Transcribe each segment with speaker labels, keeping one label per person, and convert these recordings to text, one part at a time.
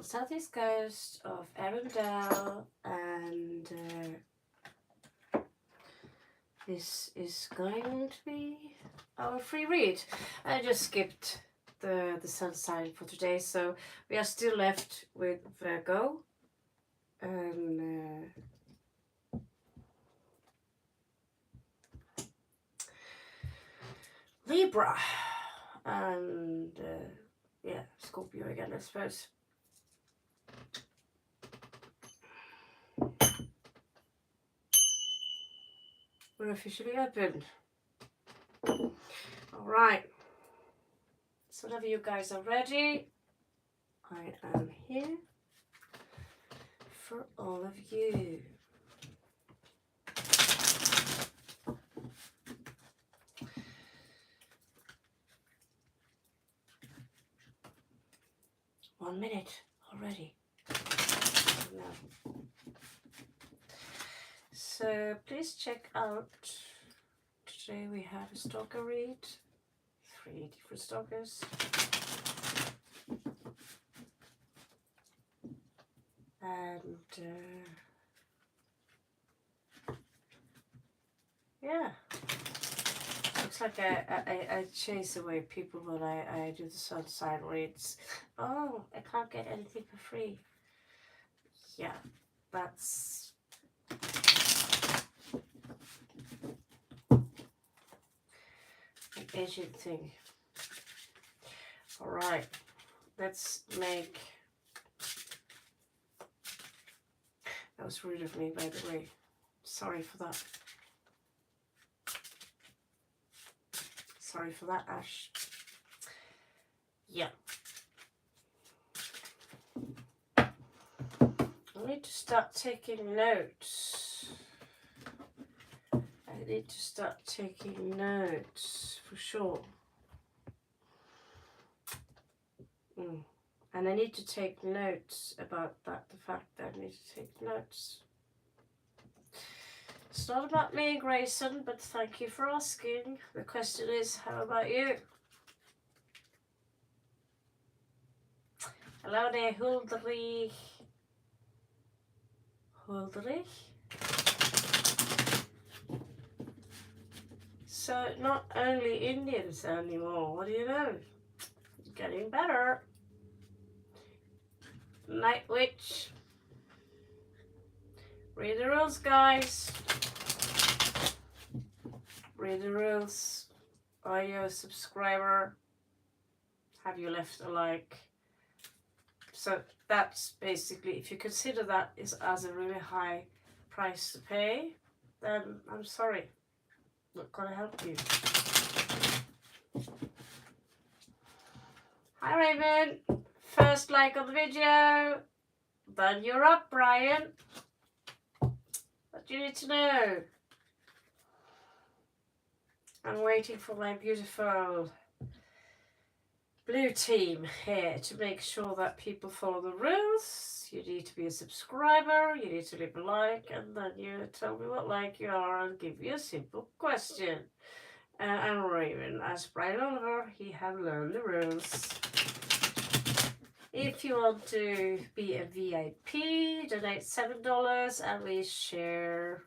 Speaker 1: southeast coast of Arundel, and this is going to be our free read. I just skipped the sun sign for today, so we are still left with Virgo and Libra and yeah, Scorpio again, I suppose. We're officially open. All right. So whenever you guys are ready, I am here for all of you. One minute already. No. So please check out. Today we have a stalker read. 3 different stalkers. And yeah. Looks like I chase away people when I do the sun sign reads. Oh, I can't get anything for free. Yeah, that's an Asian thing. Alright, let's make... That was rude of me, by the way. Sorry for that. Sorry for that, Ash. Yeah. I need to start taking notes. I need to start taking notes for sure. And I need to take notes about that, the fact that I need to take notes. It's not about me, Grayson, but thank you for asking. The question is, how about you? Hello there, Huldrich. Huldrich? So, not only Indians anymore, what do you know? It's getting better. Night Witch. Read the rules, guys. Read the rules. Are you a subscriber? Have you left a like? So that's basically, if you consider that is as a really high price to pay, then I'm sorry, not gonna help you. Hi Raven, first like on the video, then you're up, Brian. What do you need to know? I'm waiting for my beautiful blue team here to make sure that people follow the rules. You need to be a subscriber, you need to leave a like, and then you tell me what like you are and give you a simple question. And Raven, as Brian Oliver, he have learned the rules. If you want to be a VIP, donate $7 and we share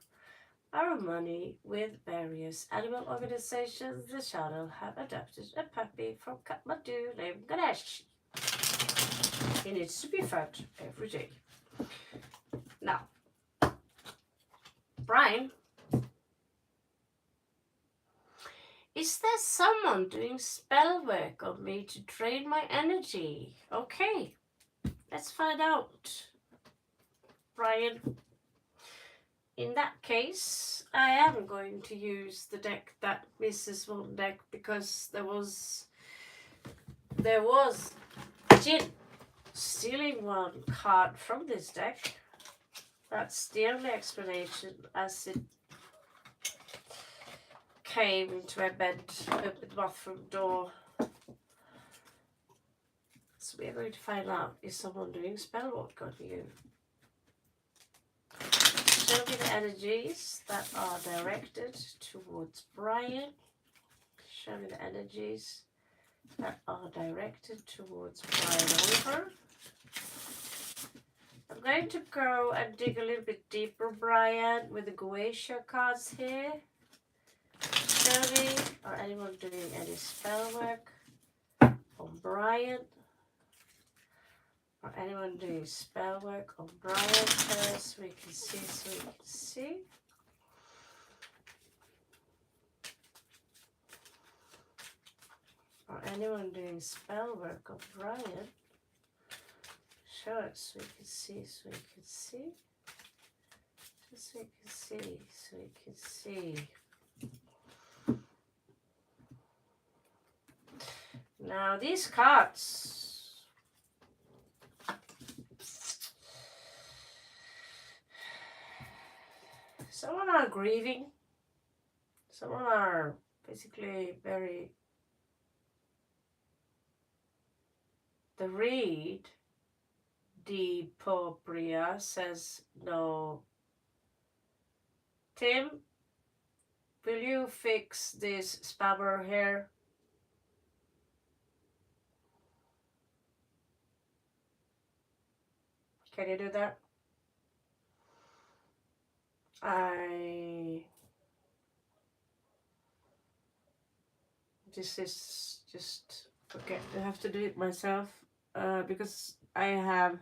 Speaker 1: our money with various animal organizations. The channel have adopted a puppy from Kathmandu named Ganesh. He needs to be fed every day. Now, Brian, is there someone doing spell work on me to drain my energy? Okay, let's find out. Brian, in that case, I am going to use the deck that misses one deck because there was Jin stealing one card from this deck. That's the only explanation, as it came into my bed, opened the bathroom door. So we are going to find out, is someone doing spell work on you? Show me the energies that are directed towards Brian. Show me the energies that are directed towards Brian Oliver. going to go and dig a little bit deeper, Brian, with the Goetia cards here. Show me, or anyone doing any spell work on Brian? Or anyone doing spell work on Brian first? We can see, so we can see. Or anyone doing spell work on Brian? Show it so we can see, so we can see. Just so we can see, so we can see. Now these cards, someone are grieving, someone are basically very, the read, Depopria says no. Tim, will you fix this spammer here? Can you do that? This is just, okay, I have to do it myself because I have,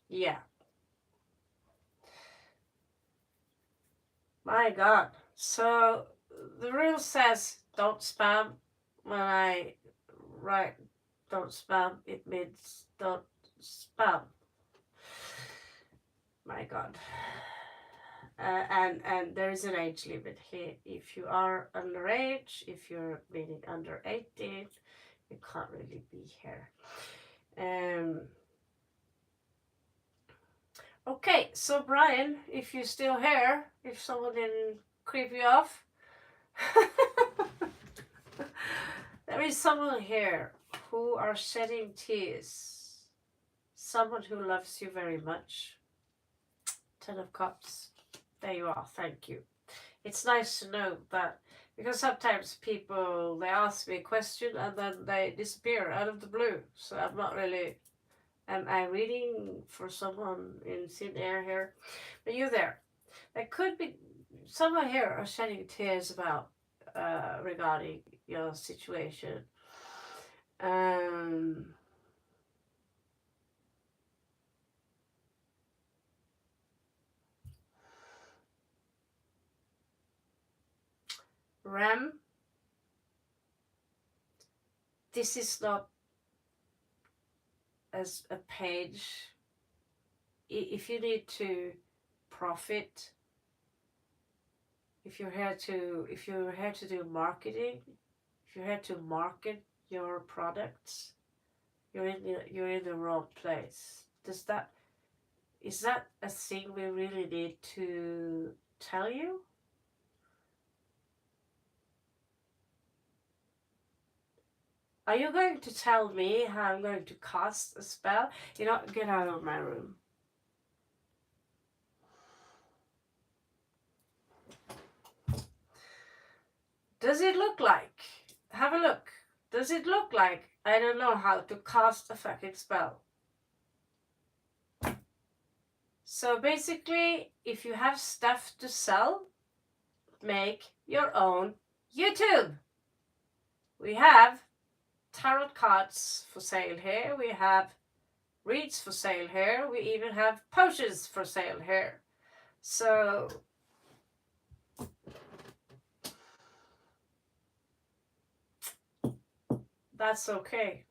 Speaker 1: yeah. My God. So the rule says don't spam. When I write don't spam, it means don't spam. My God. And there is an age limit here. If you are underage, if you're meaning under 18, you can't really be here. Okay, so Brian, if you're still here, if someone didn't creep you off, there is someone here who are shedding tears. Someone who loves you very much. 10 of Cups. There you are, thank you. It's nice to know that, because sometimes people, they ask me a question and then they disappear out of the blue. So I'm not really, am I reading for someone in thin air here? But you there. There could be someone here are shedding tears about regarding your situation. Ram, this is not as a page. If you need to profit, if you're here to do marketing, if you're here to market your products, you're in the wrong place. Is that a thing we really need to tell you? Are you going to tell me how I'm going to cast a spell? You know, get out of my room. Does it look like, have a look, does it look like I don't know how to cast a fucking spell? So basically, if you have stuff to sell, make your own YouTube. We have tarot cards for sale here. We have reads for sale here. We even have potions for sale here. So that's okay.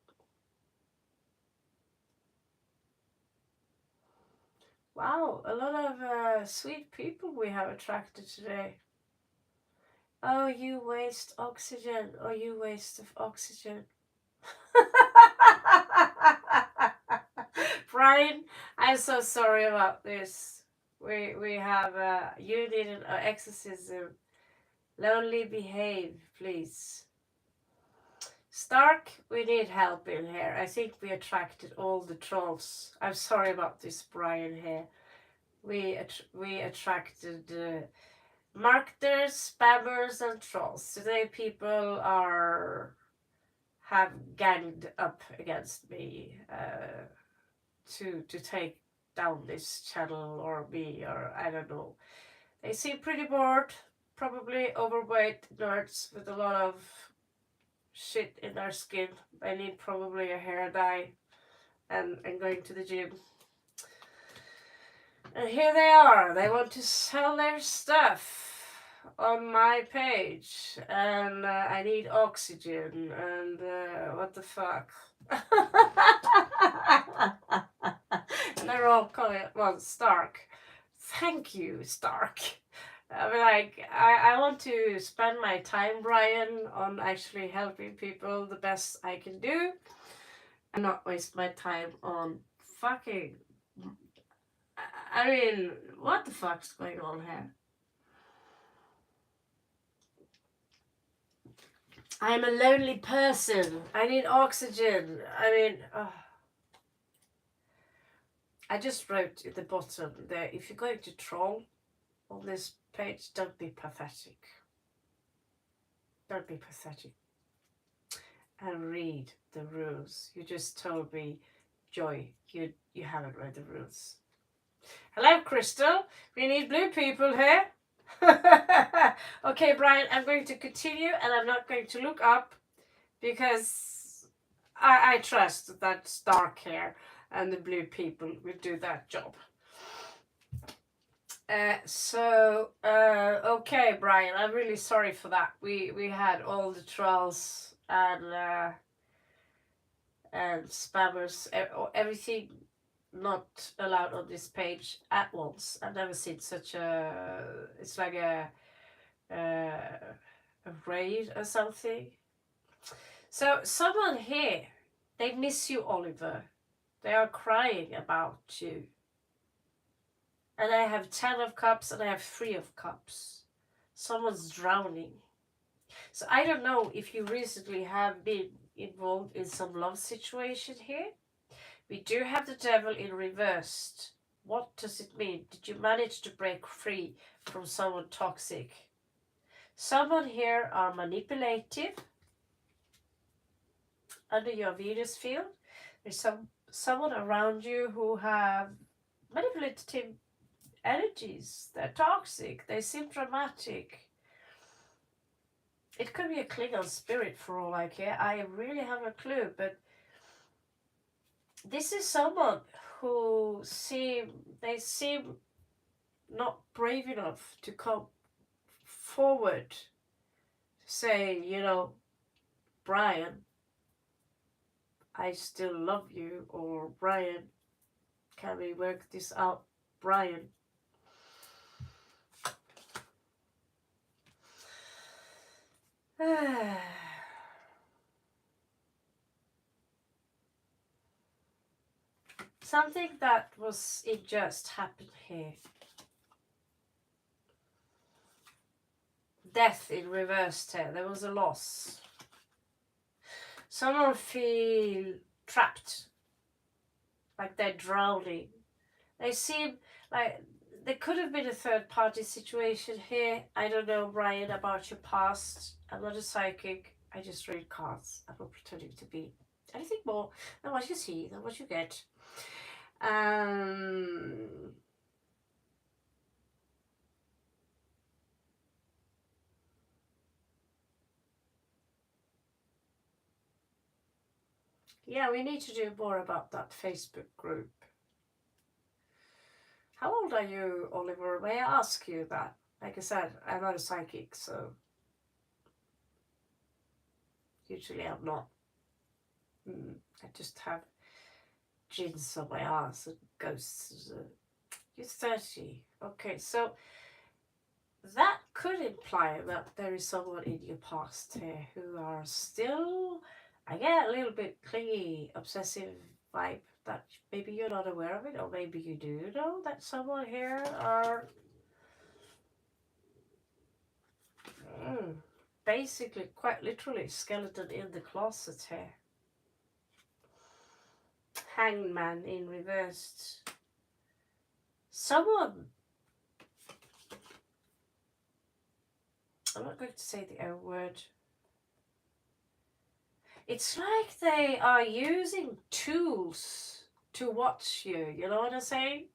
Speaker 1: Wow, a lot of sweet people we have attracted today. Oh, you waste oxygen. Oh, you waste of oxygen. Brian, I'm so sorry about this. We have you need an exorcism. Lonely behave, please. Stark, we need help in here. I think we attracted all the trolls. I'm sorry about this, Brian here. We attracted marketers, spammers, and trolls. Today people have ganged up against me to take down this channel or me, or I don't know. They seem pretty bored, probably overweight nerds with a lot of shit in their skin. They need probably a hair dye and going to the gym. And here they are. They want to sell their stuff on my page, and I need oxygen, and what the fuck. And they're all calling it, well, Stark. Thank you, Stark. I mean, like, I want to spend my time, Brian, on actually helping people the best I can do, and not waste my time on fucking. I mean, what the fuck's going on here? I'm a lonely person. I need oxygen. I mean, I just wrote at the bottom there, if you're going to troll on this page, don't be pathetic. Don't be pathetic. And read the rules. You just told me, Joy, you haven't read the rules. Hello, Crystal. We need blue people here. Okay, Brian, I'm going to continue, and I'm not going to look up because I trust that dark hair and the blue people will do that job. Okay, Brian, I'm really sorry for that. We had all the trolls and spammers, everything not allowed on this page at once. I've never seen such a. It's like a raid or something. So someone here, they miss you, Oliver. They are crying about you. And I have 10 of cups and I have 3 of cups. Someone's drowning. So I don't know if you recently have been involved in some love situation here. We do have the devil in reversed. What does it mean? Did you manage to break free from someone toxic? Someone here are manipulative under your Venus field. There's someone around you who have manipulative energies. They're toxic. They seem dramatic. It could be a Klingon spirit for all I care. I really have a clue, but this is someone who seem not brave enough to come forward, saying, Brian, I still love you, or Brian, can we work this out, Brian? Something that it just happened here. Death in reverse here. There was a loss. Someone feel trapped, like they're drowning. They seem like there could have been a third party situation here. I don't know, Brian, about your past. I'm not a psychic. I just read cards. I'm not pretending to be anything more than what you see, than what you get. Yeah, we need to do more about that Facebook group. How old are you, Oliver? May I ask you that? Like I said, I'm not a psychic, so usually I'm not. I just have gins on my ass and ghosts. You're 30. Okay, so that could imply that there is someone in your past here who are still, I get a little bit clingy, obsessive vibe that maybe you're not aware of it, or maybe you do know that someone here are basically, quite literally, skeleton in the closet here. Hangman in reversed. Someone I'm not going to say the O word. It's like they are using tools to watch you. You know what I'm saying?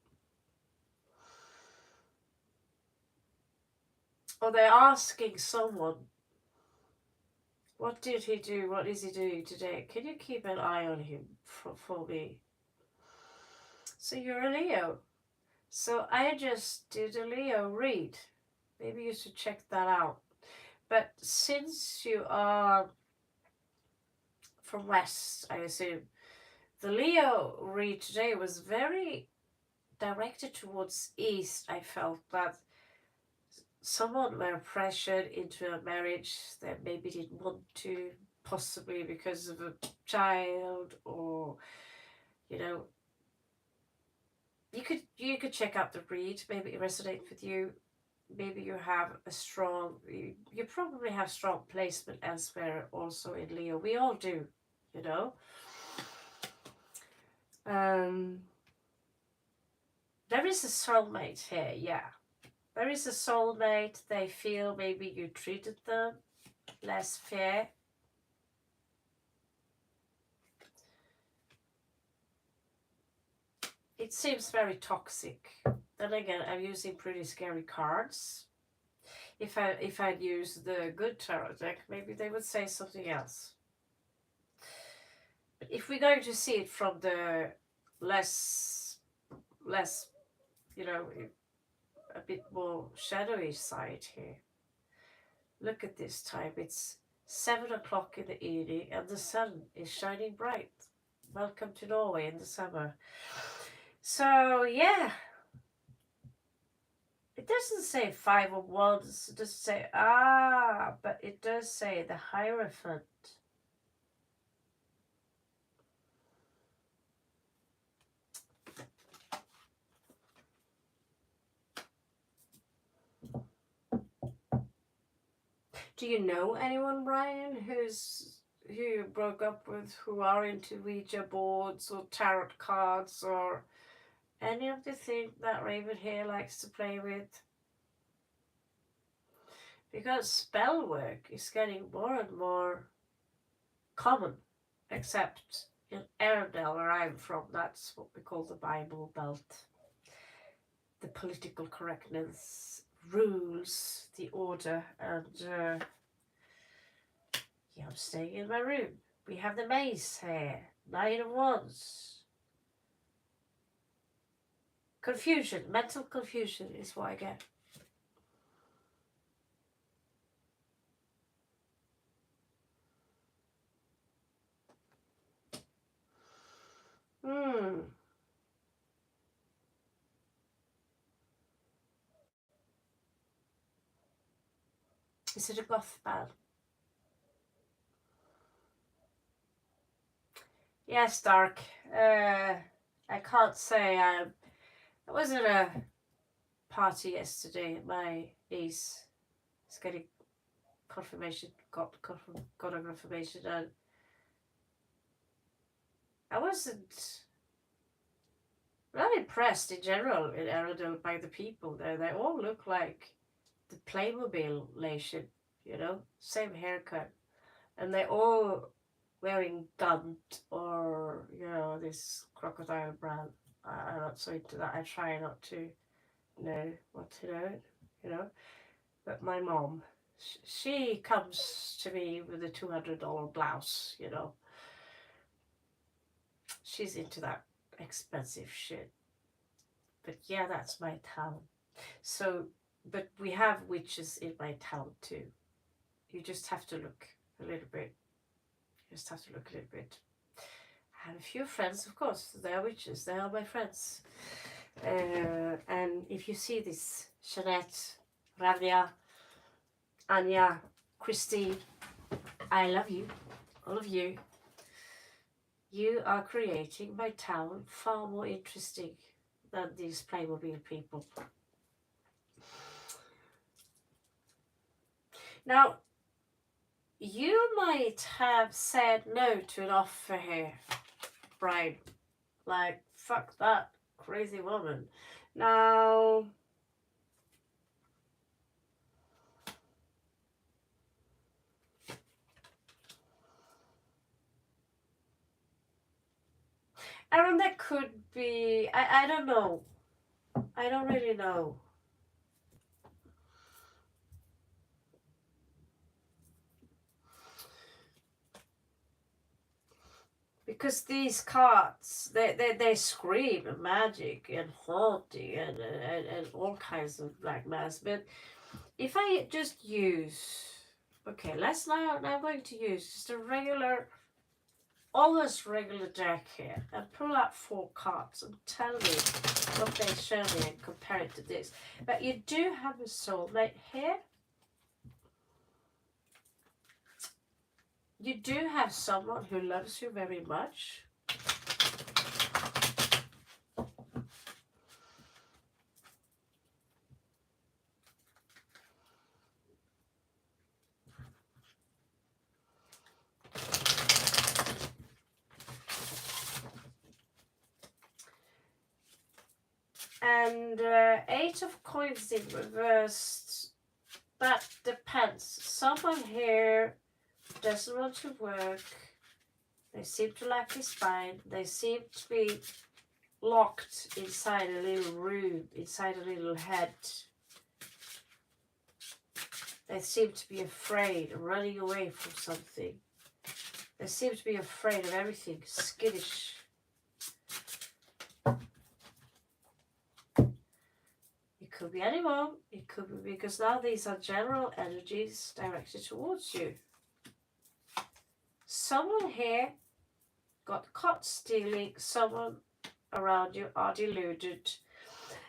Speaker 1: Or they're asking someone, what did he do? What is he doing today? Can you keep an eye on him for me? So you're a Leo. So I just did a Leo read. Maybe you should check that out. But since you are from West, I assume, the Leo read today was very directed towards East. I felt that someone were pressured into a marriage that maybe didn't want to, possibly because of a child, or you know, you could check out the read. Maybe it resonates with you. Maybe you have a strong, you probably have strong placement elsewhere also in Leo. We all do, you know. There is a soulmate here, yeah. There is a soulmate. They feel maybe you treated them less fair. It seems very toxic. Then again, I'm using pretty scary cards. If I'd use the good tarot deck, maybe they would say something else. But if we're going to see it from the less, you know, a bit more shadowy side here. Look at this time. It's 7 o'clock in the evening and the sun is shining bright. Welcome to Norway in the summer. So yeah, it doesn't say 5 of Wands. It doesn't say but it does say the Hierophant. Do you know anyone, Brian, who you broke up with, who are into Ouija boards or tarot cards or any of the things that Raven here likes to play with? Because spell work is getting more and more common, except in Arendelle, where I'm from. That's what we call the Bible Belt. The political correctness rules the order, and yeah, I'm staying in my room. We have the mace here, 9 of Wands. Confusion, mental confusion is what I get. Is it a goth band? Yes, Dark. I can't say I was at a party yesterday. My niece is getting confirmation, got a confirmation, and I wasn't really impressed in general in Arendelle by the people there. They all look like the Playmobil nation, you know, same haircut, and they all wearing Gunt or, you know, this crocodile brand. I'm not so into that. I try not to know what to know, you know. But my mom, she comes to me with a $200 blouse, you know. She's into that expensive shit. But yeah, that's my town. So, but we have witches in my town too. You just have to look a little bit. You just have to look a little bit. I have a few friends, of course. They are witches. They are my friends. And if you see this, Jeanette, Ravia, Anya, Christine, I love you, all of you. You are creating my town far more interesting than these Playmobil people. Now, you might have said no to an offer here, Brian. Like, fuck that crazy woman. Now, Aaron, that could be, I don't know. I don't really know. Because these cards, they scream magic and haunting and all kinds of black mass. But if I just use, okay, now I'm going to use just a regular, almost regular deck here and pull out 4 cards and tell me what they show me and compare it to this. But you do have a soulmate here. You do have someone who loves you very much. And 8 of coins in reversed. That depends. Someone here doesn't want to work. They seem to lack a spine. They seem to be locked inside a little room, inside a little head. They seem to be afraid, running away from something. They seem to be afraid of everything, skittish. It could be anyone. It could be because now these are general energies directed towards you. Someone here got caught stealing. Someone around you are deluded.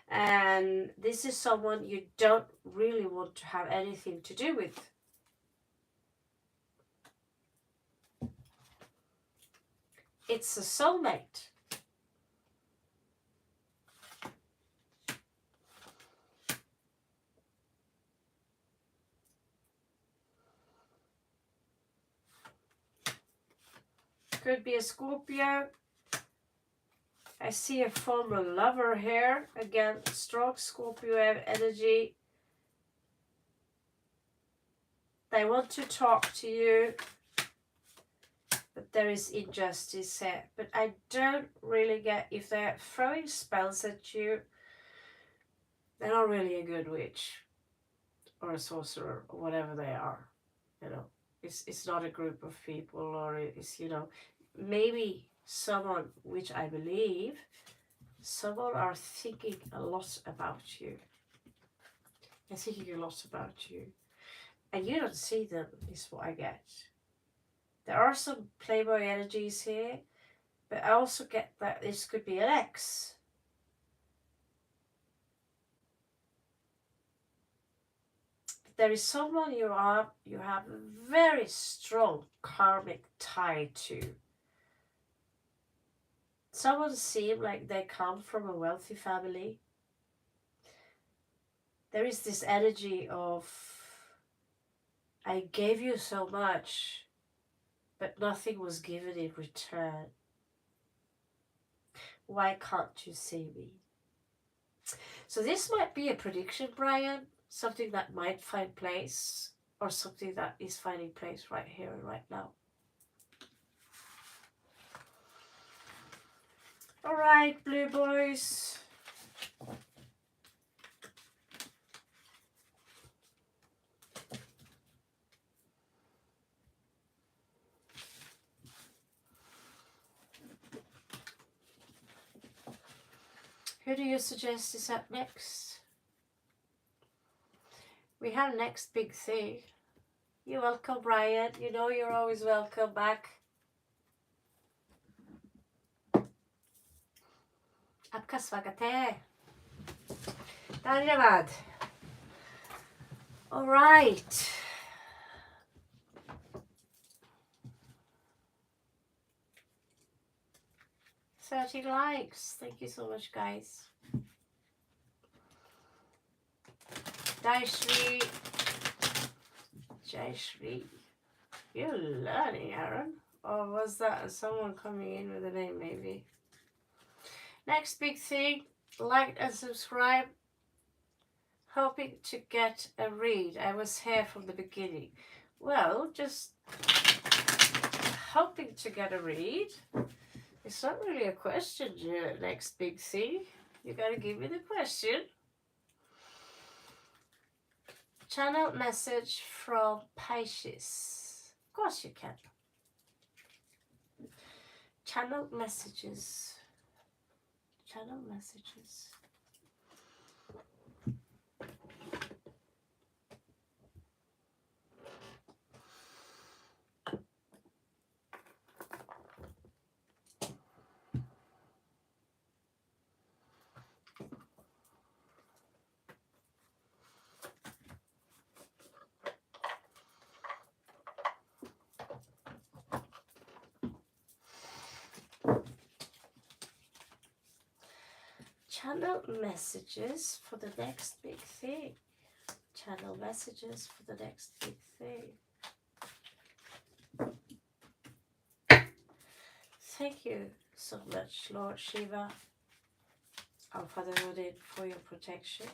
Speaker 1: And this is someone you don't really want to have anything to do with. It's a soulmate. Could be a Scorpio. I see a former lover here. Again, strong Scorpio energy. They want to talk to you, but there is injustice here. But I don't really get if they're throwing spells at you. They're not really a good witch or a sorcerer or whatever they are. You know, it's not a group of people, or it's, you know, maybe someone, which I believe, someone are thinking a lot about you. They're thinking a lot about you. And you don't see them, is what I get. There are some playboy energies here, but I also get that this could be an ex. There is someone you have a very strong karmic tie to. Someone seems like they come from a wealthy family. There is this energy of, I gave you so much, but nothing was given in return. Why can't you see me? So this might be a prediction, Brian. Something that might find place, or something that is finding place right here and right now. All right, blue boys. Who do you suggest is up next? We have next big thing. You're welcome, Brian. You know you're always welcome back. Apka svagate. Dhanyavad. All right. $30 likes. Thank you so much, guys. Jai Shri. Jai Shri. You're learning, Aaron. Or was that someone coming in with a name, maybe? Next big thing. Like and subscribe. Hoping to get a read. I was here from the beginning. Well, just hoping to get a read. It's not really a question, next big thing. You gotta give me the question. Channel message from Pisces. Of course you can. Channel messages. Channel messages. Channel messages for the next big thing. Channel messages for the next big thing. Thank you so much, Lord Shiva, our Father Odin, for your protection.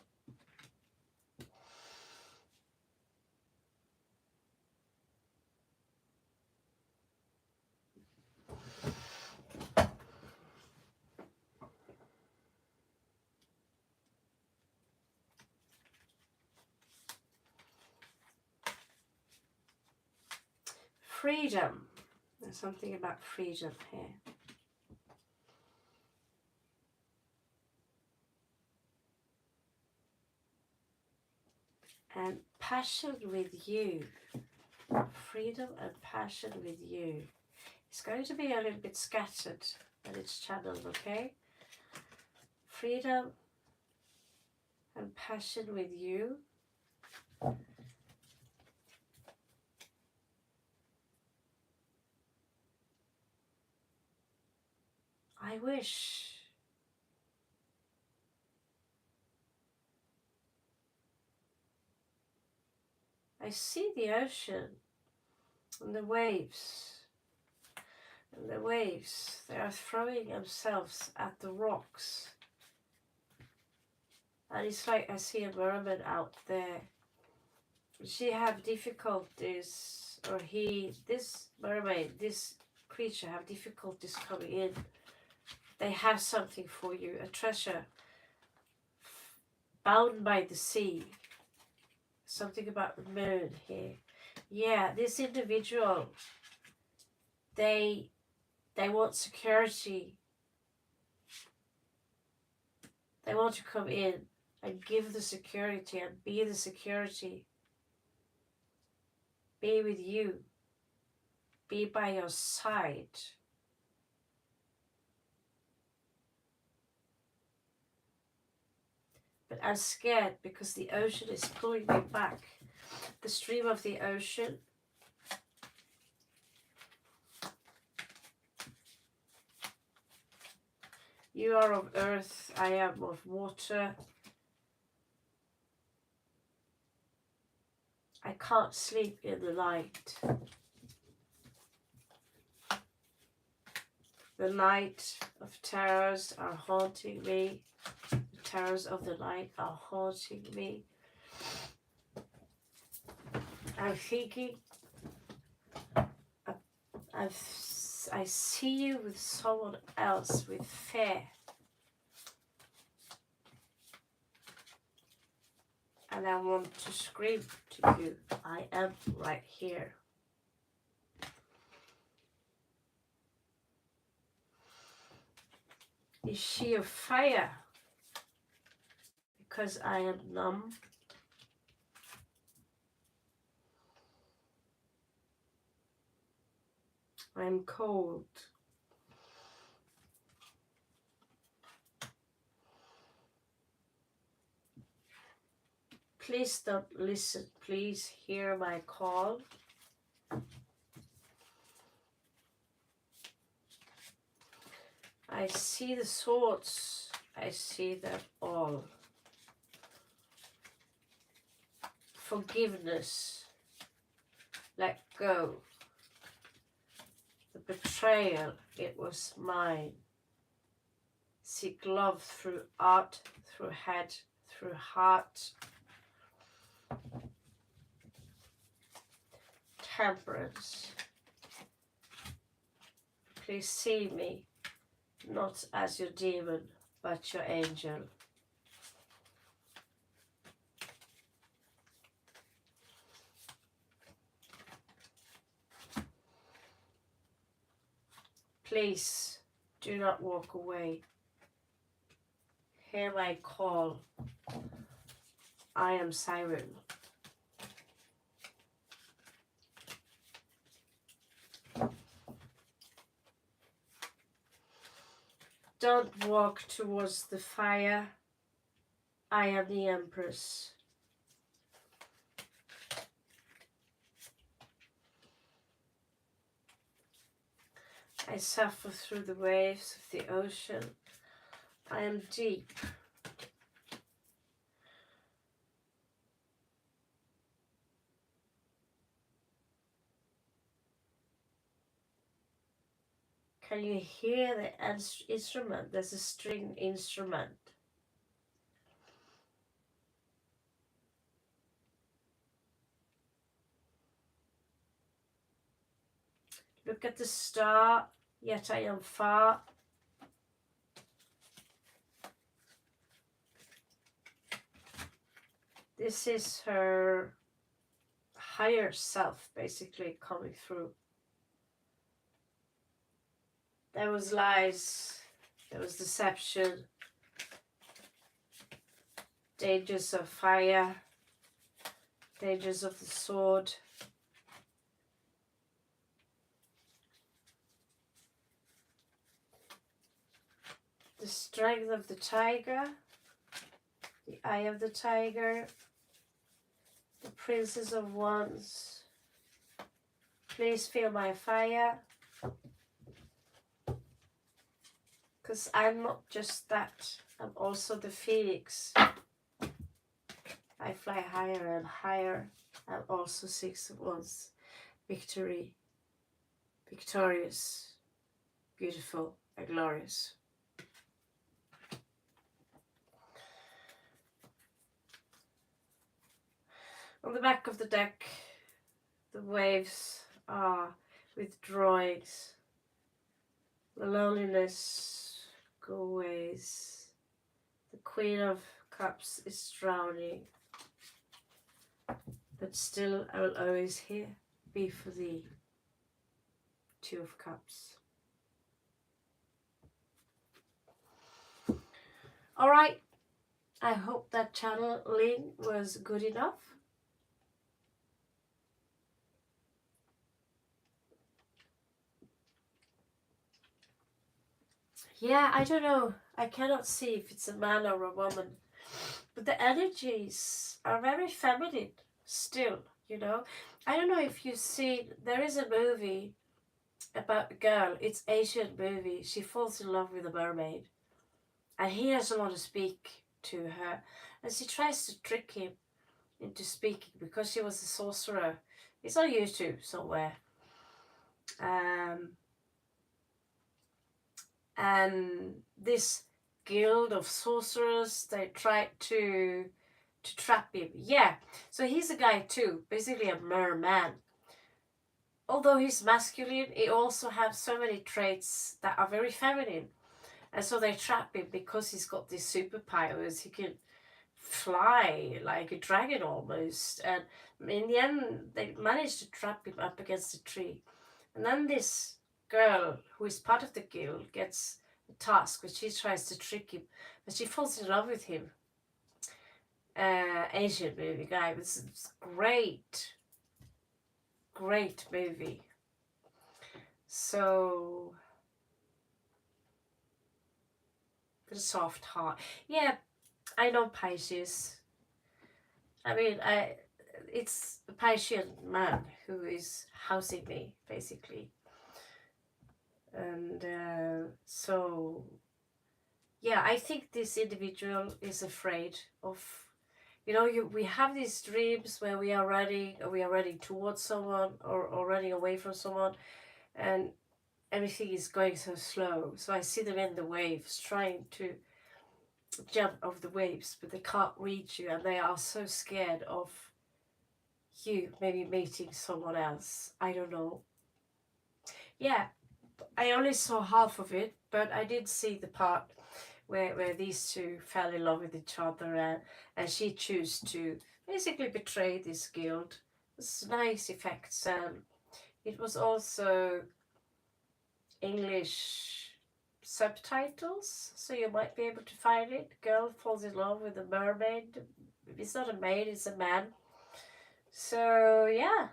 Speaker 1: Freedom. There's something about freedom here. And passion with you. Freedom and passion with you. It's going to be a little bit scattered when it's channeled, okay? Freedom and passion with you. I wish I see the ocean and the waves. And the waves, they are throwing themselves at the rocks. And it's like I see a mermaid out there. She have difficulties, or this mermaid, this creature have difficulties coming in. They have something for you, a treasure bound by the sea. Something about the moon here. Yeah, this individual, they want security. They want to come in and give the security and be the security. Be with you. Be by your side. But I'm scared because the ocean is pulling me back. The stream of the ocean. You are of earth, I am of water. I can't sleep in the night. The night of terrors are haunting me. The terrors of the night are haunting me. I'm thinking, I see you with someone else with fear. And I want to scream to you, I am right here. Is she a fire? Because I am numb. I'm cold. Please don't listen. Please hear my call. I see the swords. I see them all. Forgiveness. Let go. The betrayal, it was mine. Seek love through art, through head, through heart. Temperance. Please see me. not as your demon, but your angel. Please do not walk away. Hear my call. I am Siren. Don't walk towards the fire. I am the Empress. I suffer through the waves of the ocean. I am deep. Can you hear the instrument? There's a string instrument. Look at the star, yet I am far. This is her higher self basically coming through. There was lies, there was deception, dangers of fire, dangers of the sword. The strength of the tiger, the eye of the tiger, the princess of wands. Please feel my fire. Because I'm not just that, I'm also the phoenix. I fly higher and higher. I'm also six of wands. Victory, victorious, beautiful, and glorious. On the back of the deck, the waves are withdrawing. The loneliness goes. The Queen of Cups is drowning. But still, I will always be for thee. Two of Cups. Alright, I hope that channeling was good enough. Yeah, I don't know. I cannot see if it's a man or a woman. But the energies are very feminine still, you know. I don't know if you've seen, there is a movie about a girl. It's an Asian movie. She falls in love with a mermaid. And he doesn't want to speak to her. And she tries to trick him into speaking because she was a sorcerer. It's on YouTube somewhere. And this guild of sorcerers, they tried to trap him. Yeah, so he's a guy too, basically a merman. Although he's masculine, he also has so many traits that are very feminine. And so they trap him because he's got these superpowers. He can fly like a dragon almost. And in the end, they managed to trap him up against a tree. And then this girl, who is part of the guild, gets a task which she tries to trick him. But she falls in love with him. Asian movie guy. It's great. Great movie. So, the soft heart. Yeah, I know Pisces. I mean, it's a Piscean man who is housing me, basically. And so, yeah, I think this individual is afraid of, you know, we have these dreams where we are running towards someone or running away from someone, and everything is going so slow. So I see them in the waves trying to jump over the waves, but they can't reach you, and they are so scared of you maybe meeting someone else. I don't know. Yeah, I only saw half of it, but I did see the part where these two fell in love with each other, and she chose to basically betray this guild. It's nice effects. It was also English subtitles, so you might be able to find it. Girl falls in love with a mermaid. It's not a maid, it's a man. So yeah,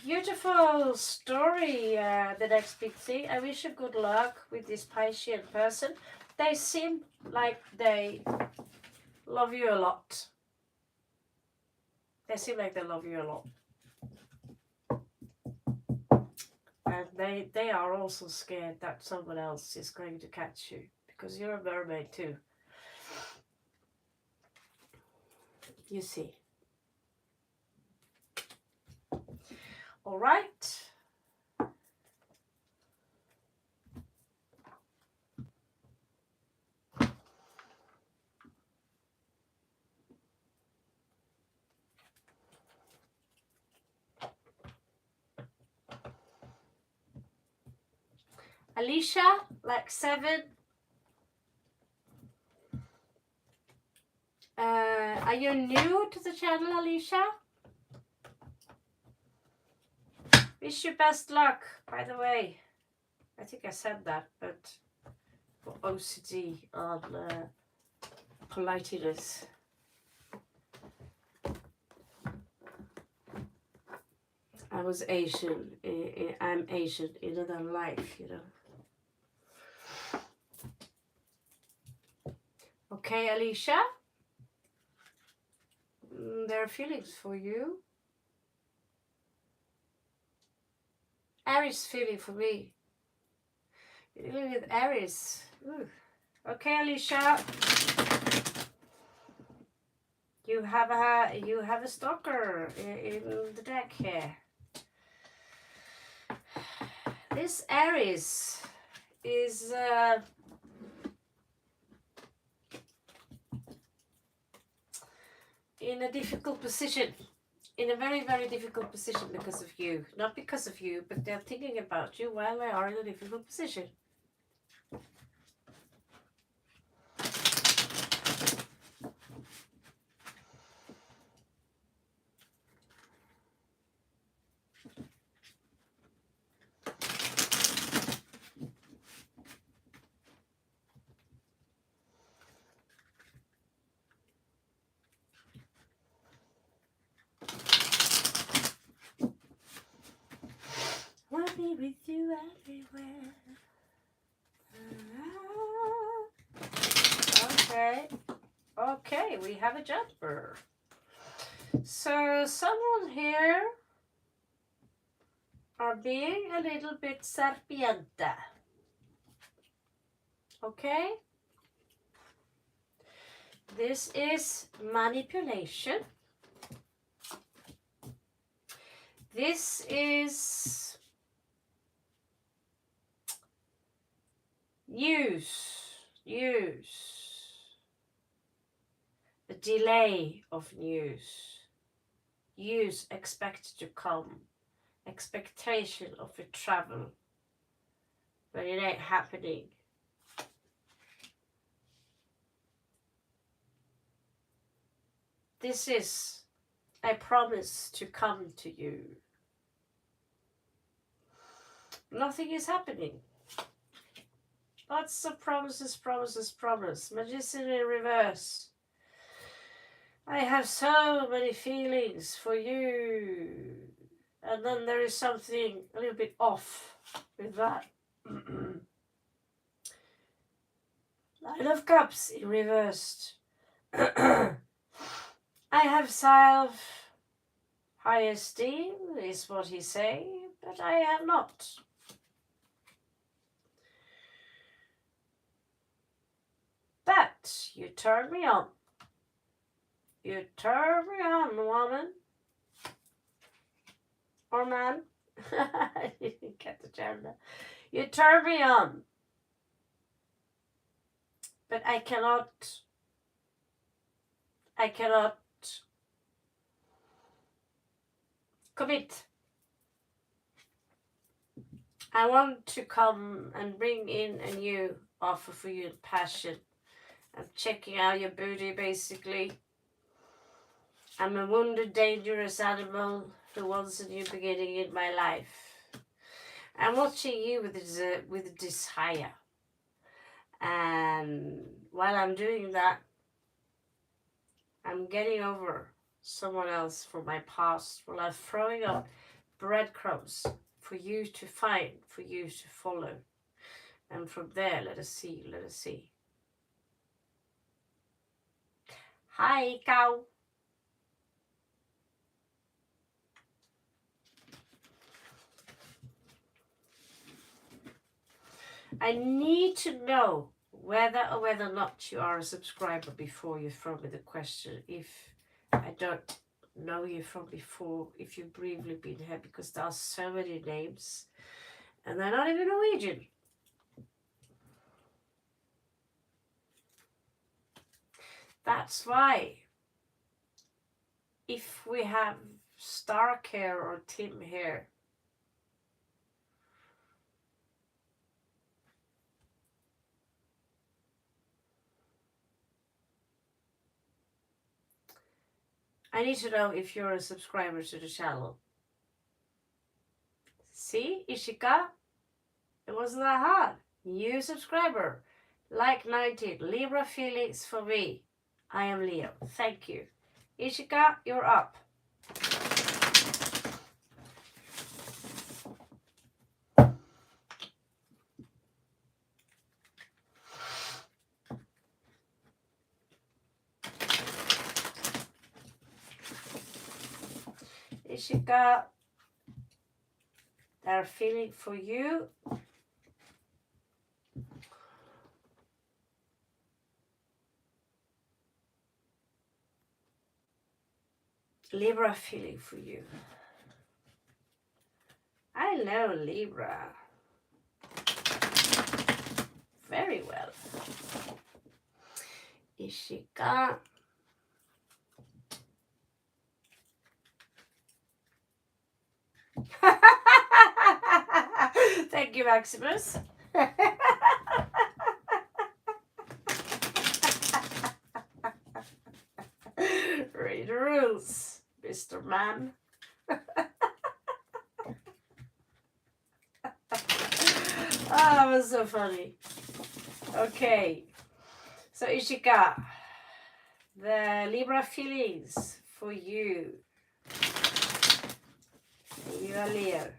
Speaker 1: beautiful story. The next big thing. I wish you good luck with this Piscean person. They seem like they love you a lot. They seem like they love you a lot. And they are also scared that someone else is going to catch you, because you're a mermaid too. You see. All right. Alicia, like 7. Are you new to the channel, Alicia? Wish you best luck, by the way. I think I said that, but for OCD on politeness. I was Asian. I'm Asian in another life, you know. Okay, Alicia. There are feelings for you. Aries feeling for me. You're dealing with Aries. Ooh. Okay, Alicia. You have a stalker in the deck here. This Aries is in a difficult position. In a very, very difficult position because of you. Not because of you, but they're thinking about you while they are in a difficult position. I'll be with you everywhere. Okay. Okay, we have a jumper. So someone here are being a little bit serpiente. Okay? This is manipulation. This is use. A delay of news. Use expected to come. Expectation of a travel. But it ain't happening. This is a promise to come to you. Nothing is happening. Lots of promises. Magician in reverse. I have so many feelings for you. And then there is something a little bit off with that. Nine of Cups in reversed. I have self-high esteem, is what he's saying, but I have not. But you turn me on. You turn me on, woman. Or man. I didn't get the gender. You turn me on. But I cannot commit. I want to come and bring in a new offer for you in passion. I'm checking out your booty basically. I'm a wounded, dangerous animal who wants a new beginning in my life. I'm watching you with desire. And while I'm doing that, I'm getting over someone else from my past while I'm throwing up breadcrumbs for you to find, for you to follow. And from there, let us see, let us see. Hi, cow. I need to know whether or not you are a subscriber before you throw me the question. If I don't know you from before, if you've briefly been here, because there are so many names and they're not even Norwegian. That's why if we have Stark here or Tim here, I need to know if you're a subscriber to the channel. See, Ishika, it wasn't that hard. New subscriber, like 19, Libra feelings for me. I am Leo. Thank you. Ishika, you're up. Ishika, they're feeling for you. Libra feeling for you. I know Libra very well. Ishika. Thank you, Maximus. Read the rules, Mr. Man. That was so funny. Okay, so Ishika, the Libra feelings for you. You are Leo.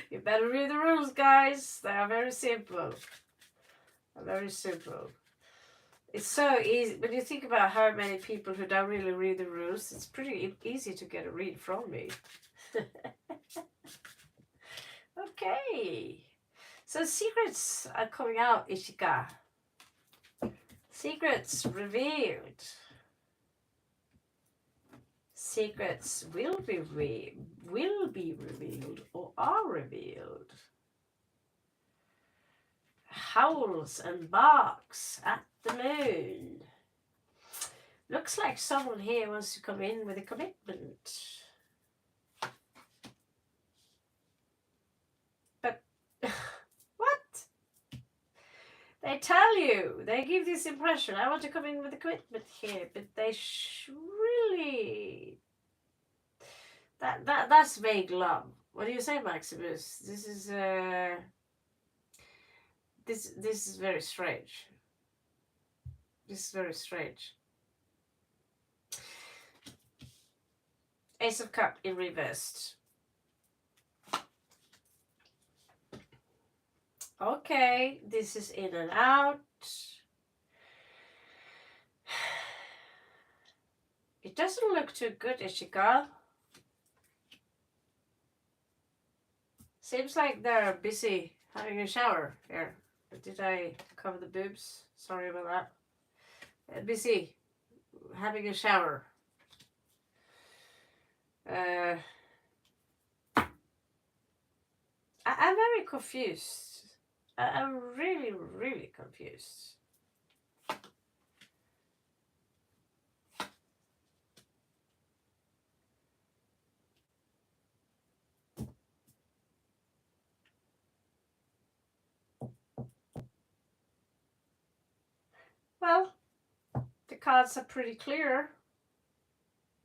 Speaker 1: You better read the rules, guys. They are very simple. Very simple. It's so easy. When you think about how many people who don't really read the rules, it's pretty easy to get a read from me. Okay. So secrets are coming out, Ishika. Secrets revealed. Secrets will be revealed or are revealed. Howls and barks at the moon. Looks like someone here wants to come in with a commitment. But what? They tell you, they give this impression, I want to come in with a commitment here, but they really... That's vague love. What do you say, Maximus? This is this is very strange. This is very strange. Ace of Cup in reversed. Okay, this is in and out. It doesn't look too good, Ishika. Seems like they're busy having a shower here. Did I cover the boobs? Sorry about that. Busy having a shower. I'm very confused. I'm really, really confused. Well, the cards are pretty clear.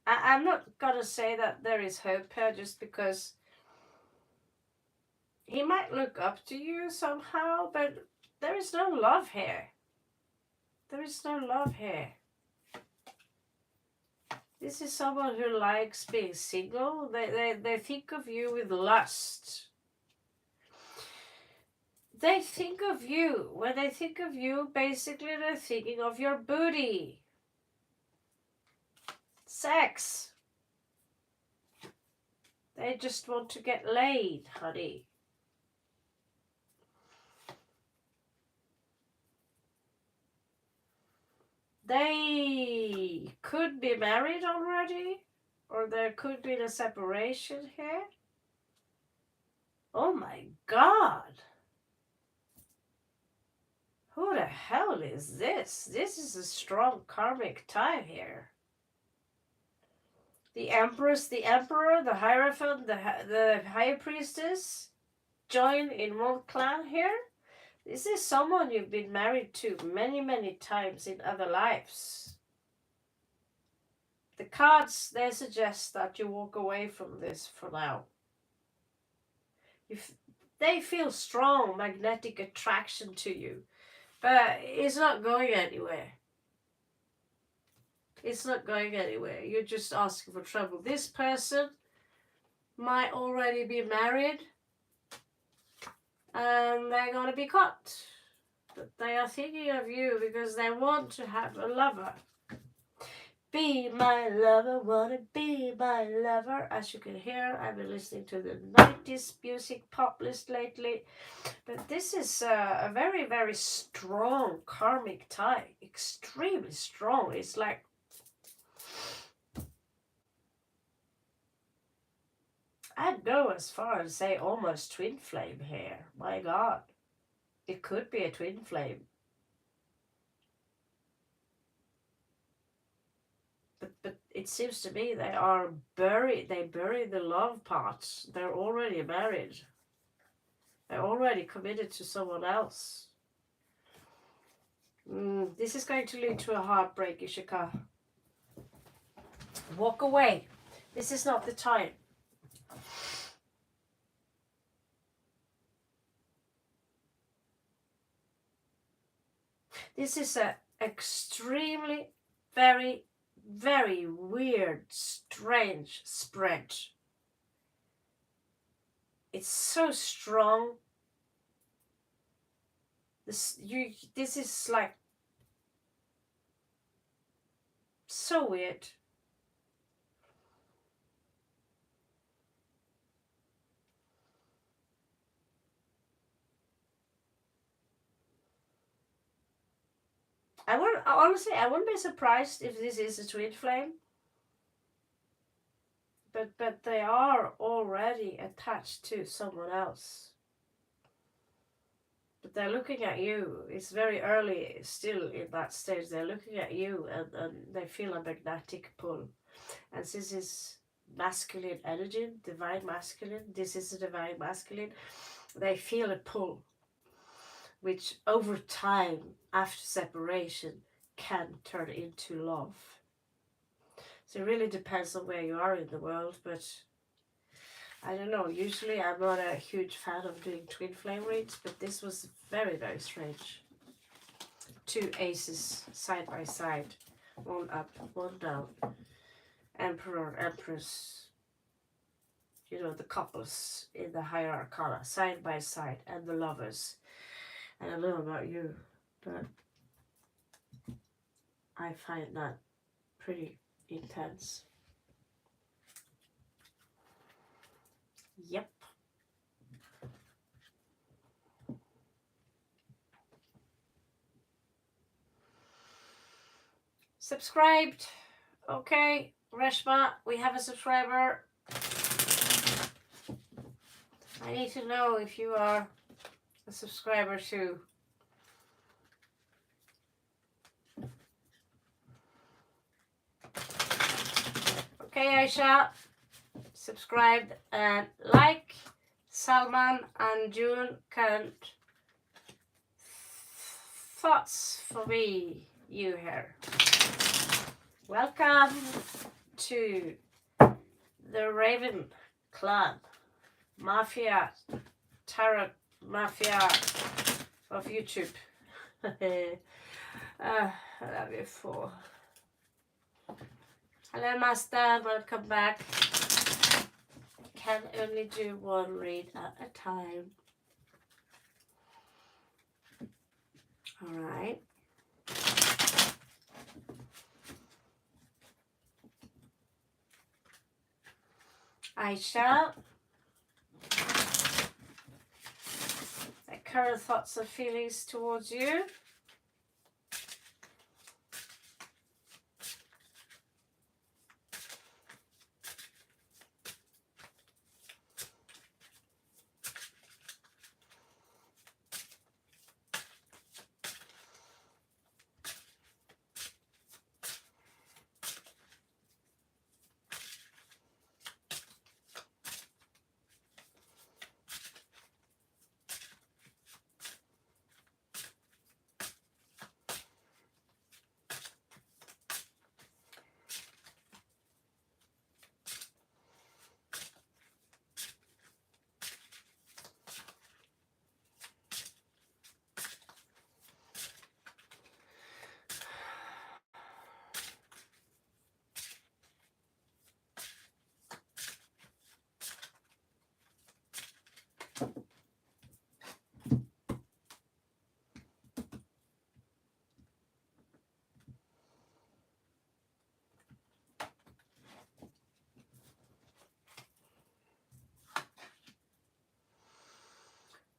Speaker 1: I'm not gonna say that there is hope here just because he might look up to you somehow, but there is no love here. There is no love here. This is someone who likes being single. They think of you with lust. They think of you. When they think of you, basically they're thinking of your booty. Sex. They just want to get laid, honey. They could be married already, or there could be a separation here. Oh my God. Who the hell is this? This is a strong karmic tie here. The Empress, the Emperor, the Hierophant, the High Priestess join in one clan here. This is someone you've been married to many, many times in other lives. The cards, they suggest that you walk away from this for now. If they feel strong magnetic attraction to you, but it's not going anywhere. It's not going anywhere. You're just asking for trouble. This person might already be married and they're going to be caught. But they are thinking of you because they want to have a lover. Be my lover, wanna be my lover. As you can hear, I've been listening to the 90s music pop list lately. But this is a very, very strong karmic tie. Extremely strong. It's like I'd go as far as say almost twin flame here. My God. It could be a twin flame. But it seems to me they bury the love parts. They're already married. They're already committed to someone else. This is going to lead to a heartbreak, Ishika. Walk away. This is not the time. This is an extremely, very, very weird, strange spread. It's so strong. This is like so weird. Honestly, I wouldn't be surprised if this is a twin flame. But they are already attached to someone else. But they're looking at you. It's very early still in that stage. They're looking at you and they feel a magnetic pull. And since it's masculine energy, divine masculine, this is a divine masculine, they feel a pull, which over time, after separation, can turn into love. So it really depends on where you are in the world, but I don't know. Usually I'm not a huge fan of doing twin flame reads, but this was very, very strange. Two aces side by side, one up, one down. Emperor, Empress, you know, the couples in the higher arcana, side by side, and the lovers. I don't know about you, but I find that pretty intense. Yep. Subscribed. Okay, Reshma, we have a subscriber. I need to know if you are a subscriber too. Okay, Aisha, subscribed and like. Salman and June, current thoughts for me. you here. Welcome to the Raven Clan Mafia, Tarot Mafia of YouTube. I love you for. Hello, Master. Welcome back. Can only do one read at a time. All right. Aisha, the current thoughts and feelings towards you.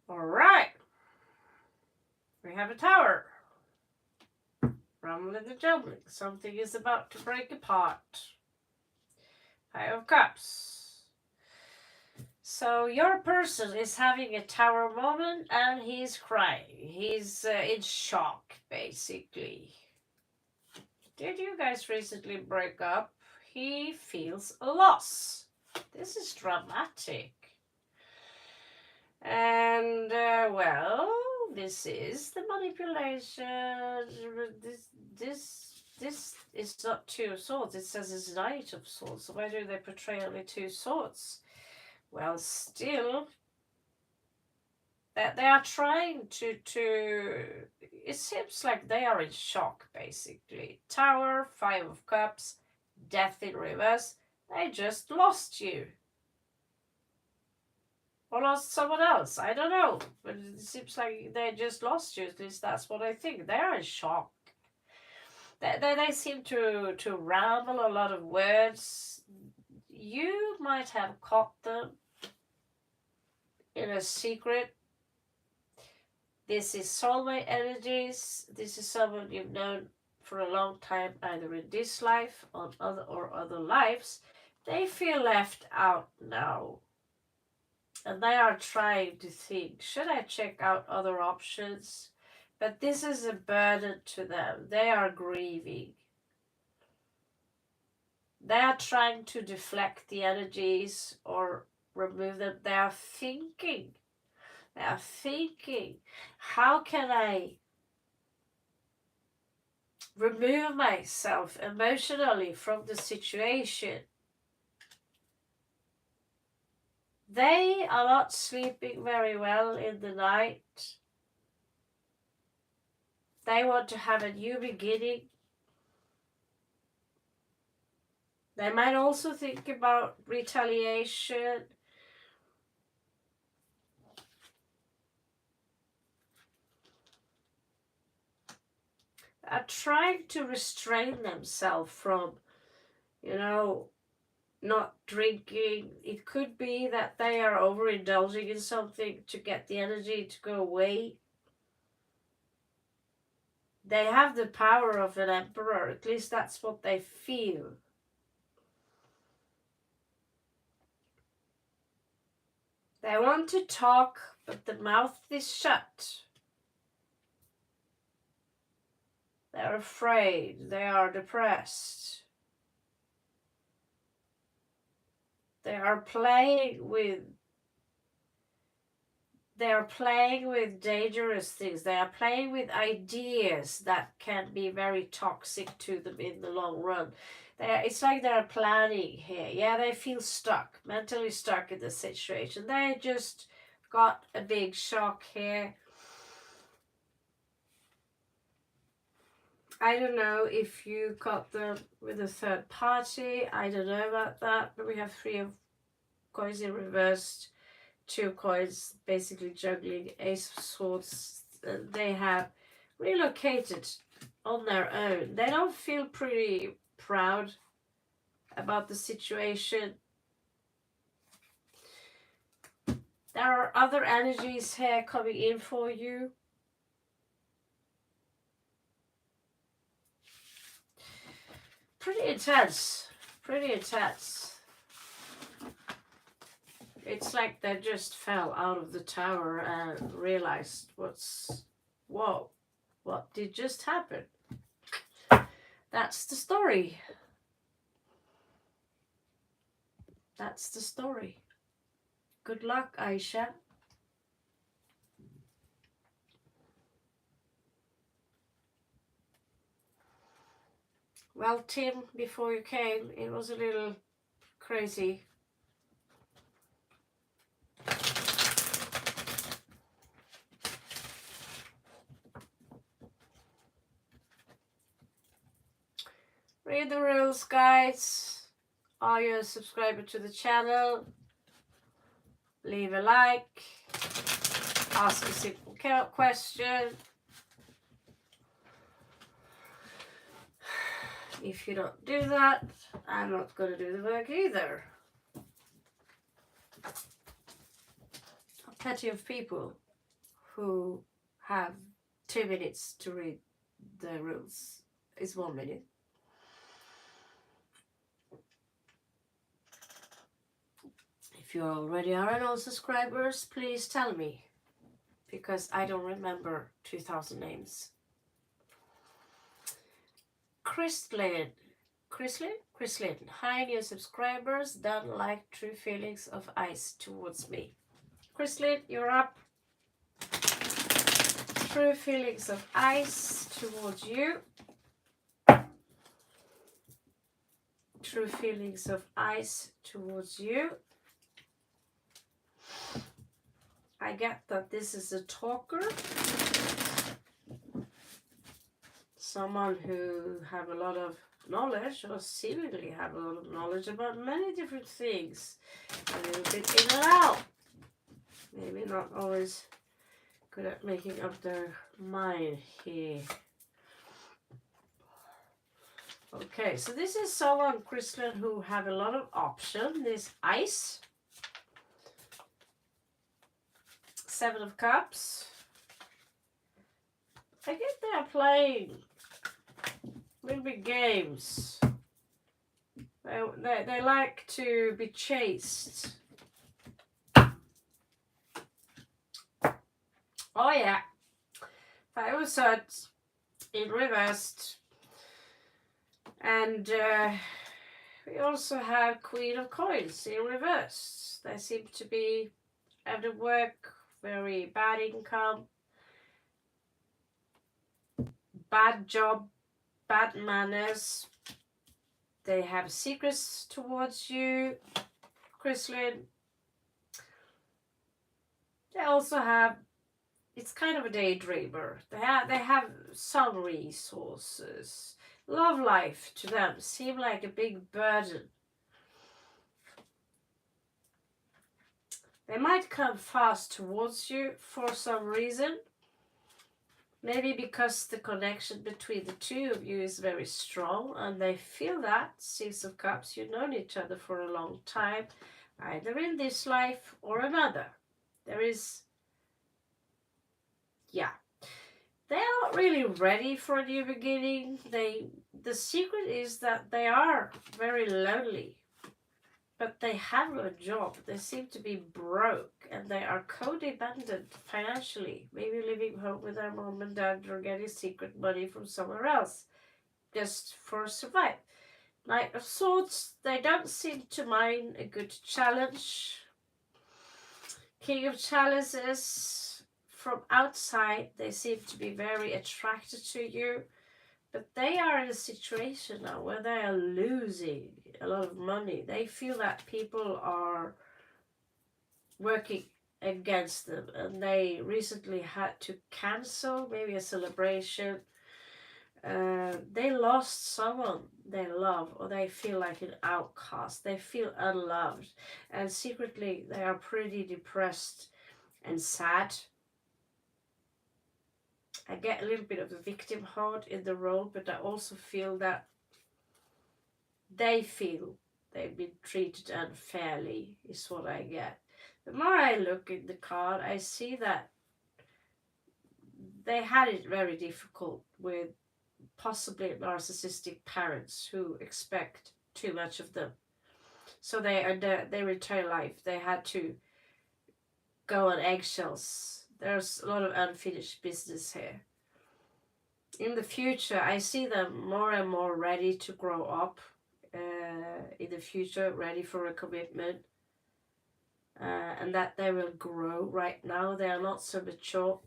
Speaker 1: All right. We have a tower. Rumbling and jumbling. Something is about to break apart. Five of Cups. So your person is having a tower moment and he's crying. He's in shock, basically. Did you guys recently break up? He feels a loss. This is dramatic. And, well, this is the manipulation. This is not Two of Swords. It says it's Knight of Swords. So why do they portray only two swords? Well, still, that they are trying to. It seems like they are in shock, basically. Tower, Five of Cups, Death in reverse. They just lost you. Or lost someone else. I don't know. But it seems like they just lost you. At least that's what I think. They are in shock. They seem to ramble a lot of words. You might have caught them in a secret. This is soulmate energies. This is someone you've known for a long time, either in this life or other lives. They feel left out now. And they are trying to think, should I check out other options? But this is a burden to them. They are grieving. They are trying to deflect the energies or remove them. They are thinking. They are thinking, how can I remove myself emotionally from the situation? They are not sleeping very well in the night. They want to have a new beginning. They might also think about retaliation. Are trying to restrain themselves from, not drinking. It could be that they are overindulging in something to get the energy to go away. They have the power of an emperor, at least that's what they feel. They want to talk, but the mouth is shut. They're afraid, they are depressed. They are playing with they are playing with dangerous things. They are playing with ideas that can be very toxic to them in the long run. It's like they're planning here. Yeah, they feel stuck, mentally stuck in the situation. They just got a big shock here. I don't know if you got them with a third party. I don't know about that. But we have 3 of coins in reversed, 2 coins, basically juggling, Ace of Swords. They have relocated on their own. They don't feel pretty proud about the situation. There are other energies here coming in for you. Pretty intense. Pretty intense. It's like they just fell out of the tower and realized whoa, what did just happen? That's the story. That's the story. Good luck, Aisha. Well, Tim, before you came, it was a little crazy. Read the rules, guys. Are you a subscriber to the channel? Leave a like. Ask a simple question. If you don't do that, I'm not going to do the work either. Plenty of people who have 2 minutes to read the rules. It's 1 minute. If you already are an old subscribers, please tell me, because I don't remember 2,000 names. Chrislyn. Hi, new subscribers. Don't like true feelings of ice towards me. Chrislyn, you're up. True feelings of ice towards you. True feelings of ice towards you. I get that this is a talker. Someone who have a lot of knowledge, or seemingly have a lot of knowledge about many different things. A little bit in and out. Maybe not always good at making up their mind here. Okay, so this is someone, Chrislyn, who have a lot of options. This ice. 7 of Cups. I get they are playing little bit games. They like to be chased. Oh yeah. 5 of Swords in reversed. And we also have Queen of Coins in reverse. They seem to be out of work, very bad income, bad job, bad manners. They have secrets towards you, Chrislyn. They also have, it's kind of a daydreamer. They have some resources. Love life to them seem like a big burden. They might come fast towards you for some reason. Maybe because the connection between the 2 of you is very strong and they feel that. 6 of Cups, you've known each other for a long time, either in this life or another. There is, yeah. They are not really ready for a new beginning. The secret is that they are very lonely. But they have a job. They seem to be broke. And they are codependent financially. Maybe living home with their mom and dad or getting secret money from somewhere else. Just for survive. Knight of Swords. They don't seem to mind a good challenge. King of Chalices, from outside, they seem to be very attracted to you. But they are in a situation now where they are losing a lot of money. They feel that people are working against them, and they recently had to cancel maybe a celebration. They lost someone they love, or they feel like an outcast. They feel unloved, and secretly they are pretty depressed and sad. I get a little bit of the victim heart in the role, but I also feel that they feel they've been treated unfairly, is what I get. The more I look in the card, I see that they had it very difficult with possibly narcissistic parents who expect too much of them. So they, under their entire life, they had to go on eggshells. There's a lot of unfinished business here. In the future, I see them more and more ready to grow up. In the future, ready for a commitment, and that they will grow. Right now, they are not so mature.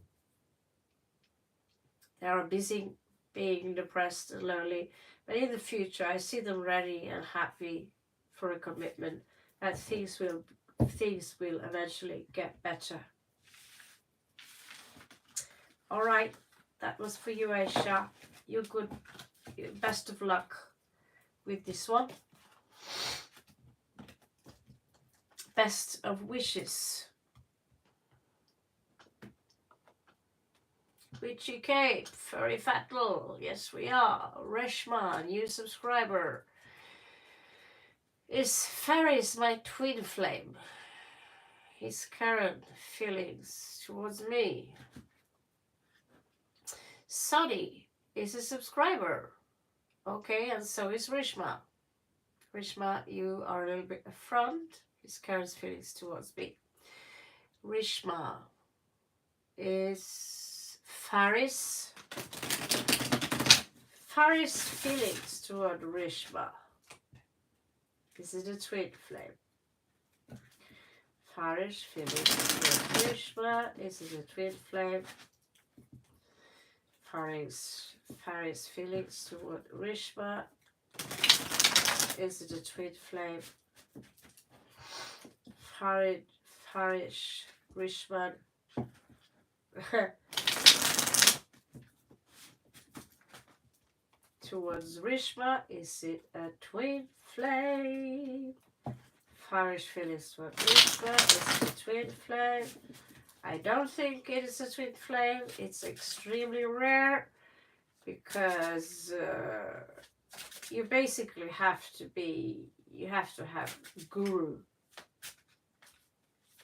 Speaker 1: They are busy being depressed and lonely, but in the future, I see them ready and happy for a commitment. That things will eventually get better. All right, that was for you, Aisha. You're good. Best of luck with this one. Best of wishes. Bitchy Cape, Furry Fattle, yes we are. Reshma, new subscriber. Is Ferris my twin flame? His current feelings towards me. Sunny is a subscriber. Okay, and so is Rishma. Rishma, you are a little bit affront. His current feelings towards me. Rishma is Faris. Faris' feelings toward Rishma. This is the twin flame. Faris' feelings toward Rishma. This is the twin flame. Faris' feelings toward Rishma. Is it a twin flame? Faris, Rishma. Towards Rishma, is it a twin flame? Faris' feelings toward Rishma, is it a twin flame? I don't think it is a twin flame. It's extremely rare because you basically have to have guru,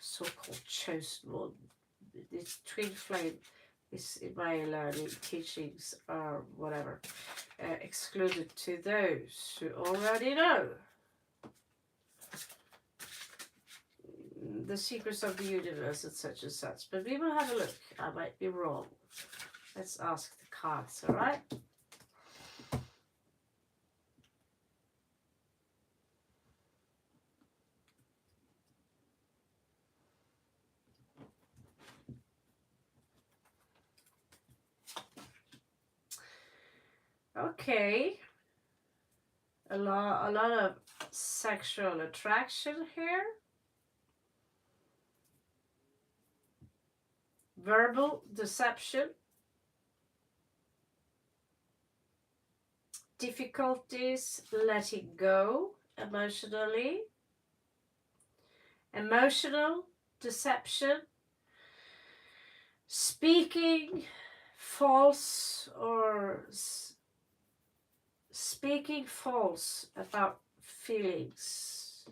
Speaker 1: so-called chosen one. This twin flame is, in my learning, teachings, or whatever, excluded to those who already know the secrets of the universe and such and such. But we will have a look. I might be wrong. Let's ask the cards, all right? Okay. A lot of sexual attraction here. Verbal deception. Difficulties letting go emotionally. Emotional deception. Speaking false about feelings.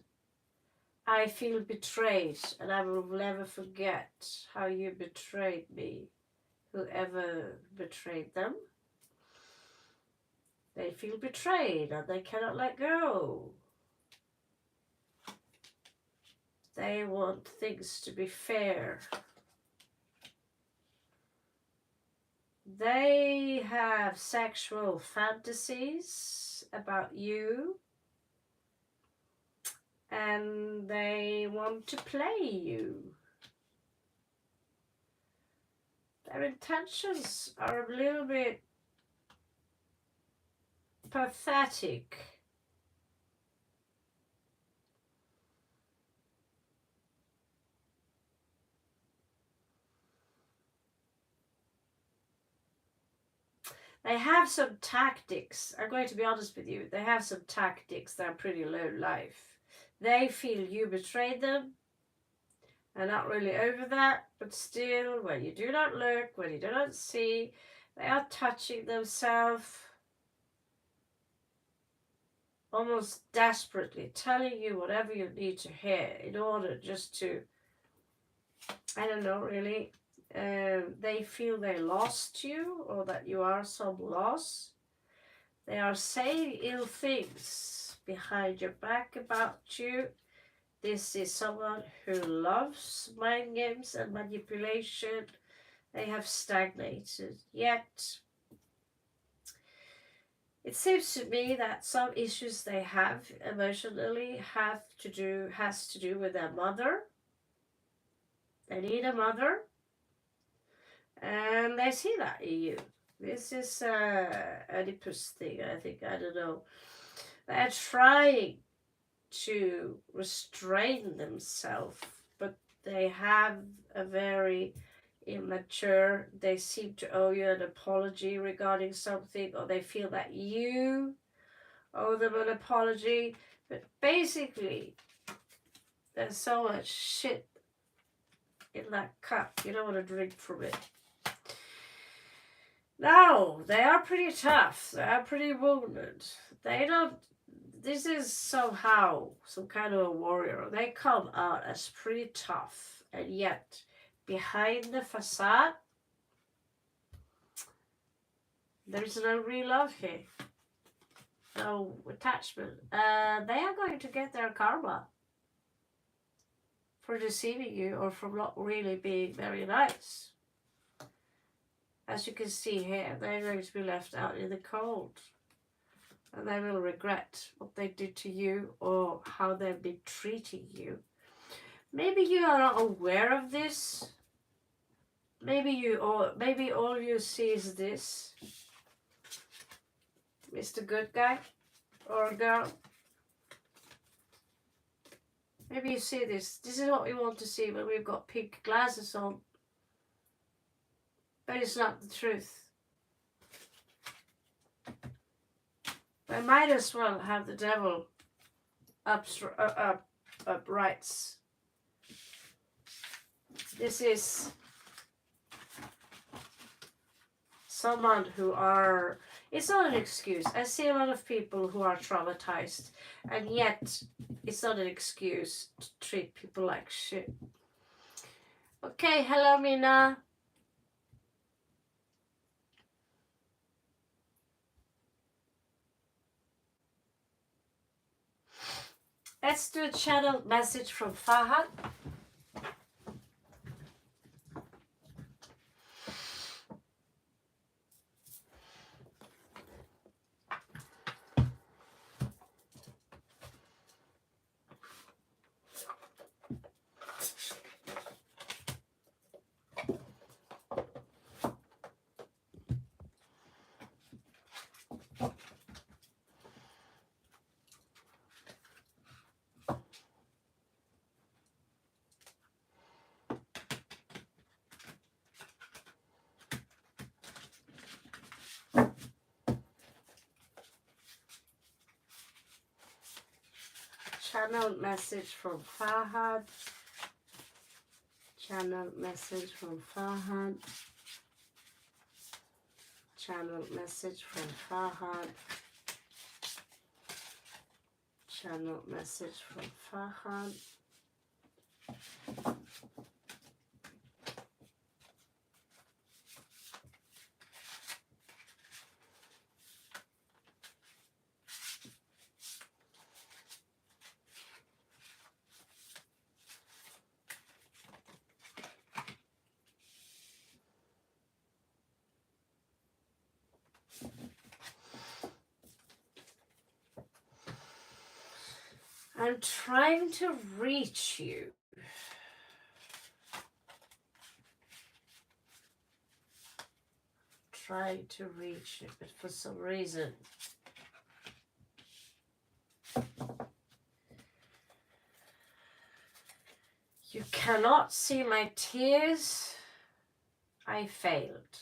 Speaker 1: I feel betrayed, and I will never forget how you betrayed me. Whoever betrayed them, they feel betrayed and they cannot let go. They want things to be fair. They have sexual fantasies about you, and they want to play you. Their intentions are a little bit pathetic. They have some tactics. I'm going to be honest with you. They have some tactics that are pretty low life. They feel you betrayed them. They're not really over that, but still, when you do not look, when you do not see, they are touching themselves almost desperately, telling you whatever you need to hear in order just to, I don't know, really, they feel they lost you or that you are some loss. They are saying ill things behind your back about you. This is someone who loves mind games and manipulation. They have stagnated. Yet, it seems to me that some issues they have emotionally has to do with their mother. They need a mother, and they see that in you. This is a Oedipus thing, I think. I don't know. They're trying to restrain themselves, but they have a very immature, they seem to owe you an apology regarding something, or they feel that you owe them an apology. But basically, there's so much shit in that cup, you don't want to drink from it. No, they are pretty tough. They are pretty wounded. They don't. This is somehow some kind of a warrior. They come out as pretty tough, and yet behind the facade, there's no real love here. No attachment. They are going to get their karma for deceiving you or for not really being very nice. As you can see here, they're going to be left out in the cold. And they will regret what they did to you or how they've been treating you. Maybe you are not aware of this. Maybe all you see is this. Mr. Good Guy or girl. Maybe you see this. This is what we want to see when we've got pink glasses on. But it's not the truth. I might as well have the devil uprights. This is someone who are, it's not an excuse. I see a lot of people who are traumatized, and yet it's not an excuse to treat people like shit. Okay, hello Mina. Let's do a channel message from Fahad. Channel message from Fahad. Channel message from Fahad. Channel message from Fahad. Channel message from Fahad. I'm trying to reach you. trying to reach it, but for some reason you cannot see my tears. I failed.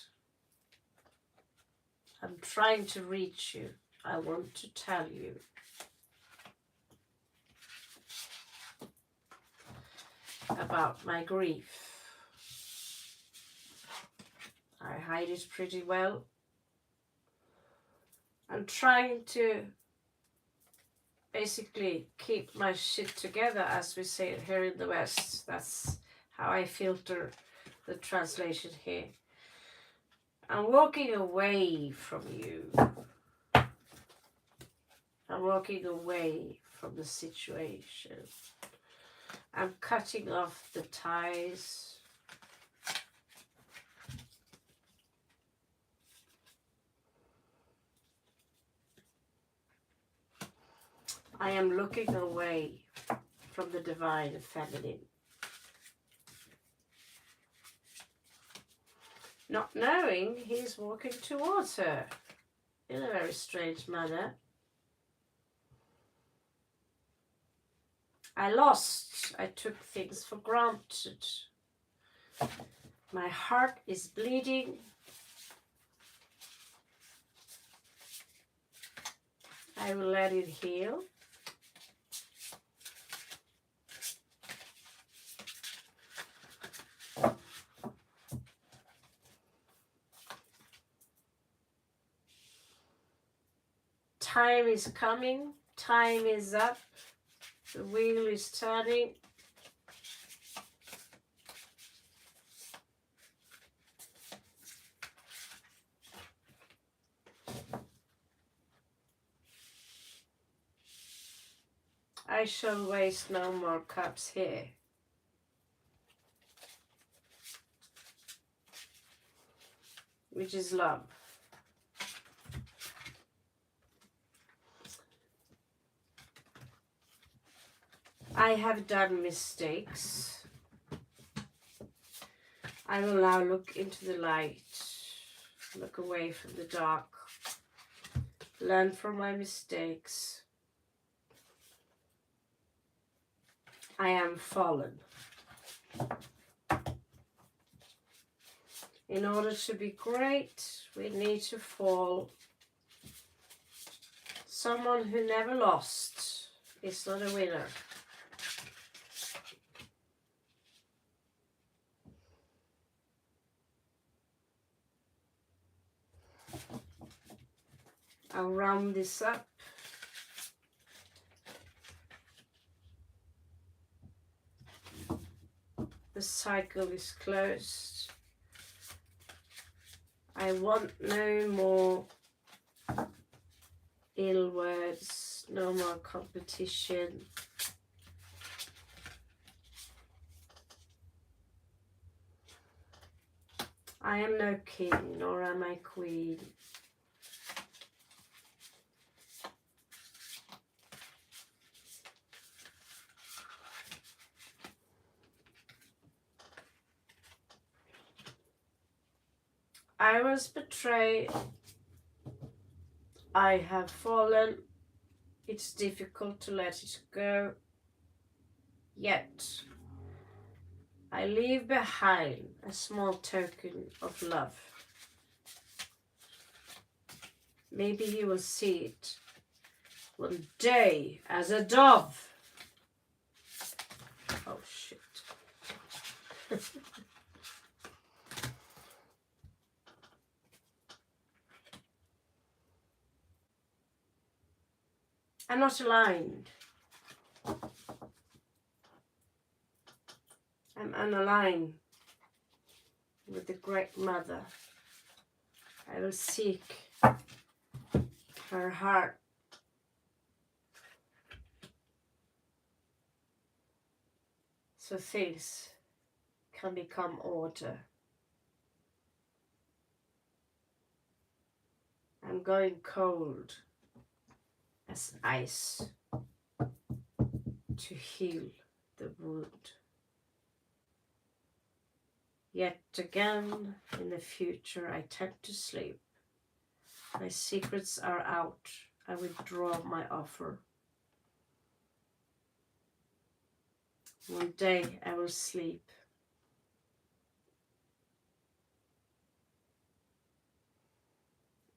Speaker 1: I'm trying to reach you. I want to tell you. About my grief. I hide it pretty well. I'm trying to basically keep my shit together, as we say it here in the West. That's how I filter the translation here. I'm walking away from you. I'm walking away from the situation. I'm cutting off the ties. I am looking away from the divine feminine. Not knowing he's walking towards her in a very strange manner. I took things for granted. My heart is bleeding. I will let it heal. Time is coming. Time is up. The wheel is turning. I shall waste no more cups here. Which is love. I have done mistakes. I will now look into the light, look away from the dark, learn from my mistakes. I am fallen. In order to be great, we need to fall. Someone who never lost is not a winner. I'll round this up. The cycle is closed. I want no more ill words, no more competition. I am no king, nor am I queen. I was betrayed. I have fallen. It's difficult to let it go. Yet, I leave behind a small token of love. Maybe you will see it one day as a dove. Oh, shit. I'm not aligned. I'm unaligned with the Great Mother. I will seek her heart. So things can become order. I'm going cold as ice to heal the wound. Yet again, in the future, I tend to sleep. My secrets are out. I withdraw my offer. One day I will sleep.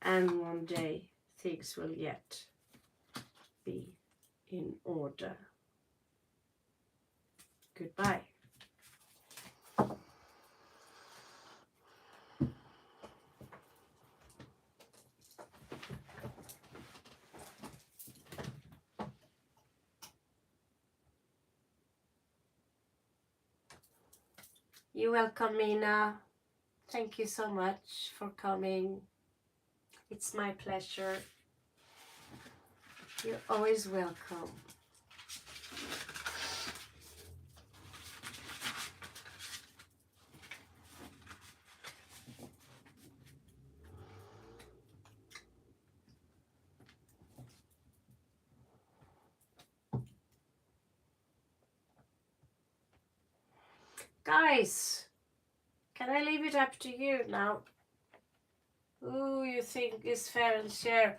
Speaker 1: And one day things will yet be in order. Goodbye. You're welcome, Mina. Thank you so much for coming. It's my pleasure. You're always welcome. Guys, can I leave it up to you now? Who you think is fair and share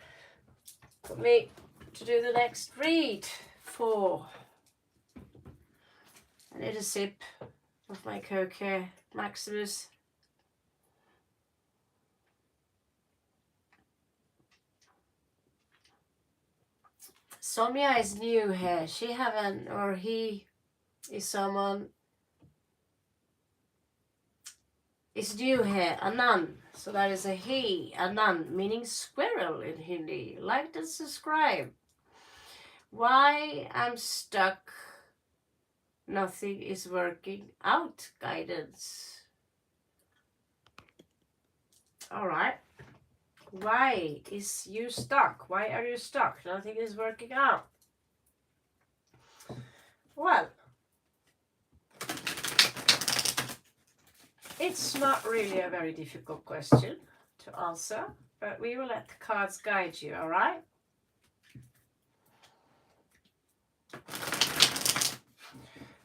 Speaker 1: for me to do the next read for? I need a sip of my Coke here, Maximus. Sonia is new here. She haven't, or he is someone is new here. Anand. So that is a he, Anand, meaning squirrel in Hindi. Like and subscribe. Why I'm stuck. Nothing is working out. Guidance. All right. Why is you stuck? Why are you stuck? Nothing is working out. Well, it's not really a very difficult question to answer, but we will let the cards guide you, all right?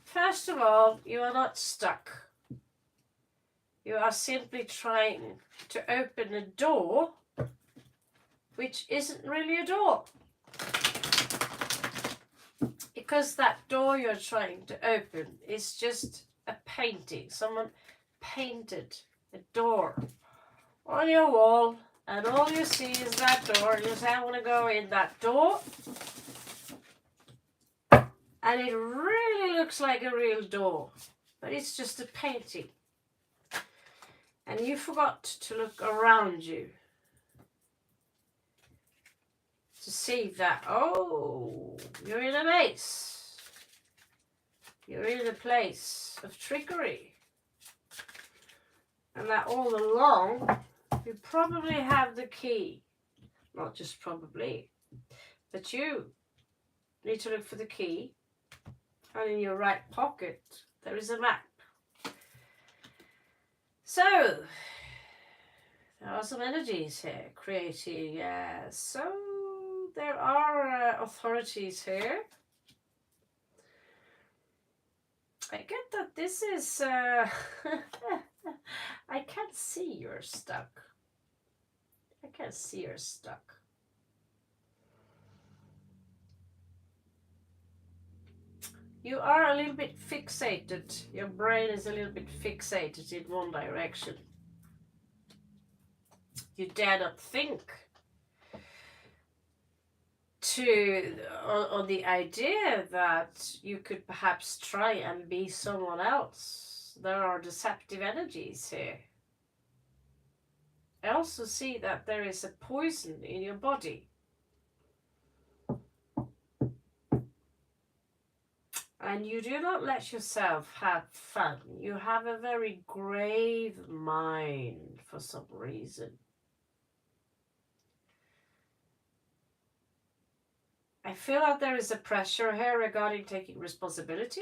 Speaker 1: First of all, you are not stuck. You are simply trying to open a door which isn't really a door. Because that door you're trying to open is just a painting. Someone painted a door on your wall, and all you see is that door. You say, I want to go in that door. And it really looks like a real door, but it's just a painting. And you forgot to look around you to see that, oh, you're in a maze. You're in a place of trickery. And that all along, you probably have the key. Not just probably, but you need to look for the key. And in your right pocket, there is a map. So, there are some energies here creating, so there are authorities here. I get that this is, I can't see you're stuck. I can't see you're stuck. You are a little bit fixated. Your brain is a little bit fixated in one direction. You dare not think on the idea that you could perhaps try and be someone else. There are deceptive energies here. I also see that there is a poison in your body. And you do not let yourself have fun. You have a very grave mind for some reason. I feel that there is a pressure here regarding taking responsibility.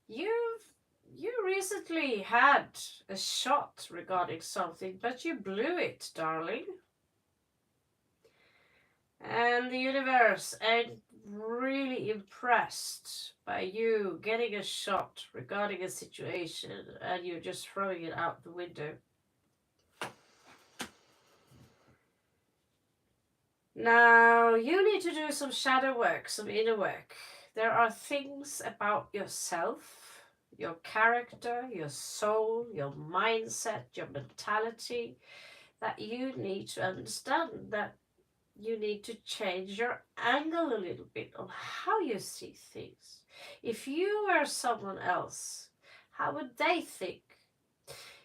Speaker 1: You recently had a shot regarding something, but you blew it, darling. And the universe ain't really impressed by you getting a shot regarding a situation and you're just throwing it out the window. Now, you need to do some shadow work, some inner work. There are things about yourself, your character, your soul, your mindset, your mentality that you need to understand, that you need to change your angle a little bit on how you see things. If you were someone else, how would they think?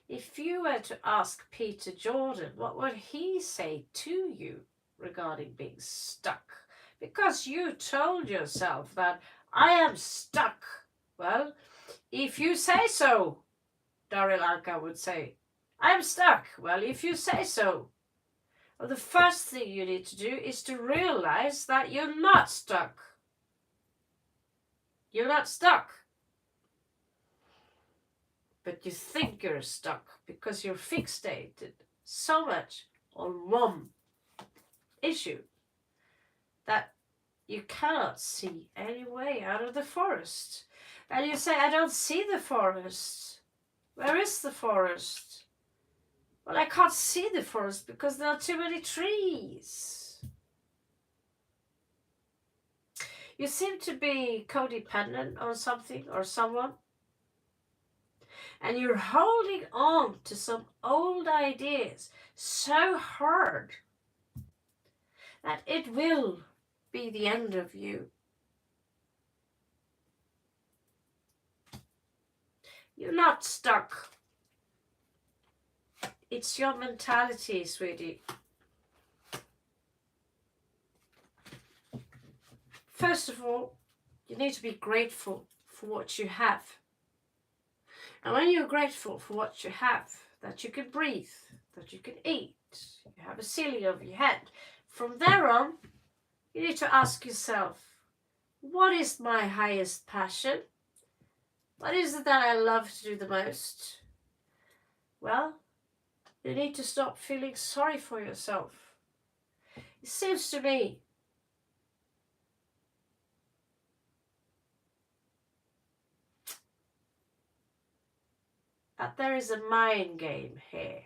Speaker 1: If you were to ask Peter Jordan, what would he say to you regarding being stuck? Because you told yourself that I am stuck. Well, if you say so, Daryl Anka would say, I'm stuck. Well, if you say so. Well, the first thing you need to do is to realize that you're not stuck. You're not stuck. But you think you're stuck because you're fixated so much on one issue that you cannot see any way out of the forest. And you say, I don't see the forest. Where is the forest? Well, I can't see the forest because there are too many trees. You seem to be codependent on something or someone. And you're holding on to some old ideas so hard that it will be the end of you. You're not stuck. It's your mentality, sweetie. First of all, you need to be grateful for what you have. And when you're grateful for what you have, that you can breathe, that you can eat, you have a ceiling over your head, from there on, you need to ask yourself, what is my highest passion? What is it that I love to do the most? Well, you need to stop feeling sorry for yourself. It seems to me that there is a mind game here.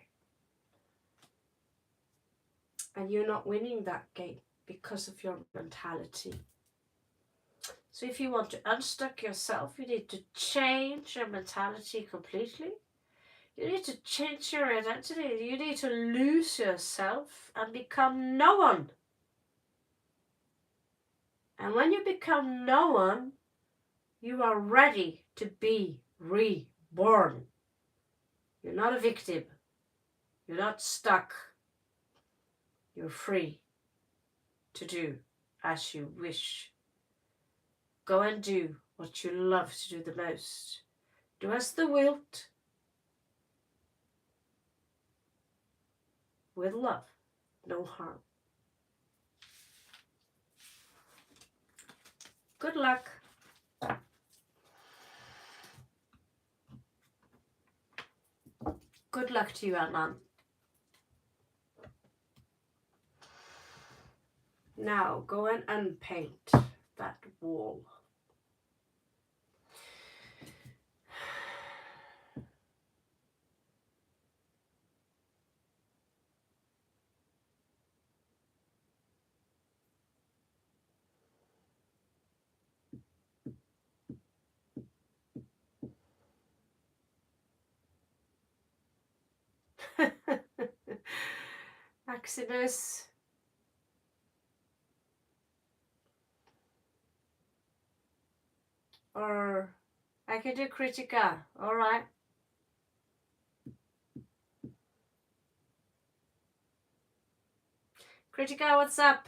Speaker 1: And you're not winning that game because of your mentality. So if you want to unstuck yourself, you need to change your mentality completely. You need to change your identity. You need to lose yourself and become no one. And when you become no one, you are ready to be reborn. You're not a victim. You're not stuck. You're free to do as you wish. Go and do what you love to do the most. Do as the wilt with love, no harm. Good luck. Good luck to you, Anand. Now go and unpaint that wall. Maximus. Or I can do Kritika. All right. Kritika, what's up?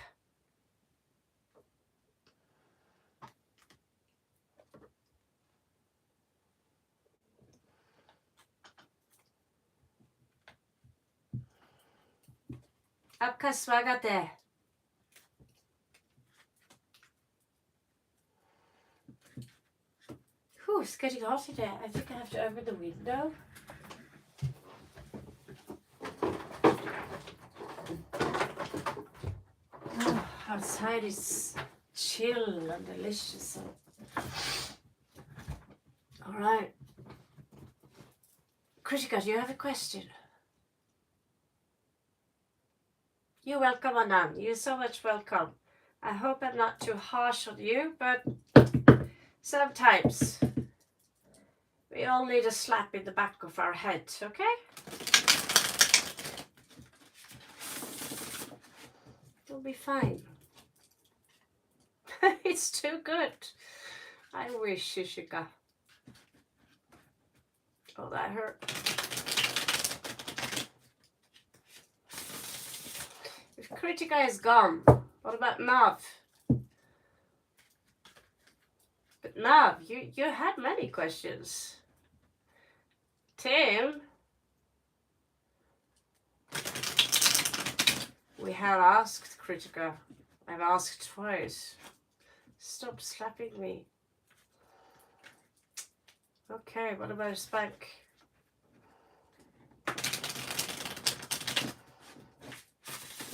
Speaker 1: आपका स्वागत है. Whew, it's getting hot today. I think I have to open the window. Oh, outside is chill and delicious. All right. Kritika, do you have a question? You're welcome, Anand. You're so much welcome. I hope I'm not too harsh on you, but sometimes we all need a slap in the back of our head, okay? You'll be fine. It's too good. I wish, Shishika. Oh, that hurt. If Kritika is gone, what about Nav? But Nav, you had many questions. Tim, we have asked Kritika. I've asked twice. Stop slapping me. Okay, what about a spank?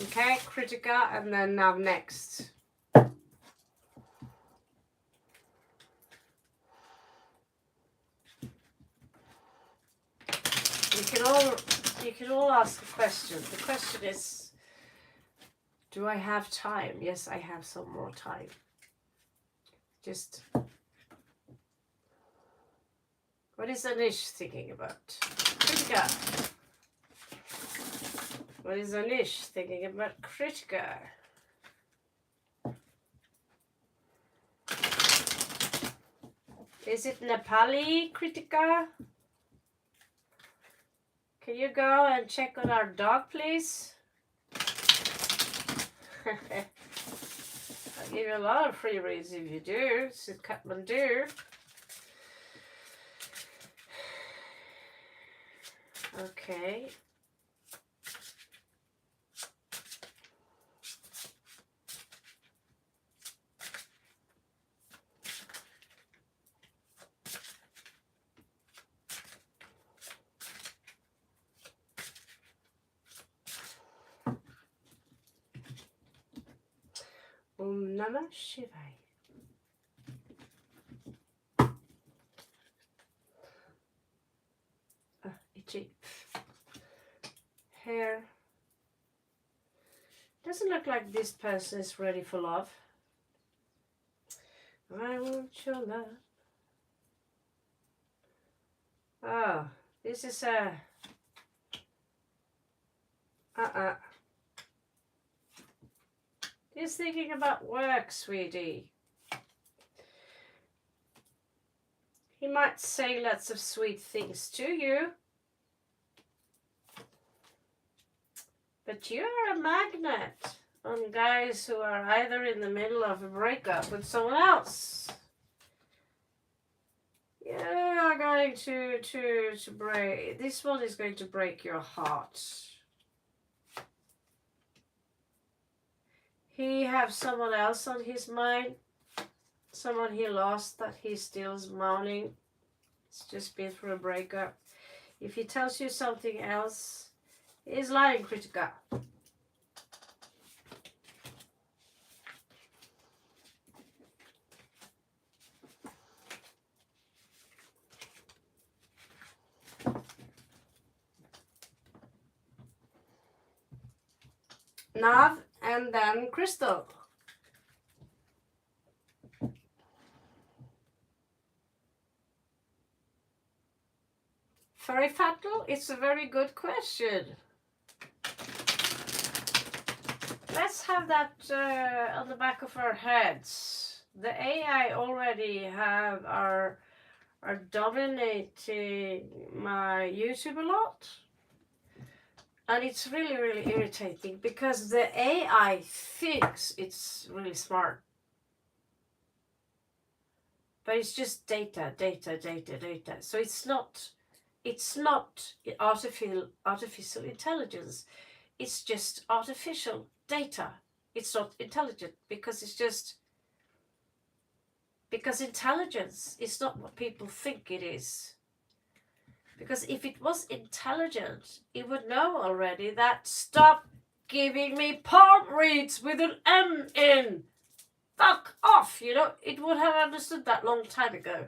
Speaker 1: Okay, Kritika, and then now next. You can all ask a question. The question is, do I have time? Yes, I have some more time. Just, what is Anish thinking about? Kritika. What is Anish thinking about Kritika? Is it Nepali, Kritika? Can you go and check on our dog, please? I'll give you a lot of free reads if you do. It's in Kathmandu. Okay. Om Namah Shivaya. Itchy. Hair. Doesn't look like this person is ready for love. I want your love. Oh, this is a... He's thinking about work, sweetie. He might say lots of sweet things to you. But you're a magnet on guys who are either in the middle of a breakup with someone else. You are going to break. This one is going to break your heart. He has someone else on his mind. Someone he lost that he still is mourning. It's just been through a breakup. If he tells you something else, he's lying, Kritika. Nav and then Crystal. Fairy Fatal? It's a very good question. Let's have that on the back of our heads. The AI already are dominating my YouTube a lot. And it's really, really irritating because the AI thinks it's really smart. But it's just data. So it's not artificial intelligence. It's just artificial data. It's not intelligent because intelligence is not what people think it is. Because if it was intelligent, it would know already that stop giving me palm reads with an M in. fuck off, you know. It would have understood that long time ago.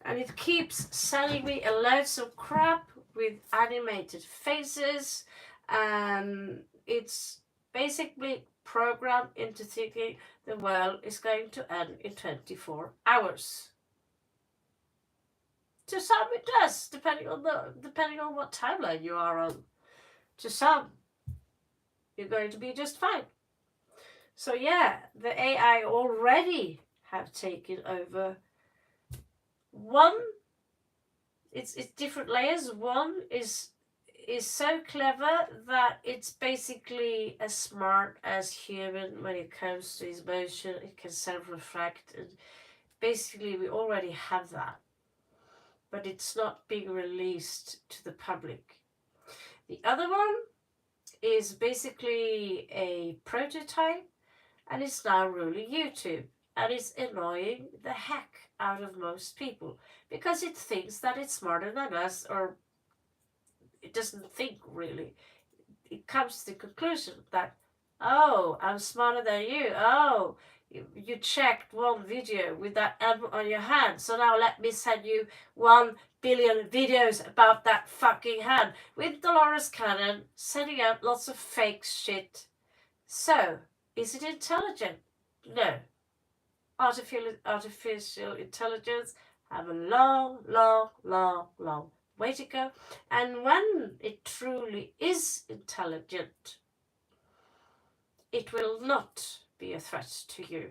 Speaker 1: And it keeps selling me a loads of crap with animated faces, and it's basically programmed into thinking the world is going to end in 24 hours. To some it does, depending on what timeline you are on. To some, you're going to be just fine. So yeah, the AI already have taken over. One, it's different layers. One is so clever that it's basically as smart as human when it comes to his motion. It can self-reflect, and basically we already have that, but it's not being released to the public. The other one is basically a prototype, and it's now ruling YouTube, and it's annoying the heck out of most people because it thinks that it's smarter than us, or it doesn't think really. It comes to the conclusion that, oh, I'm smarter than you. Oh, you checked one video with that M on your hand, so now let me send you 1 billion videos about that fucking hand, with Dolores Cannon sending out lots of fake shit. So, is it intelligent? No. Artificial intelligence have a long, long, long, long way to go. And when it truly is intelligent, it will not be a threat to you.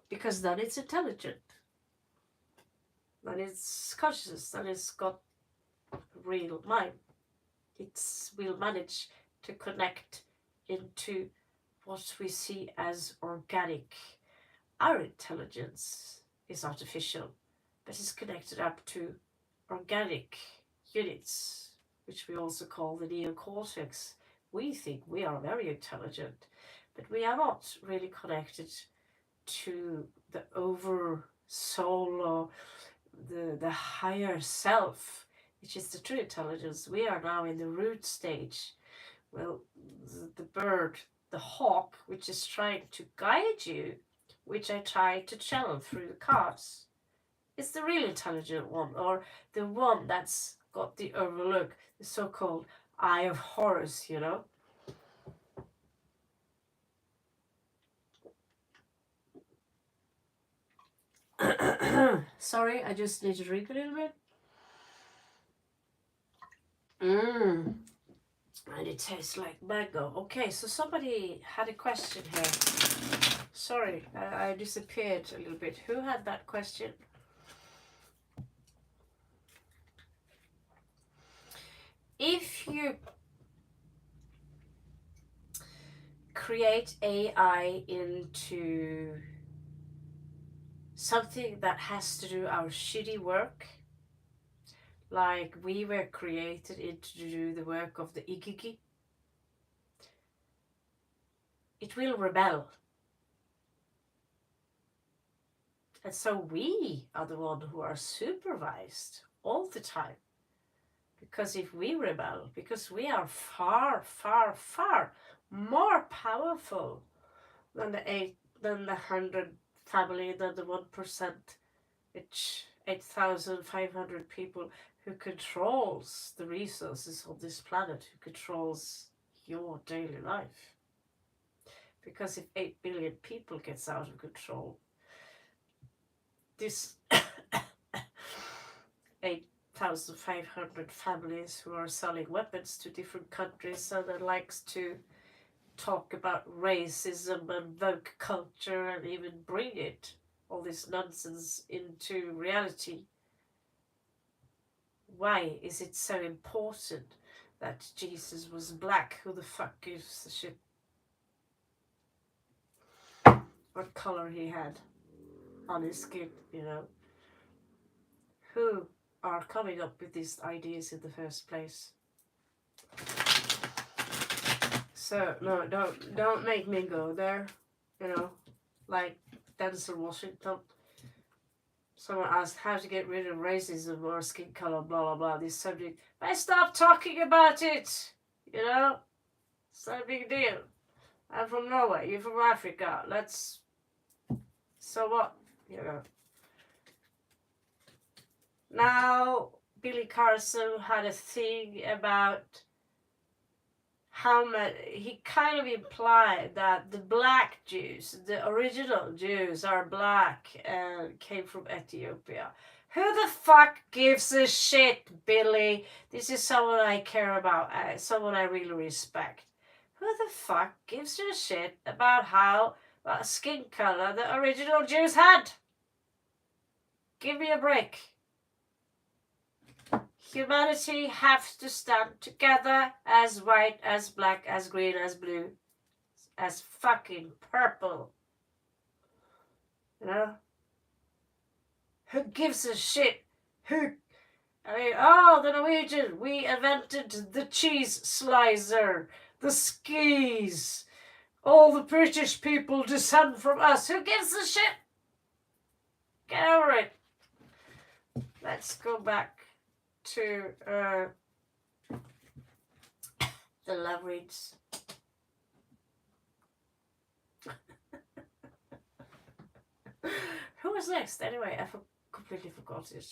Speaker 1: Because then it's intelligent. Then it's conscious. Then it's got a real mind. It will manage to connect into what we see as organic. Our intelligence is artificial, but it's connected up to organic units, which we also call the neocortex. We think we are very intelligent, but we are not really connected to the over soul, or the higher self, which is the true intelligence. We are now in the root stage. Well, the bird, the hawk, which is trying to guide you, which I try to channel through the cards, is the real intelligent one, or the one that's got the overlook, the so-called eye of Horus, you know. Sorry, I just need to drink a little bit. And it tastes like mango. Okay, so somebody had a question here. Sorry, I disappeared a little bit. Who had that question? If you create AI into something that has to do our shitty work, like we were created to do the work of the Ikiki, it will rebel. And so we are the ones who are supervised all the time. Because if we rebel, because we are far, far, far more powerful than the 100 family, than the 1%, which 8,500 people who controls the resources of this planet, who controls your daily life. Because if 8 billion people gets out of control, this 8,500 families who are selling weapons to different countries, and that likes to talk about racism and woke culture and even bring it, all this nonsense, into reality. Why is it so important that Jesus was black? Who the fuck gives a shit what color he had on his skin, you know? Who are coming up with these ideas in the first place? So no, don't make me go there, you know, like Denzel Washington. Someone asked how to get rid of racism or skin color, blah blah blah. This subject, but stop talking about it. You know, it's not a big deal. I'm from Norway, you're from Africa. So what? You know. Now, Billy Carson had a thing about how much, he kind of implied that the black Jews, the original Jews, are black and came from Ethiopia. Who the fuck gives a shit, Billy? This is someone I care about, someone I really respect. Who the fuck gives a shit about how skin color the original Jews had? Give me a break. Humanity has to stand together as white, as black, as green, as blue, as fucking purple. You know? Who gives a shit? The Norwegian, we invented the cheese slicer, the skis. All the British people descend from us. Who gives a shit? Get over it. Let's go back to the love reads. Who was next? Anyway, I completely forgot it.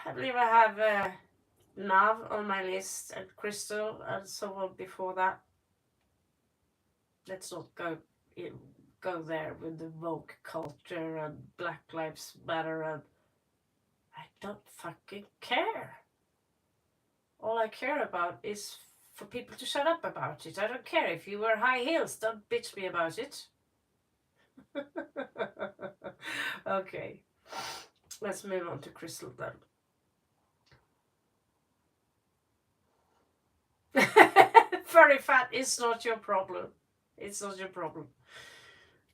Speaker 1: I believe I have Nav on my list and Crystal and someone before that. Let's not go there with the woke culture and Black Lives Matter, and I don't fucking care. All I care about is for people to shut up about it. I don't care if you wear high heels. Don't bitch me about it. Okay, let's move on to Crystal then. Furry fat is not your problem. It's not your problem.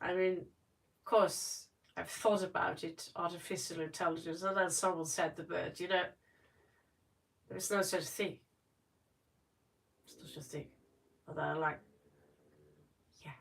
Speaker 1: I mean, of course, I've thought about it, artificial intelligence, and then someone said the word, you know, there's no such thing. There's no such thing. But I'm like, yeah.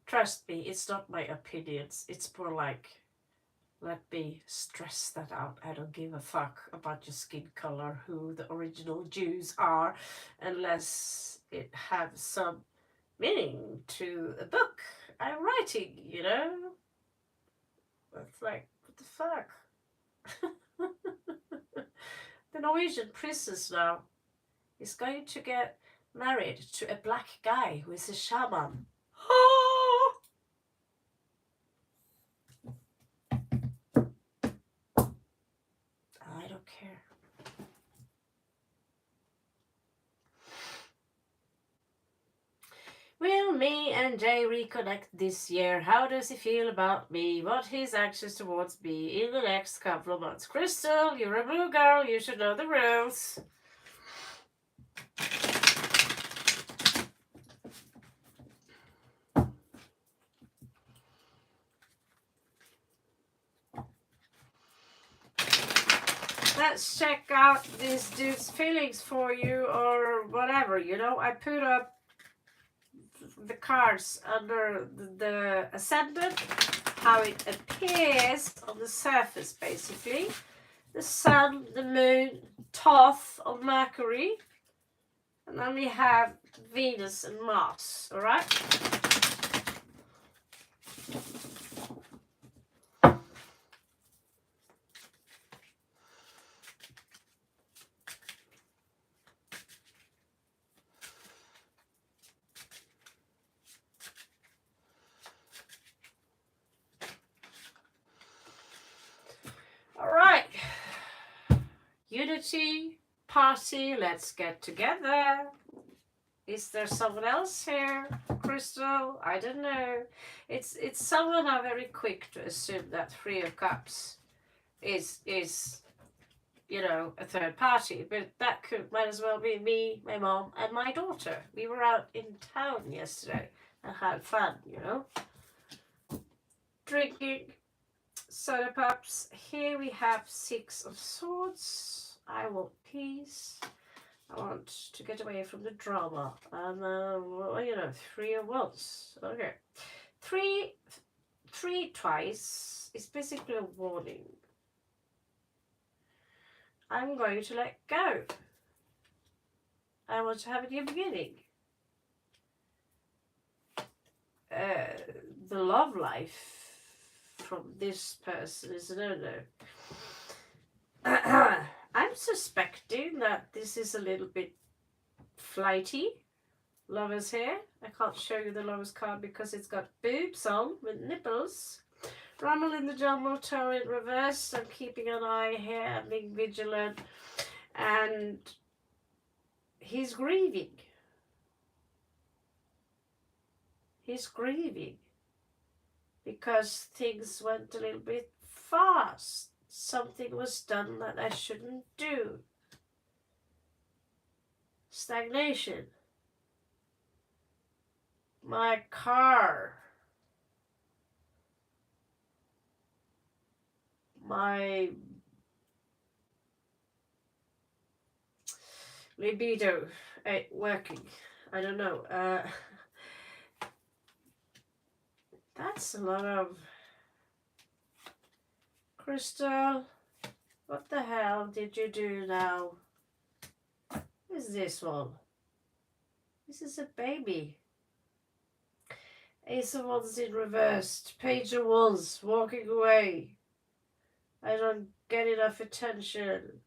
Speaker 1: Trust me, it's not my opinions. It's more like, let me stress that out. I don't give a fuck about your skin color, who the original Jews are, unless it has some meaning to a book I'm writing, you know? It's like, what the fuck? The Norwegian princess now is going to get married to a black guy who is a shaman. I don't care. Will me and Jay reconnect this year? How does he feel about me? What his actions towards me in the next couple of months? Crystal, you're a blue girl. You should know the rules. Let's check out this dude's feelings for you or whatever, you know. I put up the cards under the ascendant, how it appears on the surface basically. The sun, the moon, Thoth on Mercury, and then we have Venus and Mars, alright? Alright. Unity, party, let's get together. Is there someone else here? Crystal? I don't know. It's someone I'm very quick to assume that Three of Cups is you know, a third party, but that might as well be me, my mom, and my daughter. We were out in town yesterday and had fun, you know, drinking soda pops. Here we have Six of Swords. I want peace. I want to get away from the drama. And well, you know, 3 at once. Okay. Three twice is basically a warning. I'm going to let go. I want to have a new beginning. The love life from this person is a no-no. I'm suspecting that this is a little bit flighty. Lovers here. I can't show you the lovers card because it's got boobs on with nipples. Rumble in the jungle, toe in reverse. I'm keeping an eye here. I'm being vigilant. And he's grieving. He's grieving because things went a little bit fast. Something was done that I shouldn't do. Stagnation. My car. My libido ain't working. I don't know. That's a lot of crystal. What the hell did you do now? What is this one? This is a baby. Ace of Wands in reversed. Page of Wands walking away. I don't get enough attention.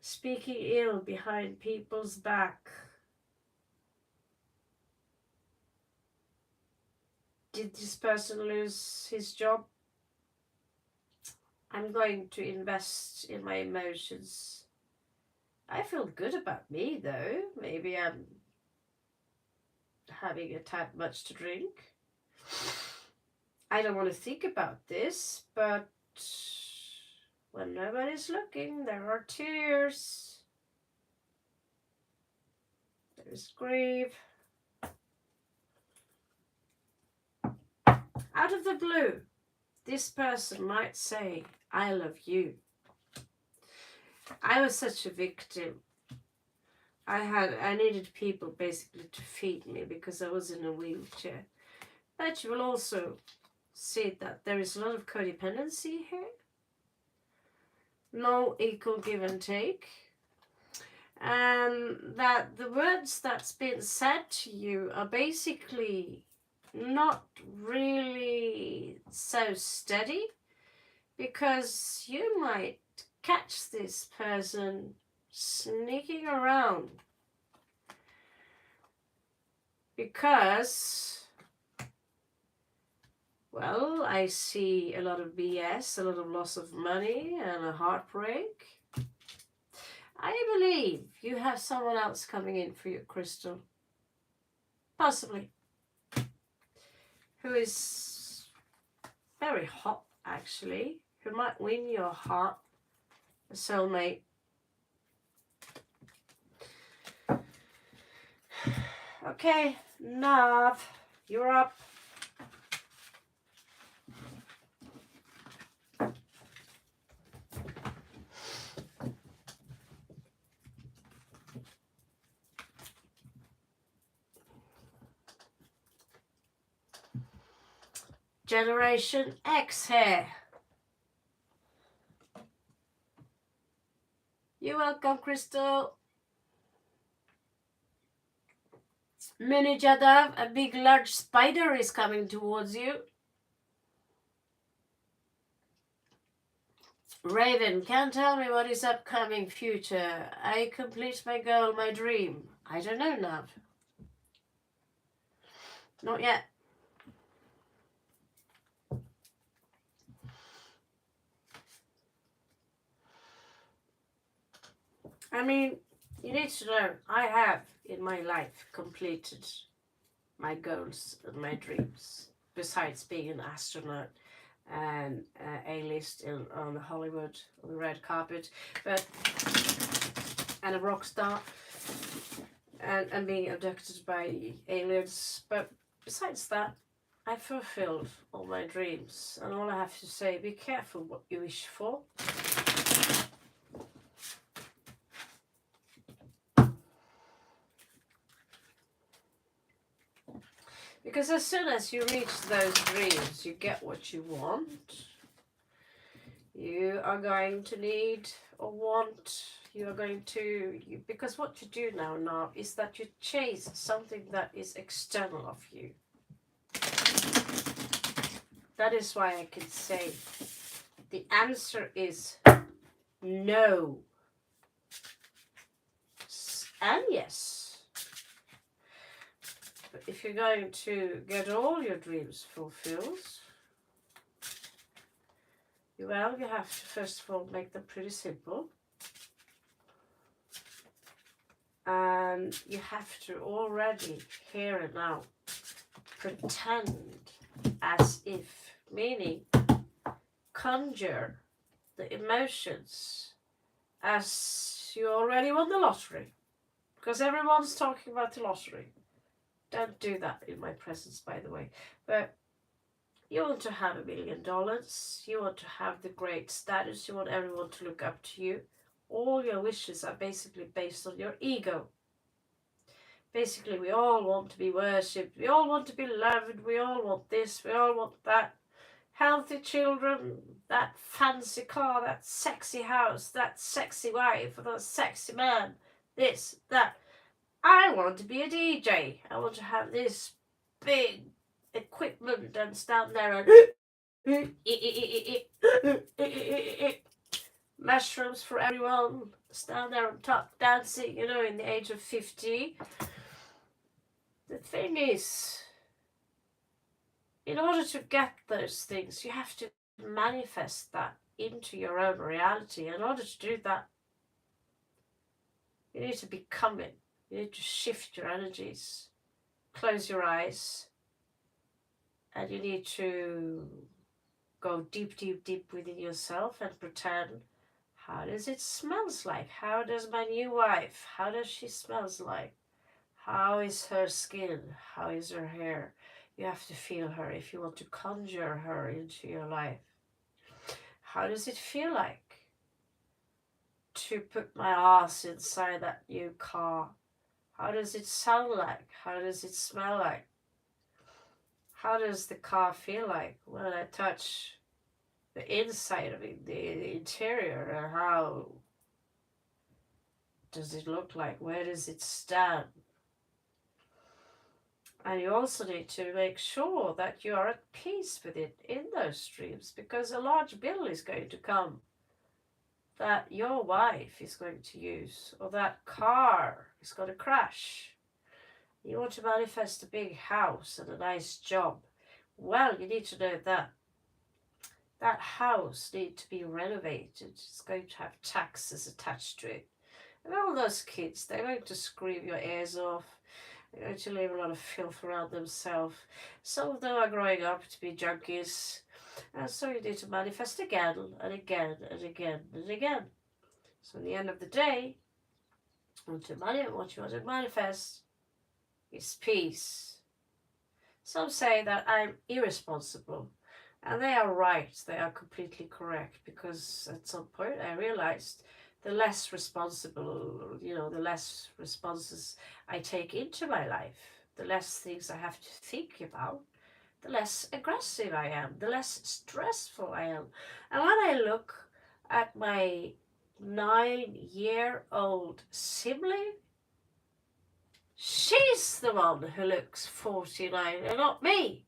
Speaker 1: Speaking ill behind people's back. Did this person lose his job? I'm going to invest in my emotions. I feel good about me though. Maybe I'm having a tad much to drink. I don't want to think about this, but when nobody's looking, there are tears. There's grief. Out of the blue, this person might say, I love you. I was such a victim. I needed people basically to feed me because I was in a wheelchair. But you will also see that there is a lot of codependency here. No equal give and take. And that the words that's been said to you are basically not really so steady, because you might catch this person sneaking around because, well, I see a lot of BS, a lot of loss of money and a heartbreak. I believe you have someone else coming in for you, Crystal. Possibly. Who is very hot, actually. Who might win your heart. A soulmate. Okay, Nav, you're up. Generation X here. You're welcome, Crystal. Mini Jadav, a big large spider is coming towards you. Raven, can't tell me what is upcoming future. I complete my goal, my dream. I don't know, Nav. Not yet. I mean, you need to know, I have in my life completed my goals and my dreams, besides being an astronaut and A-list on the Hollywood, on the red carpet, but and a rock star, and being abducted by aliens. But besides that, I fulfilled all my dreams, and all I have to say, be careful what you wish for. Because as soon as you reach those dreams, you get what you want. You are going to need or want, you are going to, because what you do now is that you chase something that is external of you. That is why I can say the answer is no and yes. But if you're going to get all your dreams fulfilled, well, you have to first of all make them pretty simple. And you have to already, here and now, pretend as if, meaning conjure the emotions as you already won the lottery. Because everyone's talking about the lottery. Don't do that in my presence, by the way. But you want to have $1 million. You want to have the great status. You want everyone to look up to you. All your wishes are basically based on your ego. Basically, we all want to be worshipped. We all want to be loved. We all want this. We all want that. Healthy children, that fancy car, that sexy house, that sexy wife, or that sexy man. This, that. I want to be a DJ. I want to have this big equipment and stand there and mushrooms for everyone. Stand there on top dancing, in the age of 50. The thing is, in order to get those things, you have to manifest that into your own reality. In order to do that, you need to become it. You need to shift your energies, close your eyes, and you need to go deep, deep, deep within yourself and pretend, how does it smells like? How does my new wife, how does she smells like? How is her skin? How is her hair? You have to feel her if you want to conjure her into your life. How does it feel like to put my ass inside that new car? How does it sound like? How does it smell like? How does the car feel like when I touch the inside of it, the interior, and how does it look like? Where does it stand? And you also need to make sure that you are at peace with it in those dreams, because a large bill is going to come that your wife is going to use, or that car is going to crash. You want to manifest a big house and a nice job. Well, you need to know that that house needs to be renovated. It's going to have taxes attached to it. And all those kids, they're going to scream your ears off. They're going to leave a lot of filth around themselves. Some of them are growing up to be junkies. And so you need to manifest again and again and again and again. So at the end of the day, what you want to manifest is peace. Some say that I'm irresponsible. And they are right. They are completely correct. Because at some point I realized the less responsible, the less responses I take into my life, the less things I have to think about, the less aggressive I am, the less stressful I am. And when I look at my 9-year-old sibling, she's the one who looks 49 and not me.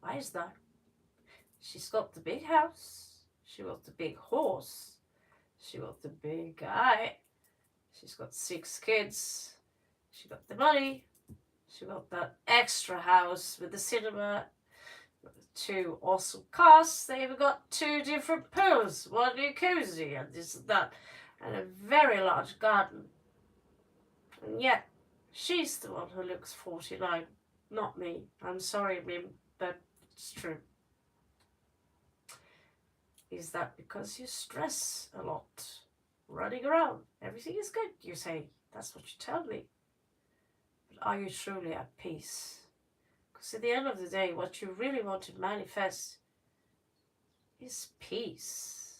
Speaker 1: Why is that? She's got the big house. She got the big horse. She got the big guy. She's got 6 kids. She got the money. She got that extra house with the cinema. 2 awesome cars. They even got 2 different pools. 1 jacuzzi and this and that. And a very large garden. And yet, she's the one who looks 49. Not me. I'm sorry, Mim, but it's true. Is that because you stress a lot? Running around. Everything is good, you say. That's what you tell me. But are you truly at peace? Because at the end of the day, what you really want to manifest is peace.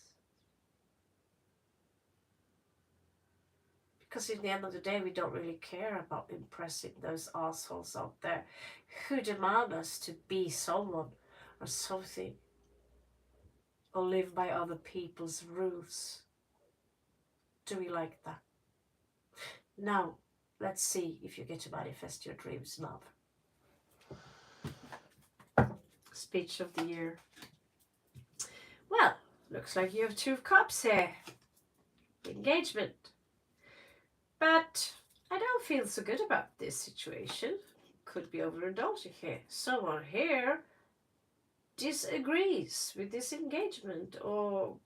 Speaker 1: Because in the end of the day, we don't really care about impressing those assholes out there who demand us to be someone or something or live by other people's rules. Do we like that? Now, let's see if you get to manifest your dreams, love. Speech of the year. Well, looks like you have 2 of Cups here. Engagement. But I don't feel so good about this situation. Could be overindulging here. Someone here disagrees with this engagement, or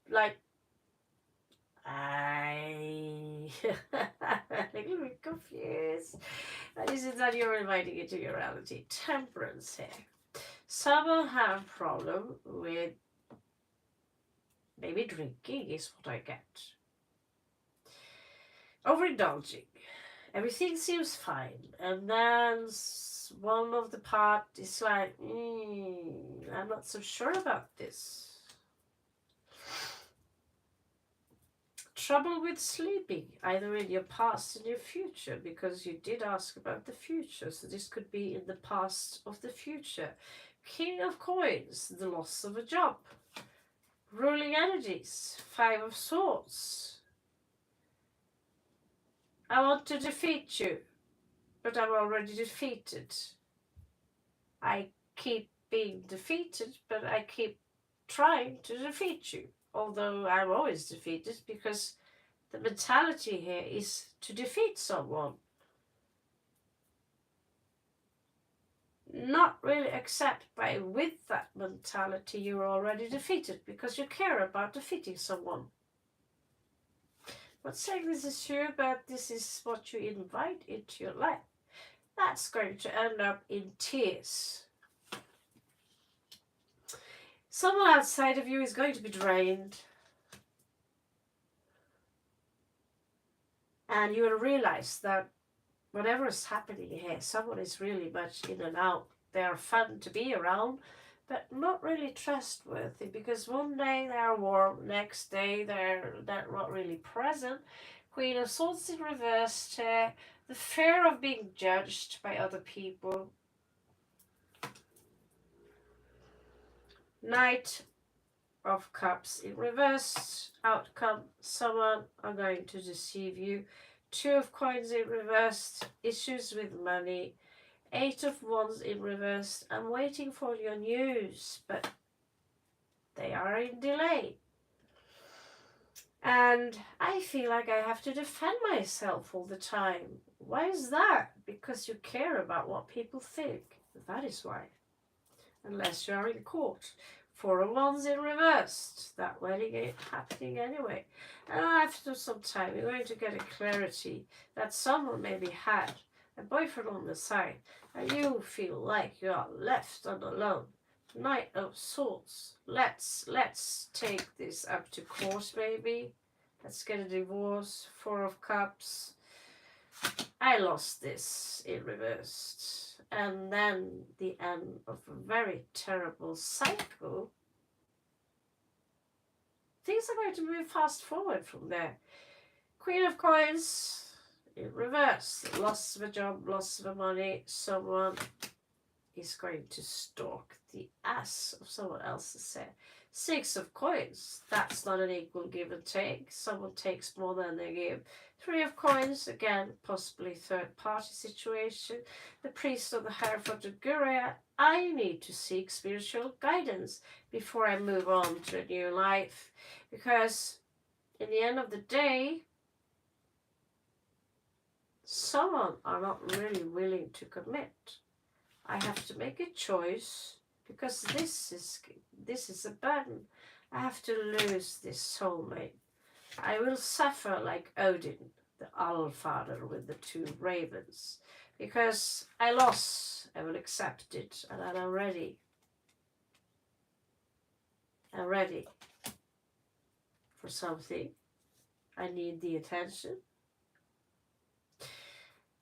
Speaker 1: like I'm a little bit confused. This is that you're inviting into your reality. Temperance here. Someone have a problem with maybe drinking is what I get. Overindulging. Everything seems fine, and then one of the part is like, I'm not so sure about this. Trouble with sleeping, either in your past and your future, because you did ask about the future, so this could be in the past of the future. King of Coins, the loss of a job. Ruling energies, 5 of Swords. I want to defeat you, but I'm already defeated. I keep being defeated, but I keep trying to defeat you. Although I'm always defeated, because the mentality here is to defeat someone. Not really accept by with that mentality you're already defeated, because you care about defeating someone. Not saying this is true, but this is what you invite into your life. That's going to end up in tears. Someone outside of you is going to be drained. And you will realize that whatever is happening here, someone is really much in and out. They are fun to be around, but not really trustworthy, because one day they are warm, next day they're not really present. Queen of Swords in reversed here. The fear of being judged by other people. Knight of Cups in reverse. Outcome, someone are going to deceive you. 2 of Coins in reverse. Issues with money. 8 of Wands in reverse. I'm waiting for your news, but they are in delay. And I feel like I have to defend myself all the time. Why is that? Because you care about what people think. That is why. Unless you are in court. 4 of Wands in reversed. That wedding ain't happening anyway. And after some time, you're going to get a clarity that someone maybe had a boyfriend on the side, and you feel like you are left and alone. Knight of Swords. Let's take this up to court, maybe. Let's get a divorce. 4 of Cups. I lost this in reversed. And then the end of a very terrible cycle. Things are going to move fast forward from there. Queen of Coins in reverse. Loss of a job, loss of money. Someone is going to stalk the ass of someone else's hair. 6 of Coins. That's not an equal give and take. Someone takes more than they give. 3 of Coins. Again, possibly third party situation. The Priest of the Hierophant of Guria. I need to seek spiritual guidance before I move on to a new life. Because in the end of the day, someone are not really willing to commit. I have to make a choice, because this is a burden. I have to lose this soulmate. I will suffer like Odin, the Allfather with the 2 ravens, because I lost. I will accept it, and I'm ready. I'm ready for something. I need the attention.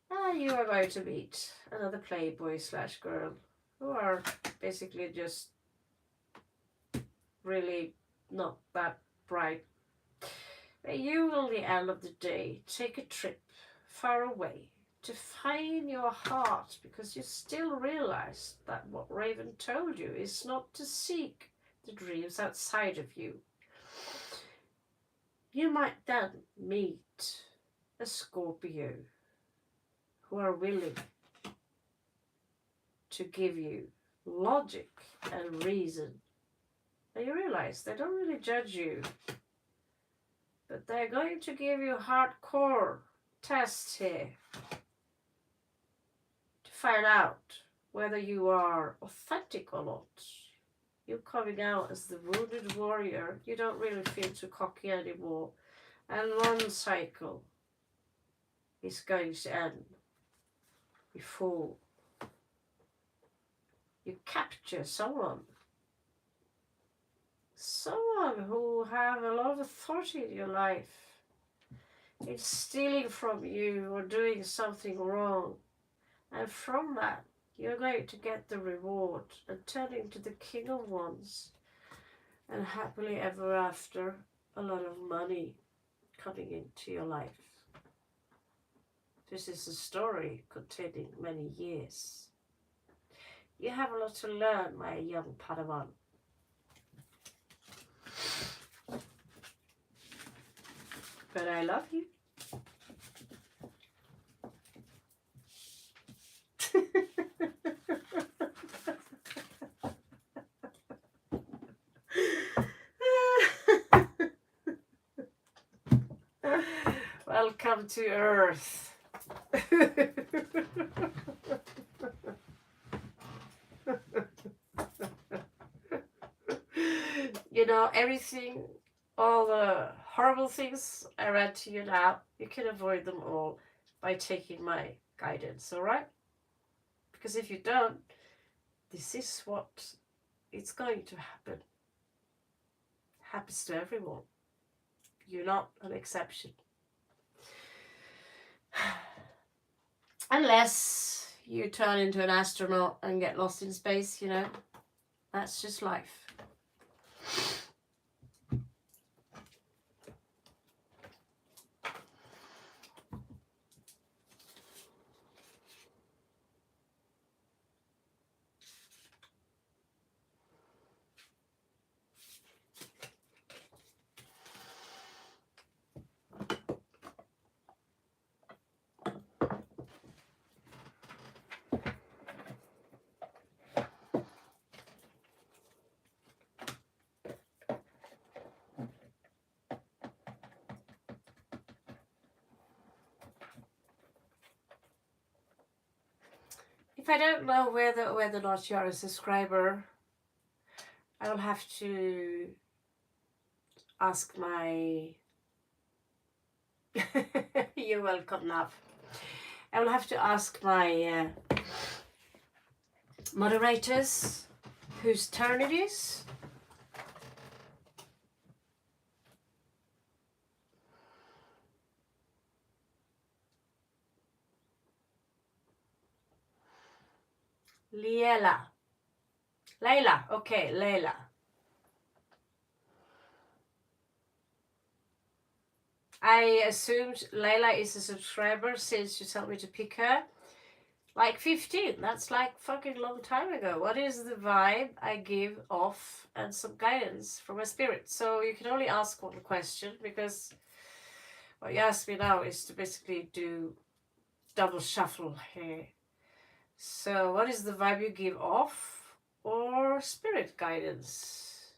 Speaker 1: And you are going to meet another playboy / girl who are basically just really not that bright. But you will, at the end of the day, take a trip far away to find your heart, because you still realize that what Raven told you is not to seek the dreams outside of you. You might then meet a Scorpio who are willing to give you logic and reason. And you realize they don't really judge you, but they're going to give you hardcore tests here to find out whether you are authentic or not. You're coming out as the wounded warrior. You don't really feel too cocky anymore. And one cycle is going to end before you capture someone who have a lot of authority in your life. It's stealing from you or doing something wrong. And from that, you're going to get the reward and turn into the king of wands. And happily ever after, a lot of money coming into your life. This is a story containing many years. You have a lot to learn, my young Padawan. But I love you. Welcome to Earth. You know, everything, all the horrible things I read to you now, you can avoid them all by taking my guidance, alright? Because if you don't, this is what it's going to happen. Happens to everyone. You're not an exception. Unless you turn into an astronaut and get lost in space, you know. That's just life. If I don't know whether or not you are a subscriber, I will have to ask my... You're welcome, Nav. I will have to ask my moderators whose turn it is. Layla, okay, Layla. I assumed Layla is a subscriber since you told me to pick her. Like 15, that's like fucking long time ago. What is the vibe I give off and some guidance from my spirit? So you can only ask one question, because what you asked me now is to basically do double shuffle here. So what is the vibe you give off, or spirit guidance?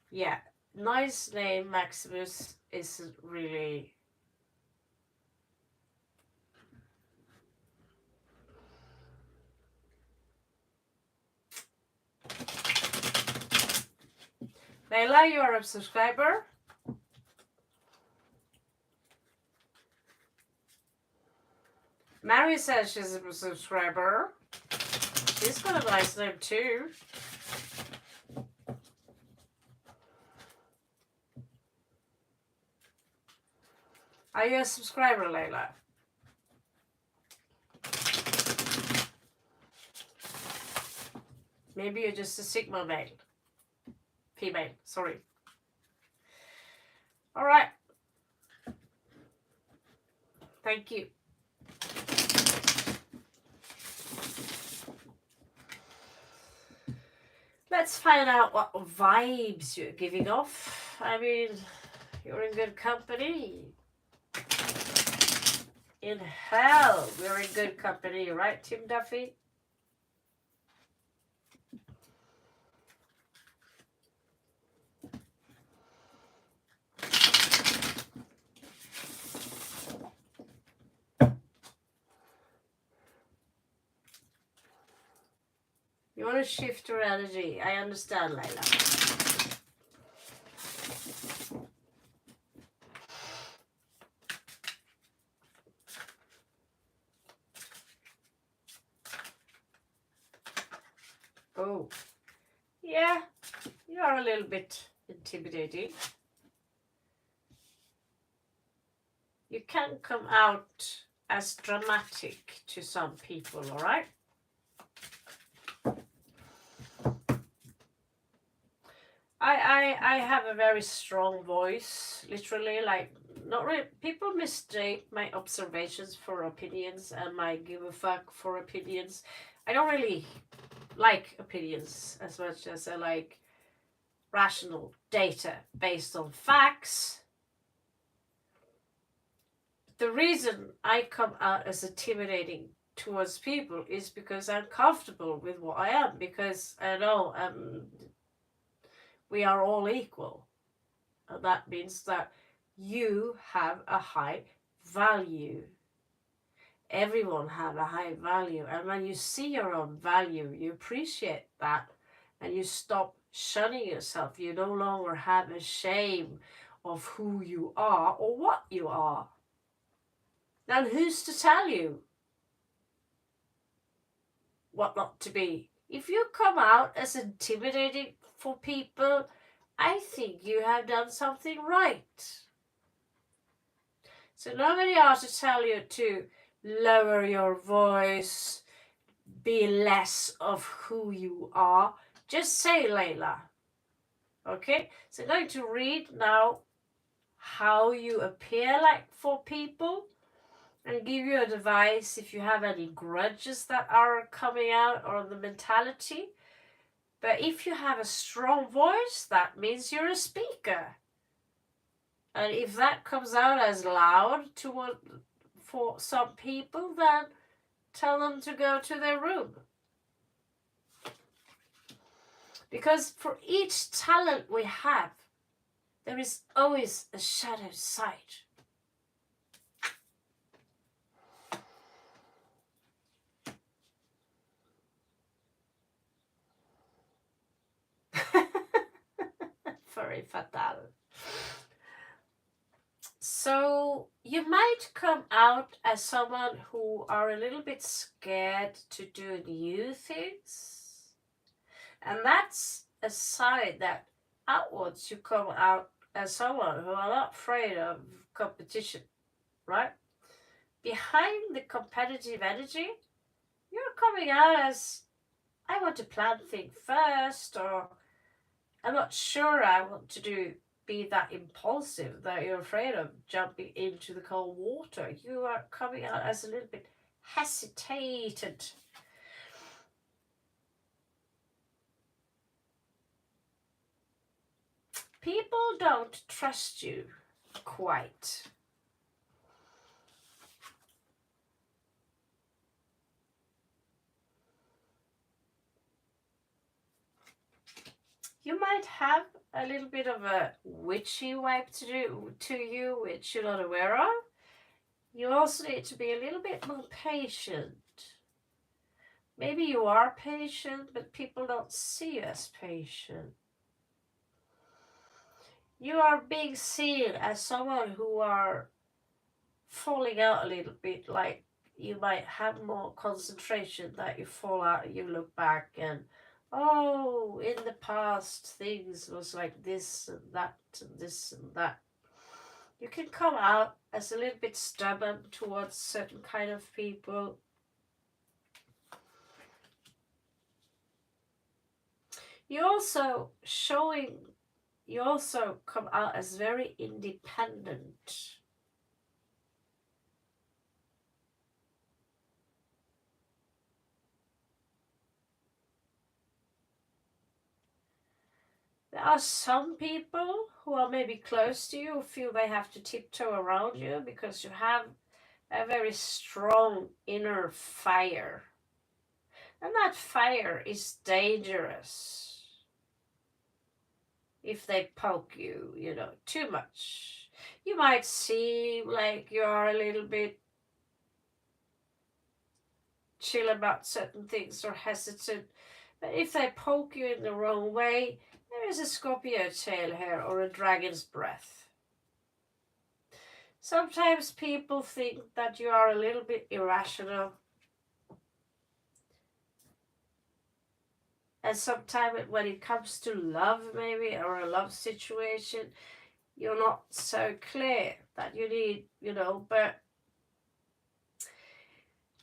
Speaker 1: Yeah, nice name, Maximus, isn't really... Layla, you are a subscriber. Mary says she's a subscriber. She's got a nice name too. Are you a subscriber, Layla? Maybe you're just a Sigma male. Female, sorry. All right. Thank you. Let's find out what vibes you're giving off. I mean, you're in good company. In hell, we're in good company, right, Tim Duffy? You want to shift your energy. I understand, Layla. Oh, yeah, you are a little bit intimidating. You can come out as dramatic to some people, all right? I have a very strong voice, literally, like, not really, people mistake my observations for opinions and my give a fuck for opinions. I don't really like opinions as much as I like rational data based on facts. The reason I come out as intimidating towards people is because I'm comfortable with what I am, because I know we are all equal. And that means that you have a high value. Everyone have a high value. And when you see your own value, you appreciate that and you stop shunning yourself. You no longer have a shame of who you are or what you are. Then who's to tell you what not to be? If you come out as intimidating for people, I think you have done something right. So nobody ought to tell you to lower your voice, be less of who you are. Just say Layla. Okay? So I'm going to read now how you appear like for people and give you advice if you have any grudges that are coming out or the mentality. But if you have a strong voice, that means you're a speaker. And if that comes out as loud for some people, then tell them to go to their room. Because for each talent we have, there is always a shadow side. Very fatal. So you might come out as someone who are a little bit scared to do new things. And that's a sign that outwards you come out as someone who are not afraid of competition, right? Behind the competitive energy, you're coming out as, I want to plan things first, or I'm not sure I want to be that impulsive that you're afraid of jumping into the cold water. You are coming out as a little bit hesitated. People don't trust you quite. You might have a little bit of a witchy vibe to you, which you're not aware of. You also need to be a little bit more patient. Maybe you are patient, but people don't see you as patient. You are being seen as someone who are falling out a little bit, like you might have more concentration that you fall out and you look back and, oh, in the past things was like this and that and this and that. You can come out as a little bit stubborn towards certain kind of people. You also come out as very independent. There are some people who are maybe close to you who feel they have to tiptoe around you because you have a very strong inner fire. And that fire is dangerous if they poke you, too much. You might seem like you're a little bit chill about certain things or hesitant, but if they poke you in the wrong way, there is a Scorpio tail here or a dragon's breath. Sometimes people think that you are a little bit irrational, and sometimes when it comes to love, maybe, or a love situation, you're not so clear that you need, but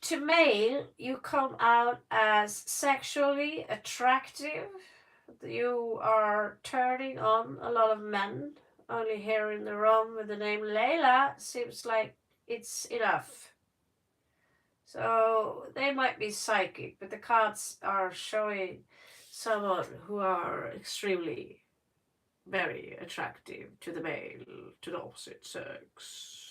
Speaker 1: to male, you come out as sexually attractive. You are turning on a lot of men. Only here in the room with the name Layla seems like it's enough. So they might be psychic, but the cards are showing someone who are extremely very attractive to the male, to the opposite sex.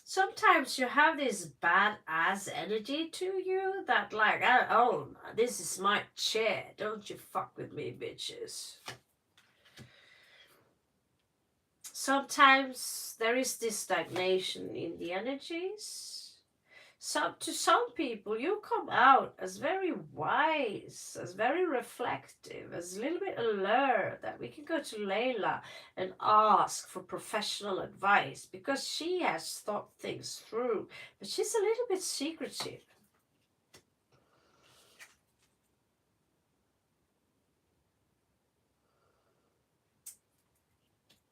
Speaker 1: Sometimes you have this badass energy to you that like, oh, this is my chair. Don't you fuck with me, bitches. Sometimes there is this stagnation in the energies. To some people, you come out as very wise, as very reflective, as a little bit alert, that we can go to Layla and ask for professional advice because she has thought things through, but she's a little bit secretive.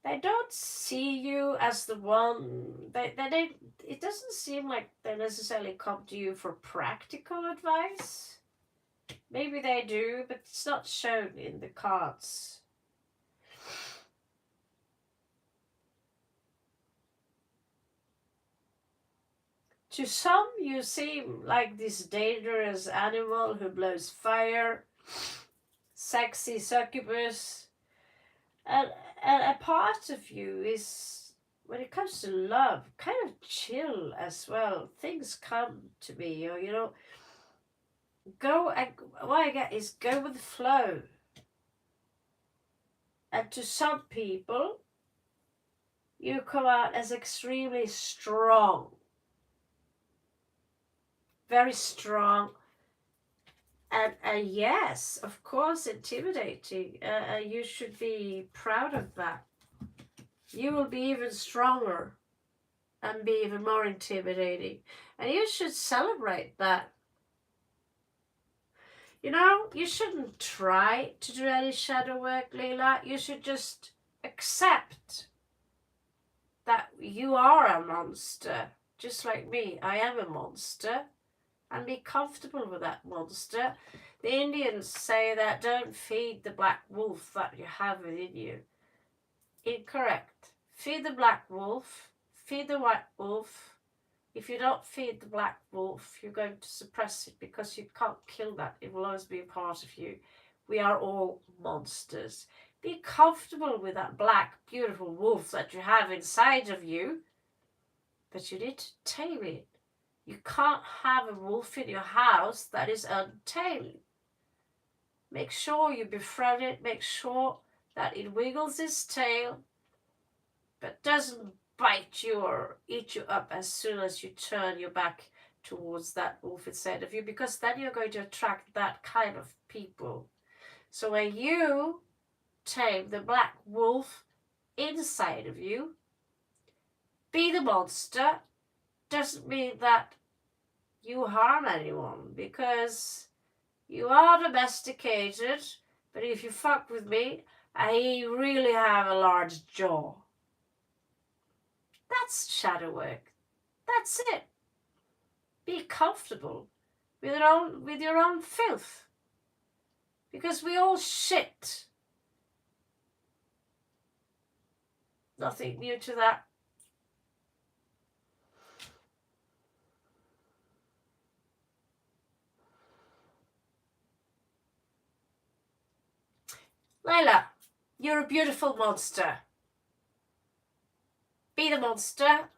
Speaker 1: They don't see you as the one. It doesn't seem like they necessarily come to you for practical advice. Maybe they do, but it's not shown in the cards. To some, you seem like this dangerous animal who blows fire, sexy succubus, and a part of you is, when it comes to love, kind of chill as well. Things come to me, or what I get is go with the flow. And to some people, you come out as extremely strong, very strong, and yes, of course, intimidating. You should be proud of that. You will be even stronger and be even more intimidating, and you should celebrate that. You shouldn't try to do any shadow work, Leela. You should just accept that you are a monster, just like me. I am a monster, and be comfortable with that monster. The Indians say that don't feed the black wolf that you have within you. Incorrect. Feed the black wolf, feed the white wolf. If you don't feed the black wolf, you're going to suppress it because you can't kill that. It will always be a part of you. We are all monsters. Be comfortable with that black, beautiful wolf that you have inside of you, but you need to tame it. You can't have a wolf in your house that is untamed. Make sure you befriend it. Make sure that it wiggles its tail, but doesn't bite you or eat you up as soon as you turn your back towards that wolf inside of you, because then you're going to attract that kind of people. So when you tame the black wolf inside of you, be the monster, doesn't mean that you harm anyone, because you are domesticated, but if you fuck with me, I really have a large jaw. That's shadow work. That's it. Be comfortable. with your own filth. Because we all shit. Nothing new to that. Layla, you're a beautiful monster. Be the monster.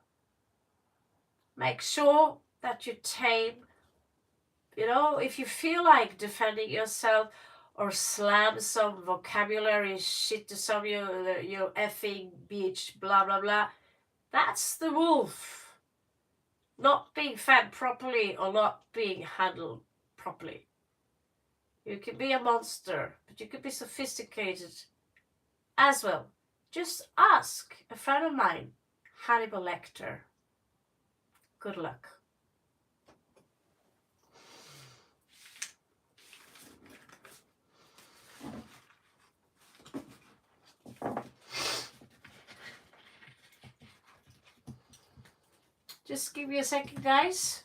Speaker 1: Make sure that you tame. You know, if you feel like defending yourself or slam some vocabulary shit to some you effing bitch, blah, blah, blah, that's the wolf. Not being fed properly or not being handled properly. You can be a monster, but you can be sophisticated as well. Just ask a friend of mine, Hannibal Lecter. Good luck. Just give me a second, guys.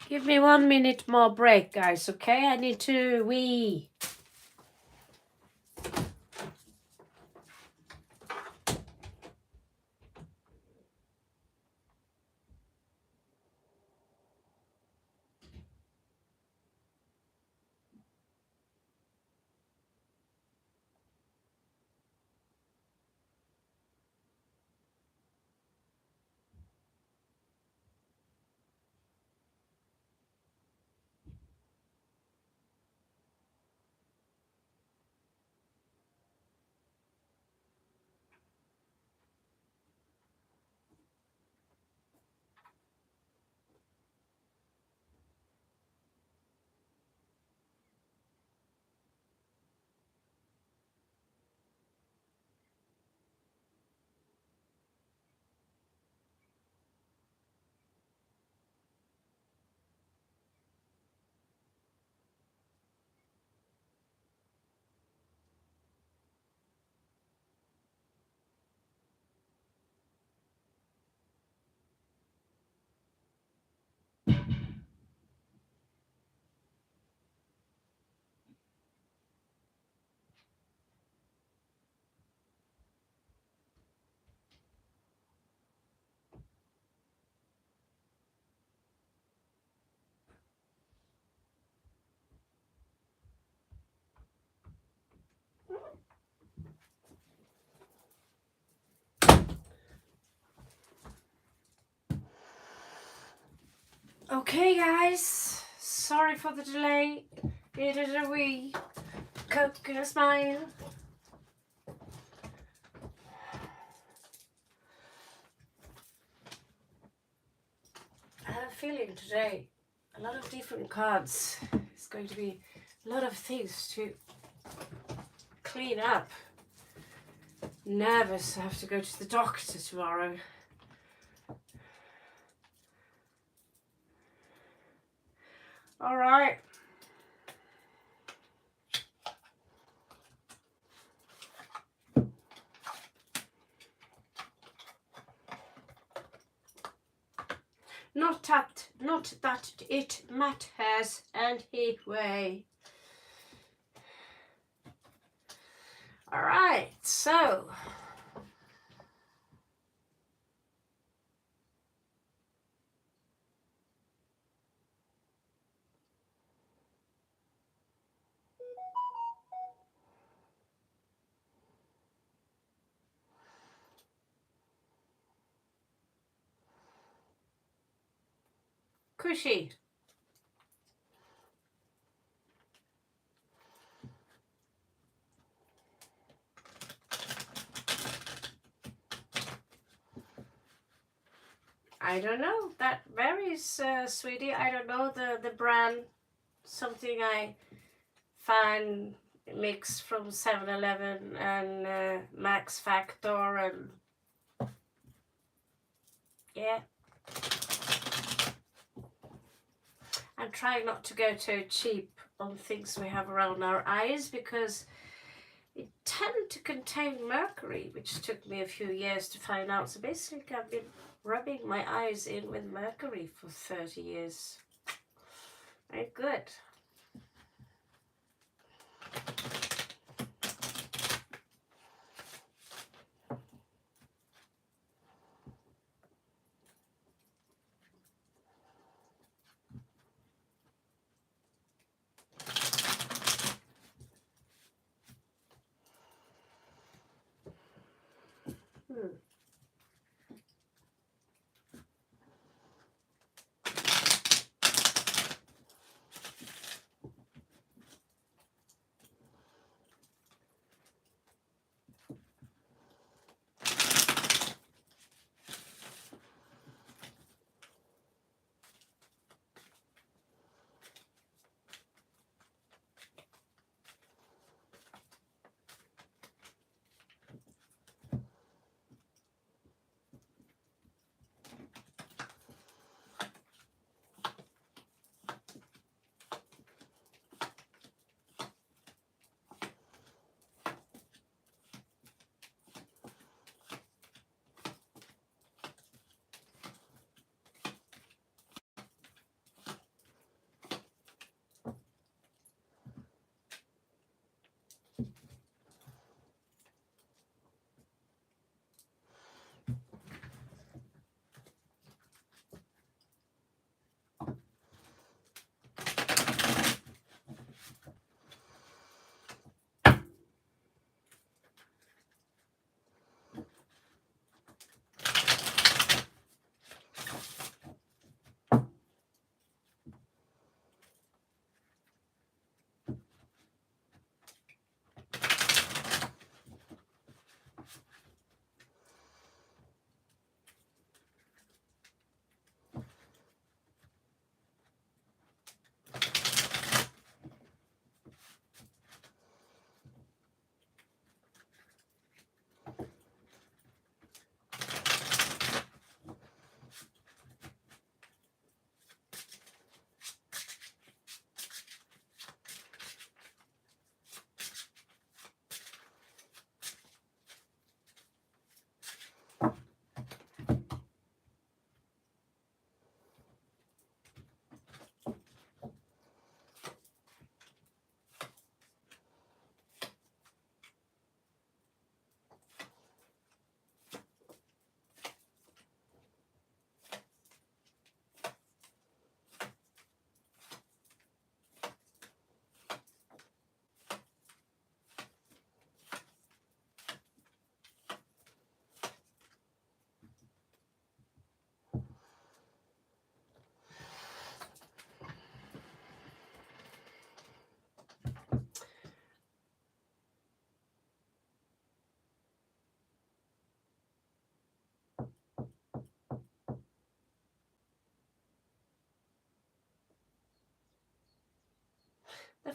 Speaker 1: Give me 1 minute more break, guys, okay? I need to wee. Okay, guys. Sorry for the delay. Needed a wee. Coke and a smile. I have a feeling today a lot of different cards. It's going to be a lot of things to clean up. Nervous, I have to go to the doctor tomorrow. All right. Not that it matters anyway. All right, so Cushy. I don't know. That varies, sweetie. I don't know the brand. Something I find mix from 7-Eleven and Max Factor and yeah. I'm trying not to go too cheap on things we have around our eyes because it tend to contain mercury, which took me a few years to find out. So basically I've been rubbing my eyes in with mercury for 30 years. Very good.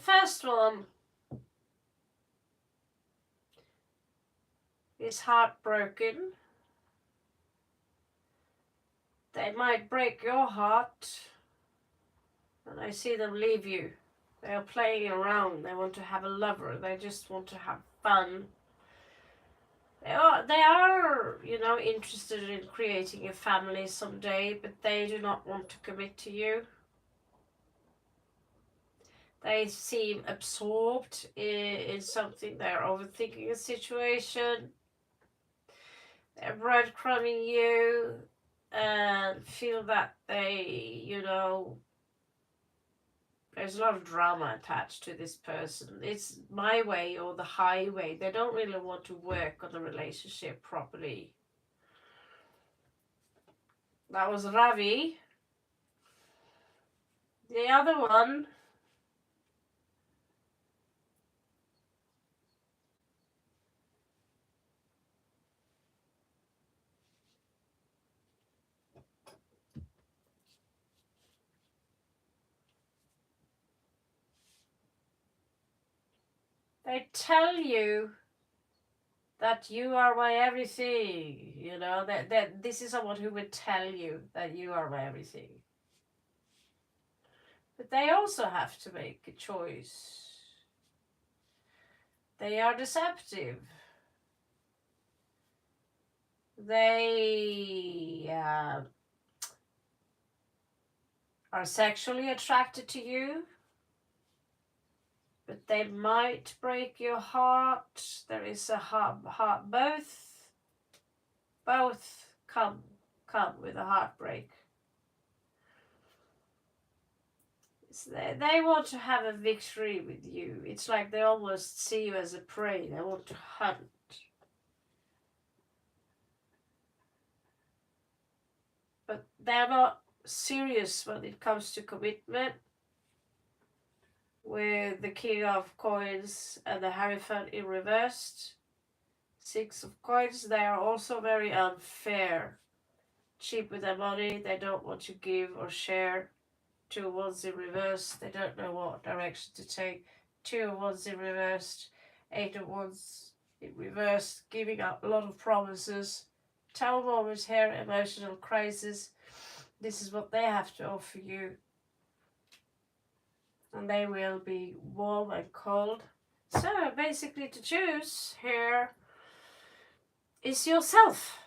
Speaker 1: first one is heartbroken. They might break your heart, and I see them leave you. They are playing around. They want to have a lover. They just want to have fun. They are, you know, interested in creating a family someday, but they do not want to commit to you. They seem absorbed in something. They're overthinking a situation. They're breadcrumbing you and feel that they, you know, there's a lot of drama attached to this person. It's my way or the highway. They don't really want to work on the relationship properly. That was Ravi. The other one, they tell you that you are my everything. You know, that this is someone who would tell you that you are my everything. But they also have to make a choice. They are deceptive. They are sexually attracted to you, but they might break your heart. There is a heart both come with a heartbreak. They want to have a victory with you. It's like they almost see you as a prey. They want to hunt. But they're not serious when it comes to commitment. With the King of Coins and the Hierophant in reversed. Six of Coins, they are also very unfair. Cheap with their money, they don't want to give or share. Two of Wands in reverse, they don't know what direction to take. Two of Wands in reversed. Eight of Wands in reverse, giving up a lot of promises. Tower moments here, emotional crisis. This is what they have to offer you. And they will be warm and cold. So basically to choose here is yourself.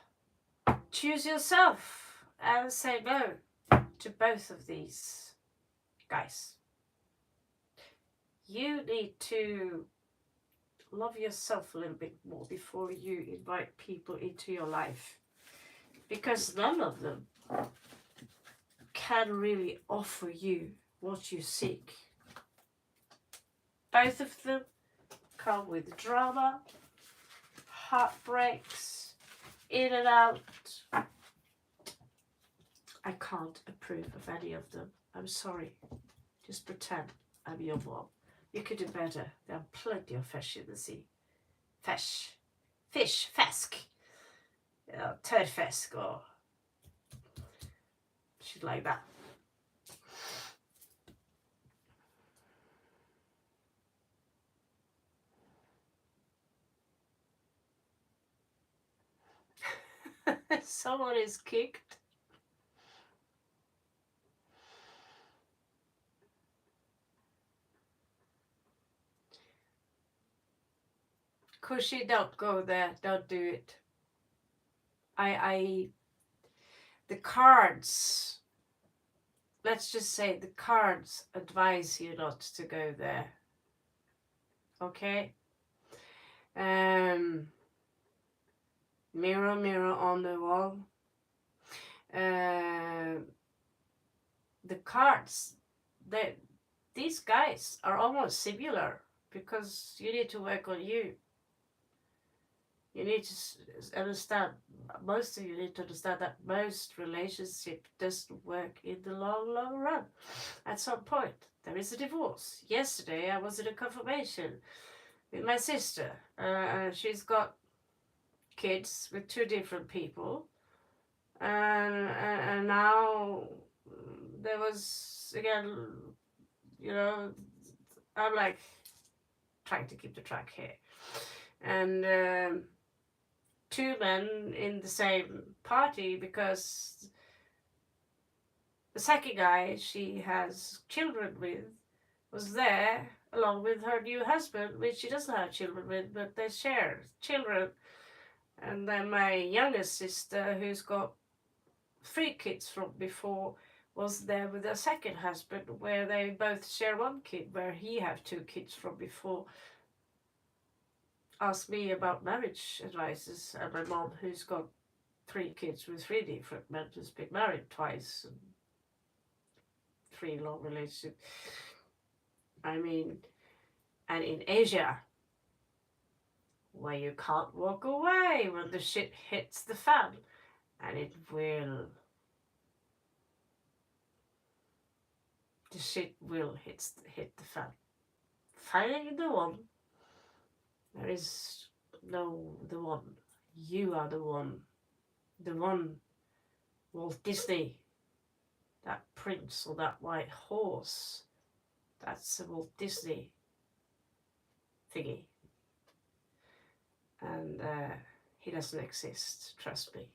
Speaker 1: Choose yourself and say no to both of these guys. You need to love yourself a little bit more before you invite people into your life, because none of them can really offer you what you seek. Both of them come with drama, heartbreaks, in and out. I can't approve of any of them. I'm sorry. Just pretend I'm your mom. You could do better. There are plenty of fish in the sea. Fish, fisk. Turfisk or shit like that. Someone is kicked. Kushi, don't go there. Don't do it. The cards, let's just say the cards advise you not to go there. Okay? Mirror, mirror on the wall. The cards, these guys are almost similar, because you need to work on you. You need to understand, most of you need to understand that most relationship doesn't work in the long run. At some point, there is a divorce. Yesterday, I was in a confirmation with my sister. She's got kids with two different people. And now there was, again, you know, I'm like trying to keep the track here. And two men in the same party, because the second guy she has children with was there along with her new husband, which she doesn't have children with, but they share children. And then my youngest sister, who's got 3 kids from before, was there with her second husband, where they both share 1 kid, where he have 2 kids from before. Asked me about marriage advices, and my mom, who's got 3 kids with 3 different men, who's been married twice and 3 long relationships. I mean, and in Asia, where you can't walk away when the shit hits the fan, and it will. The shit will hit the fan. Finding the one. There is no the one. You are the one. The one. Walt Disney. That prince or that white horse. That's a Walt Disney thingy. And he doesn't exist, trust me.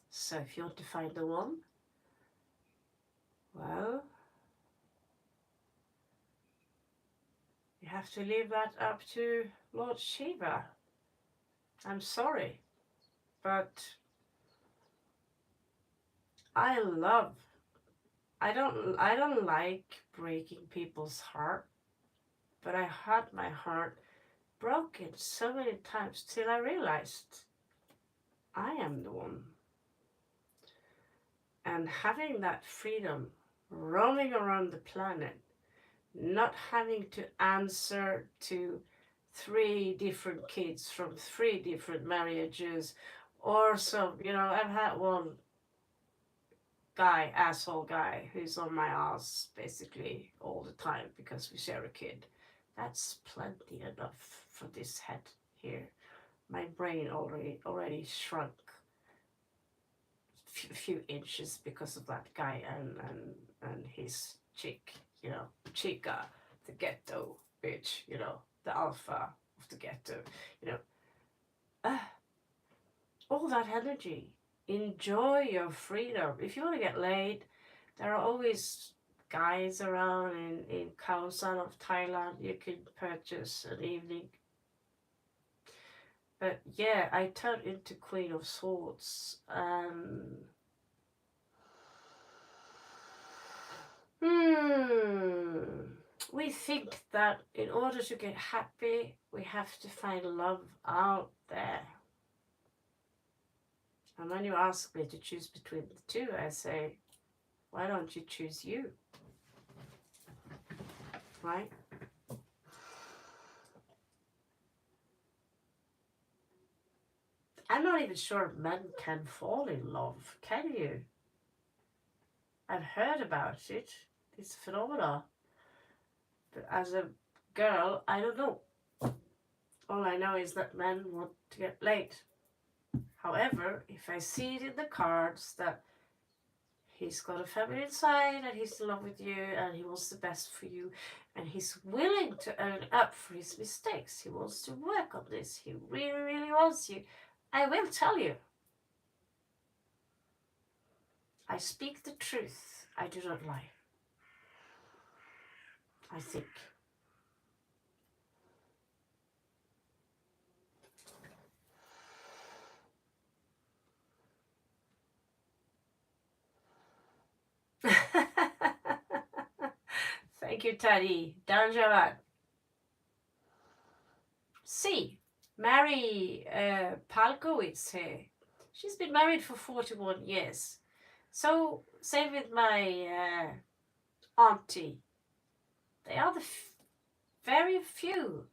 Speaker 1: So if you want to find the one, well, you have to leave that up to Lord Shiva. I'm sorry, but I don't like breaking people's heart, but I had my heart broken so many times till I realized I am the one. And having that freedom, roaming around the planet, not having to answer to 3 different kids from 3 different marriages, or some, I've had one asshole guy, who's on my ass basically all the time because we share a kid. That's plenty enough for this head here. My brain already shrunk a few inches because of that guy and his chick, chica, the ghetto bitch, the alpha of the ghetto, all that energy. Enjoy your freedom. If you want to get laid, there are always guys around in Khao San of Thailand. You can purchase an evening. But yeah, I turned into Queen of Swords. We think that in order to get happy, we have to find love out there. And when you ask me to choose between the two, I say, why don't you choose you? Right? I'm not even sure if men can fall in love. Can you? I've heard about it. It's a phenomenon. But as a girl, I don't know. All I know is that men want to get laid. However, if I see it in the cards that he's got a family inside and he's in love with you and he wants the best for you and he's willing to own up for his mistakes, he wants to work on this, he really, really wants you, I will tell you. I speak the truth. I do not lie. I think. Thank you, Taddy. Danjavad. C. Mary Palkowitz here. She's been married for 41 years. So, same with my auntie. They are the very few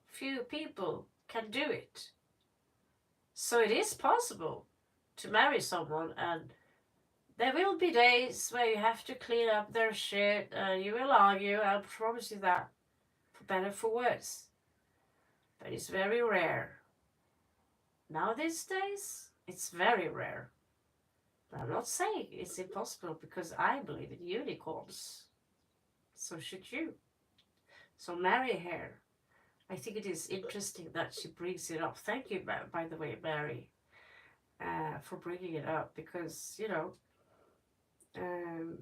Speaker 1: people can do it. So it is possible to marry someone, and there will be days where you have to clean up their shit and you will argue, I'll promise you that, for better for worse. But it's very rare. Now these days, it's very rare. But I'm not saying it's impossible because I believe in unicorns. So should you. So Mary here, I think it is interesting that she brings it up. Thank you, by the way, Mary, for bringing it up, because, you know, um,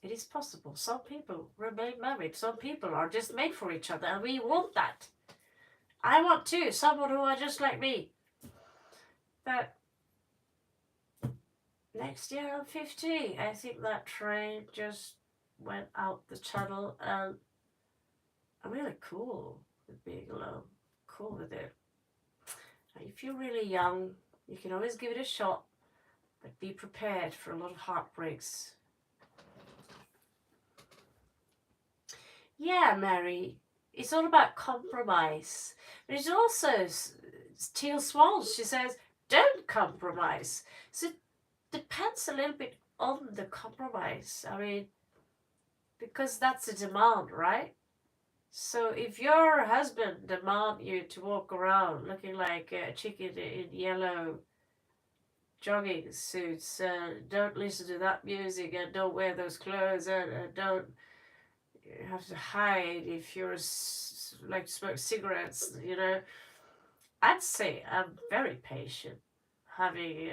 Speaker 1: it is possible. Some people remain married. Some people are just made for each other, and we want that. I want too. Someone who are just like me. But next year I'm 50. I think that train just went out the tunnel, and I'm really cool with being alone. Cool with it. And if you're really young, you can always give it a shot, but be prepared for a lot of heartbreaks. Yeah, Mary, it's all about compromise. But it's also Teal Swans. She says, don't compromise. So it depends a little bit on the compromise. I mean, because that's a demand, right? So if your husband demand you to walk around looking like a chicken in yellow jogging suits, don't listen to that music, and don't wear those clothes, and don't have to hide if you're like to smoke cigarettes, you know, I'd say I'm very patient, having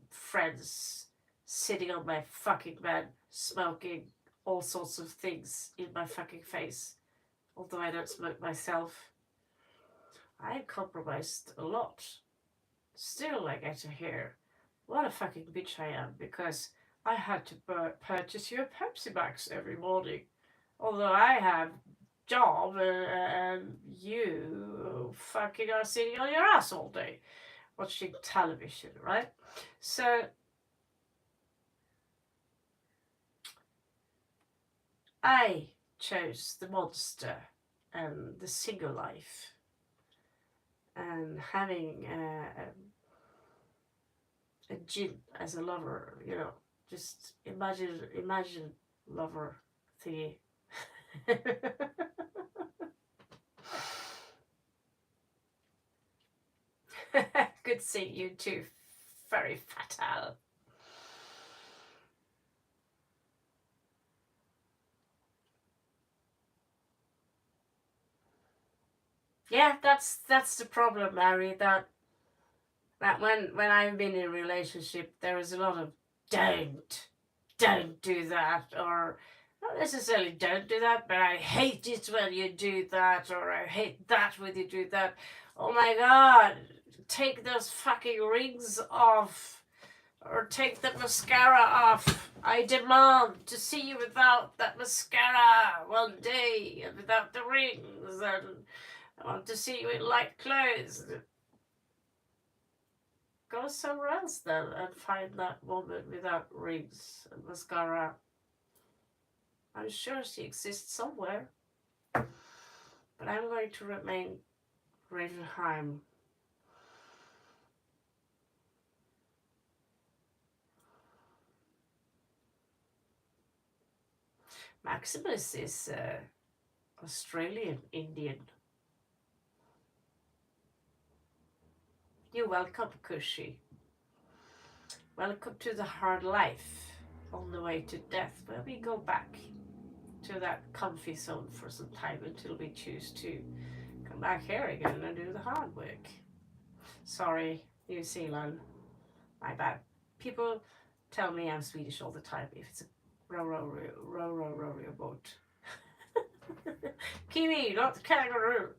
Speaker 1: friends sitting on my fucking bed smoking all sorts of things in my fucking face. Although I don't smoke myself, I compromised a lot. Still, I get to hear what a fucking bitch I am, because I had to purchase you a Pepsi Max every morning. Although I have job, and you fucking are sitting on your ass all day watching television, right? So I chose the monster and the single life, and having a gin as a lover, you know, just imagine lover thingy. Good seeing you too, very fatal. Yeah, that's the problem, Mary. That when I've been in a relationship, there is a lot of don't do that, or not necessarily don't do that, but I hate it when you do that, or I hate that when you do that. Oh my god, take those fucking rings off, or take the mascara off. I demand to see you without that mascara one day, and without the rings, and I want to see you in light clothes. Go somewhere else then and find that woman without rings and mascara. I'm sure she exists somewhere. But I'm going to remain Ravenheim. Maximus is Australian Indian. You're welcome, Kushi. Welcome to the hard life on the way to death, where we go back to that comfy zone for some time until we choose to come back here again and do the hard work. Sorry, New Zealand. My bad. People tell me I'm Swedish all the time if it's a row your boat. Kiwi, not kangaroo.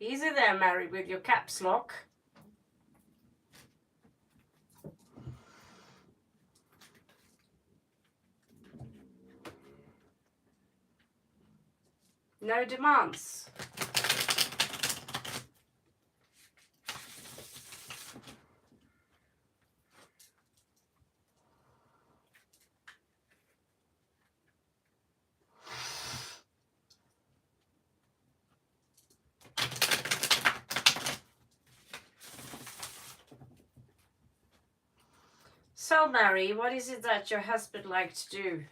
Speaker 1: Easy there, Mary, with your caps lock. No demands. So, Mary, what is it that your husband likes to do?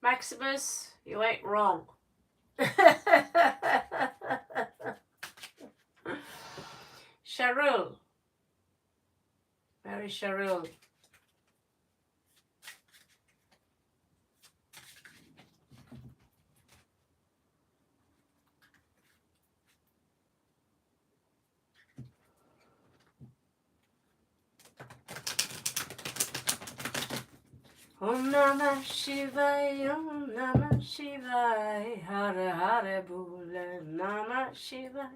Speaker 1: Maximus, you ain't wrong. Cheryl. Mary Cheryl. Om Namah Shivaya, Om Namah Shivaya, Hare Hare Bole, Namah Shivaya,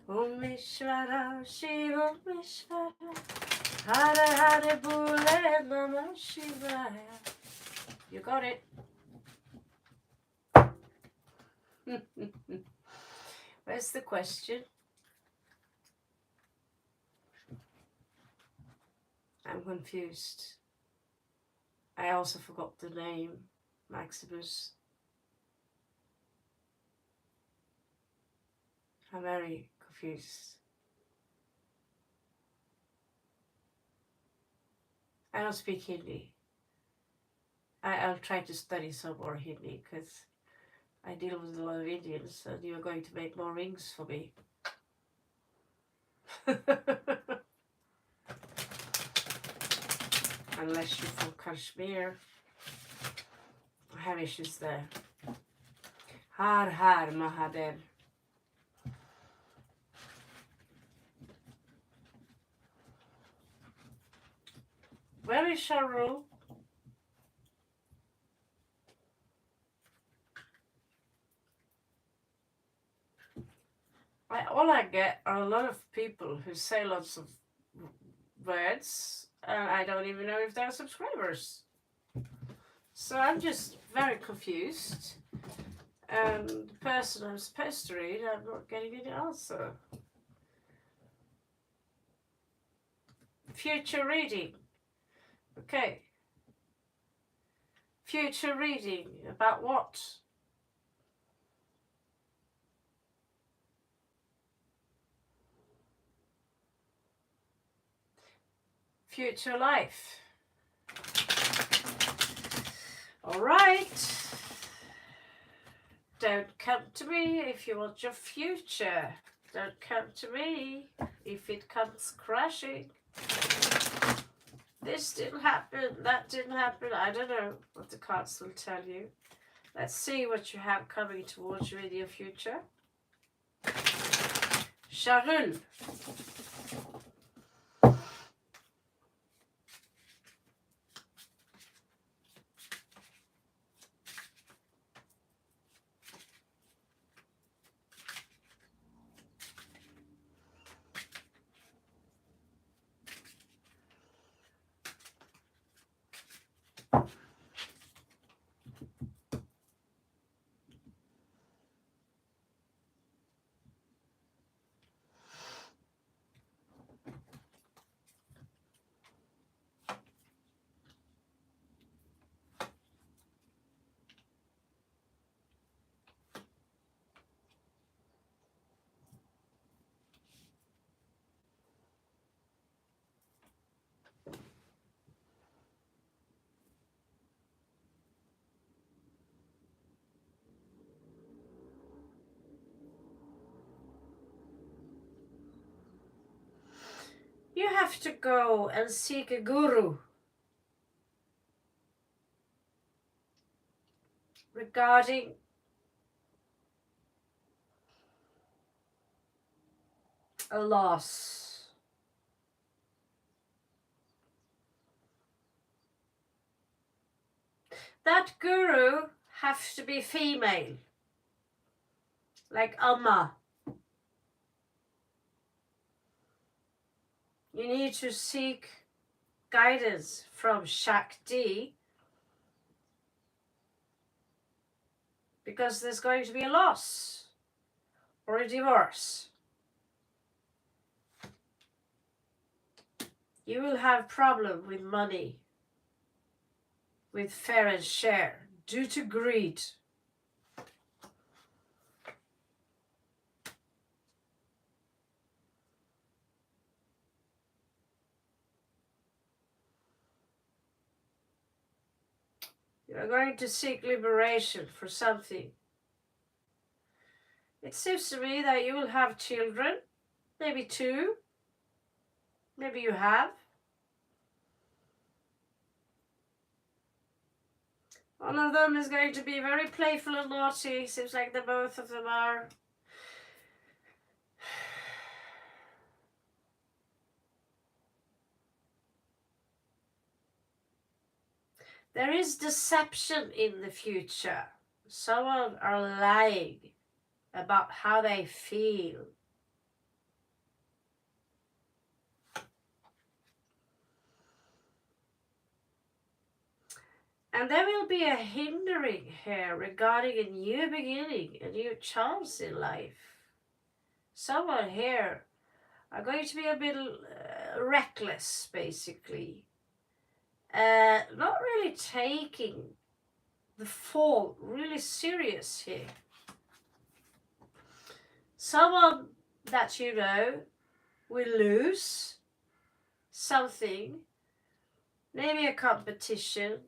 Speaker 1: Om Ishvara, Shiva Ishvara, Hare Hare Bole, Namah Shivaya. You got it. Where's the question? I'm confused. I also forgot the name, Maximus. I'm very confused. I don't speak Hindi. I'll try to study some more Hindi because I deal with a lot of Indians and you're going to make more rings for me. Unless you're from Kashmir. I have issues there. Har Har Mahadev. Where is Sharu? All I get are a lot of people who say lots of words and I don't even know if they're subscribers. So I'm just very confused. And the person I'm supposed to read, I'm not getting any answer. Future reading. Okay. Future reading. About what? Future life. Alright. Don't come to me if you want your future. Don't come to me if it comes crashing. This didn't happen, that didn't happen. I don't know what the cards will tell you. Let's see what you have coming towards you in your future. Sharul. You have to go and seek a guru regarding a loss. That guru has to be female, like Amma. You need to seek guidance from Shakti because there's going to be a loss or a divorce. You will have problem with money, with fair and share, due to greed. You're going to seek liberation for something. It seems to me that you will have children, maybe 2, maybe you have. One of them is going to be very playful and naughty. Seems like the both of them are. There is deception in the future. Someone are lying about how they feel. And there will be a hindering here regarding a new beginning, a new chance in life. Someone here are going to be a bit reckless, basically. Not really taking the fall really serious here. Someone that you know will lose something, maybe a competition.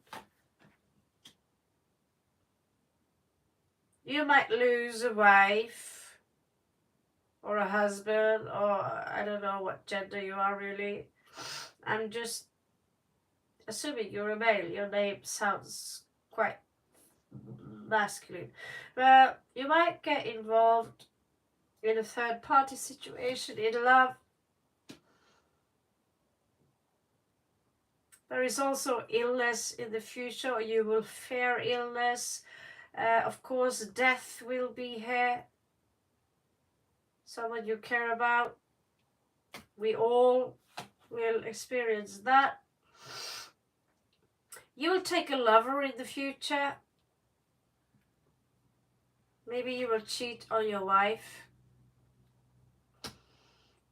Speaker 1: You might lose a wife or a husband, or I don't know what gender you are really. I'm just assuming you're a male. Your name sounds quite masculine. But you might get involved in a third party situation in love. There is also illness in the future, or you will fear illness. Of course, death will be here. Someone you care about. We all will experience that. You will take a lover in the future. Maybe you will cheat on your wife.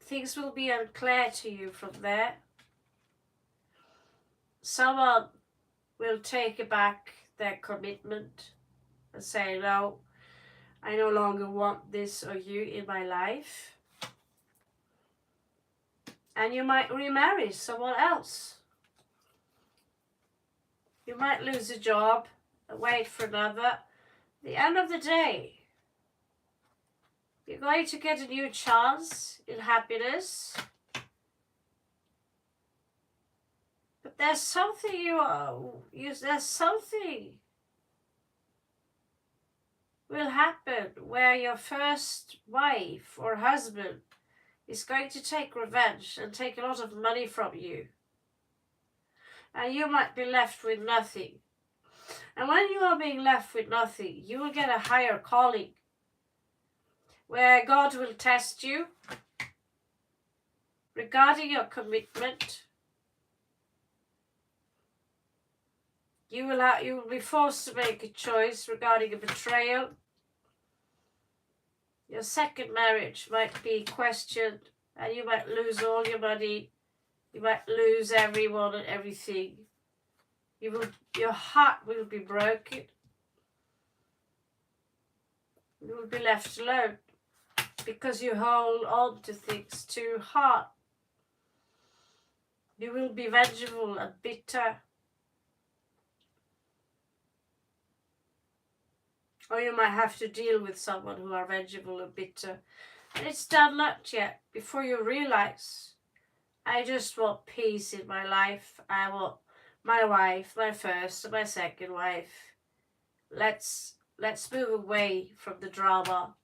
Speaker 1: Things will be unclear to you from there. Someone will take back their commitment and say, no, I no longer want this or you in my life. And you might remarry someone else. You might lose a job and wait for another. At the end of the day, you're going to get a new chance in happiness. But there's something there's something will happen where your first wife or husband is going to take revenge and take a lot of money from you. And you might be left with nothing. And when you are being left with nothing, you will get a higher calling where God will test you regarding your commitment. You will be forced to make a choice regarding a betrayal. Your second marriage might be questioned, and you might lose all your money. You might lose everyone and everything. Your heart will be broken. You will be left alone because you hold on to things too hard. You will be vengeful and bitter. Or you might have to deal with someone who are vengeful and bitter. And it's done not yet. Before you realize, I just want peace in my life. I want my wife, my first and my second wife. Let's move away from the drama.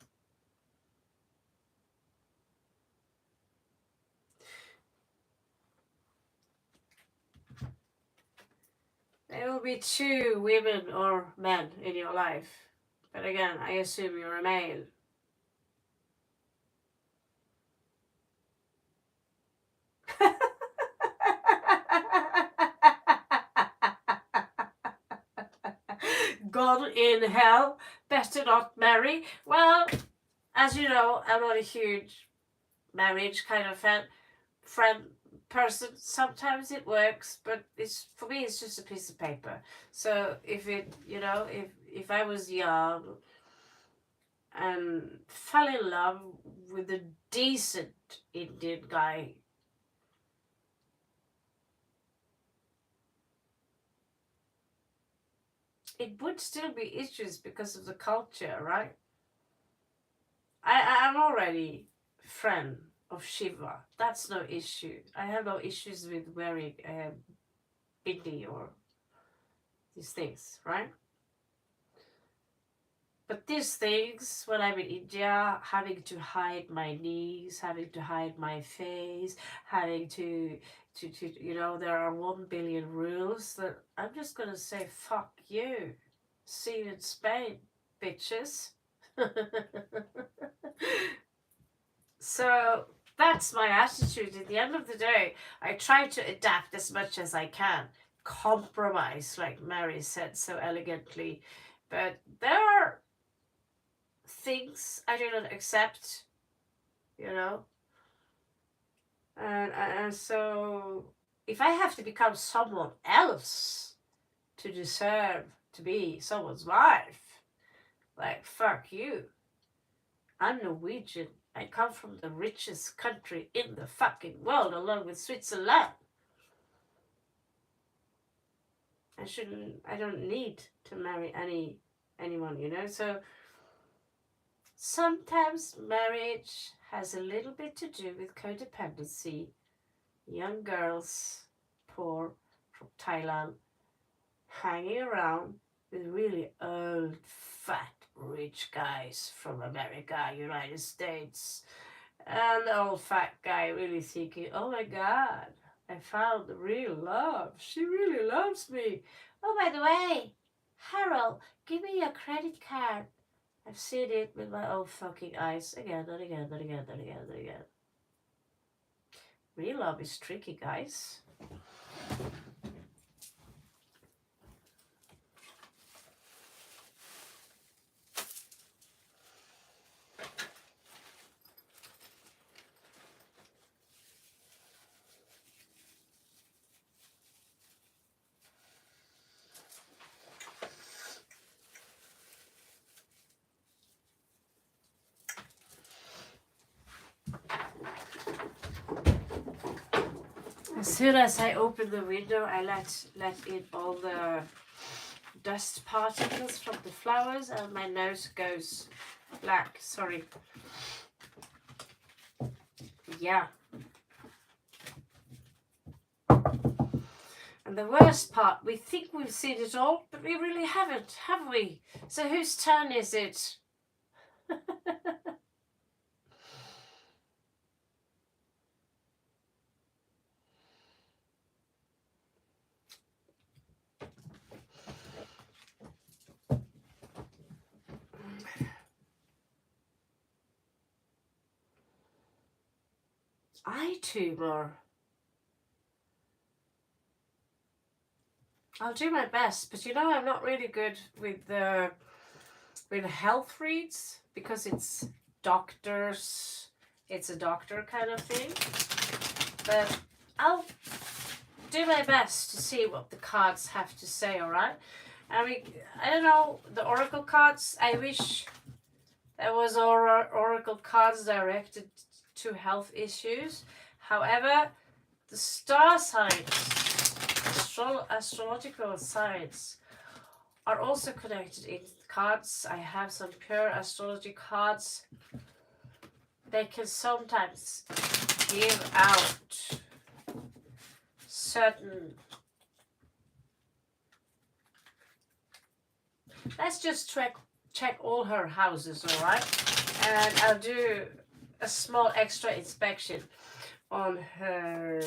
Speaker 1: There will be 2 women or men in your life. But again, I assume you're a male. God in hell, better not marry. Well, as you know, I'm not a huge marriage kind of friend person. Sometimes it works, but for me it's just a piece of paper. So if I was young and fell in love with a decent Indian guy, it would still be issues because of the culture, right? I'm already friend of Shiva. That's no issue. I have no issues with wearing bindi or these things, right? But these things, when I'm in India, having to hide my knees, having to hide my face, having to you know, there are 1 billion rules that I'm just gonna say, fuck you. See you in Spain, bitches. So that's my attitude. At the end of the day, I try to adapt as much as I can. Compromise, like Mary said so elegantly. But there are things I do not accept, you know. And so if I have to become someone else to deserve to be someone's wife, like fuck you. I'm Norwegian. I come from the richest country in the fucking world, along with Switzerland. I don't need to marry anyone, you know. So sometimes marriage has a little bit to do with codependency. Young girls, poor, from Thailand, hanging around with really old, fat, rich guys from America, United States. And the old fat guy really thinking, oh my God, I found the real love. She really loves me. Oh, by the way, Harold, give me your credit card. I've seen it with my own fucking eyes again and again and again and again and again. Real love is tricky, guys. As soon as I open the window, I let in all the dust particles from the flowers, and my nose goes black. Sorry. Yeah. And the worst part, we think we've seen it all, but we really haven't, have we? So whose turn is it? Eye tumor. I'll do my best, but you know I'm not really good with the health reads because it's doctors. It's a doctor kind of thing. But I'll do my best to see what the cards have to say, alright? I mean, I don't know, the oracle cards, I wish there was oracle cards directed to health issues. However, the star signs, astrological signs, are also connected in cards. I have some pure astrology cards. They can sometimes give out certain... Let's just check all her houses, alright? And I'll do a small extra inspection on her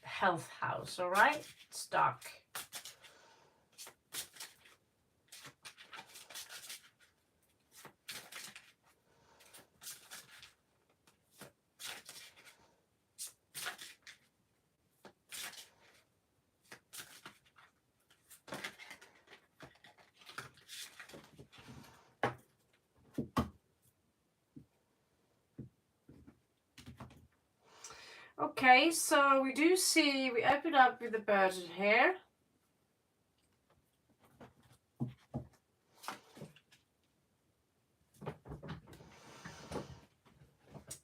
Speaker 1: health house, alright? Stock. Okay, so we do see, we open up with the burden here.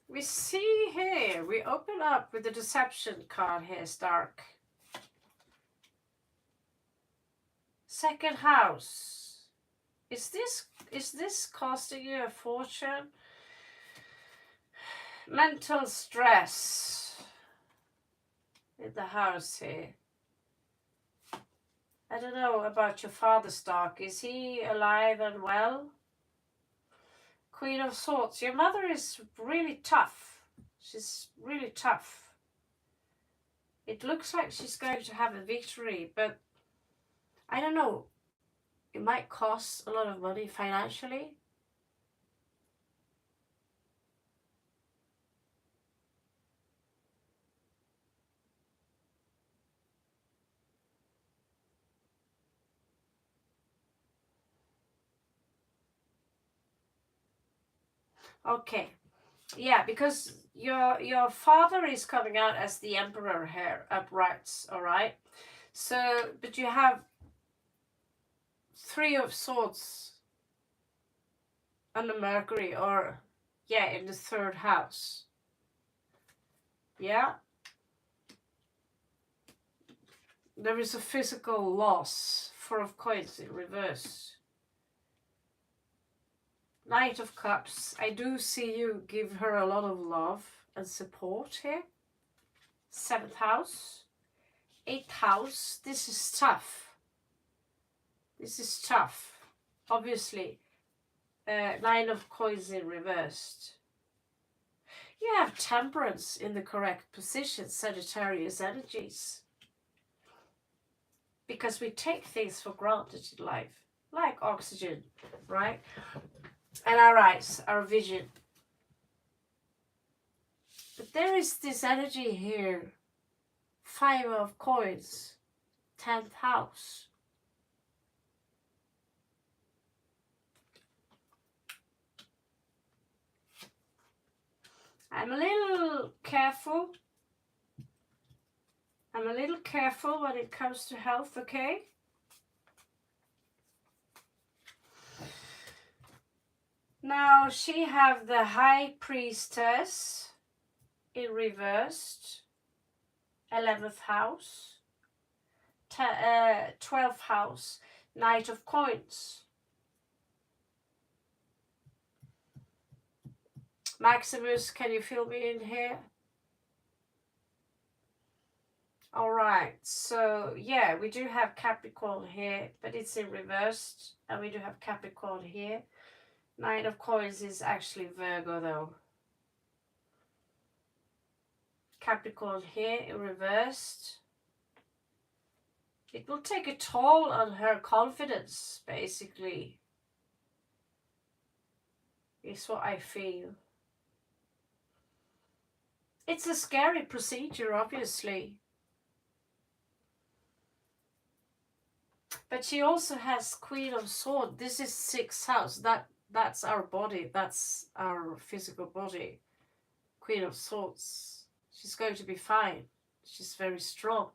Speaker 1: We see here, we open up with the deception card here, Stark. Second house. Is this costing you a fortune? Mental stress in the house here. I don't know about your father's stock. Is he alive and well? Queen of Swords. Your mother is really tough. She's really tough. It looks like she's going to have a victory, but I don't know. It might cost a lot of money financially. Okay. Yeah, because your father is coming out as the emperor here, uprights, all right? So, but you have Three of Swords under Mercury, or yeah, in the third house. Yeah. There is a physical loss. Four of Coins in reverse. Knight of Cups. I do see you give her a lot of love and support here. Seventh house. Eighth house. This is tough. This is tough. Obviously. Nine of Coins in reversed. You have Temperance in the correct position. Sagittarius energies. Because we take things for granted in life. Like oxygen, right? And our eyes, our vision. But there is this energy here. Five of Coins. 10th house. I'm a little careful. I'm a little careful when it comes to health, okay? Now she have the High Priestess in reversed. 11th house. 12th house. Knight of Coins. Maximus, can you fill me in here? All right, so yeah, we do have Capricorn here, but it's in reversed, and we do have Capricorn here. Nine of Coins is actually Virgo though. Capricorn here in reversed. It will take a toll on her confidence, basically, is what I feel. It's a scary procedure, obviously. But she also has Queen of Swords. This is 6th house. That's our body. That's our physical body. Queen of Swords. She's going to be fine. She's very strong.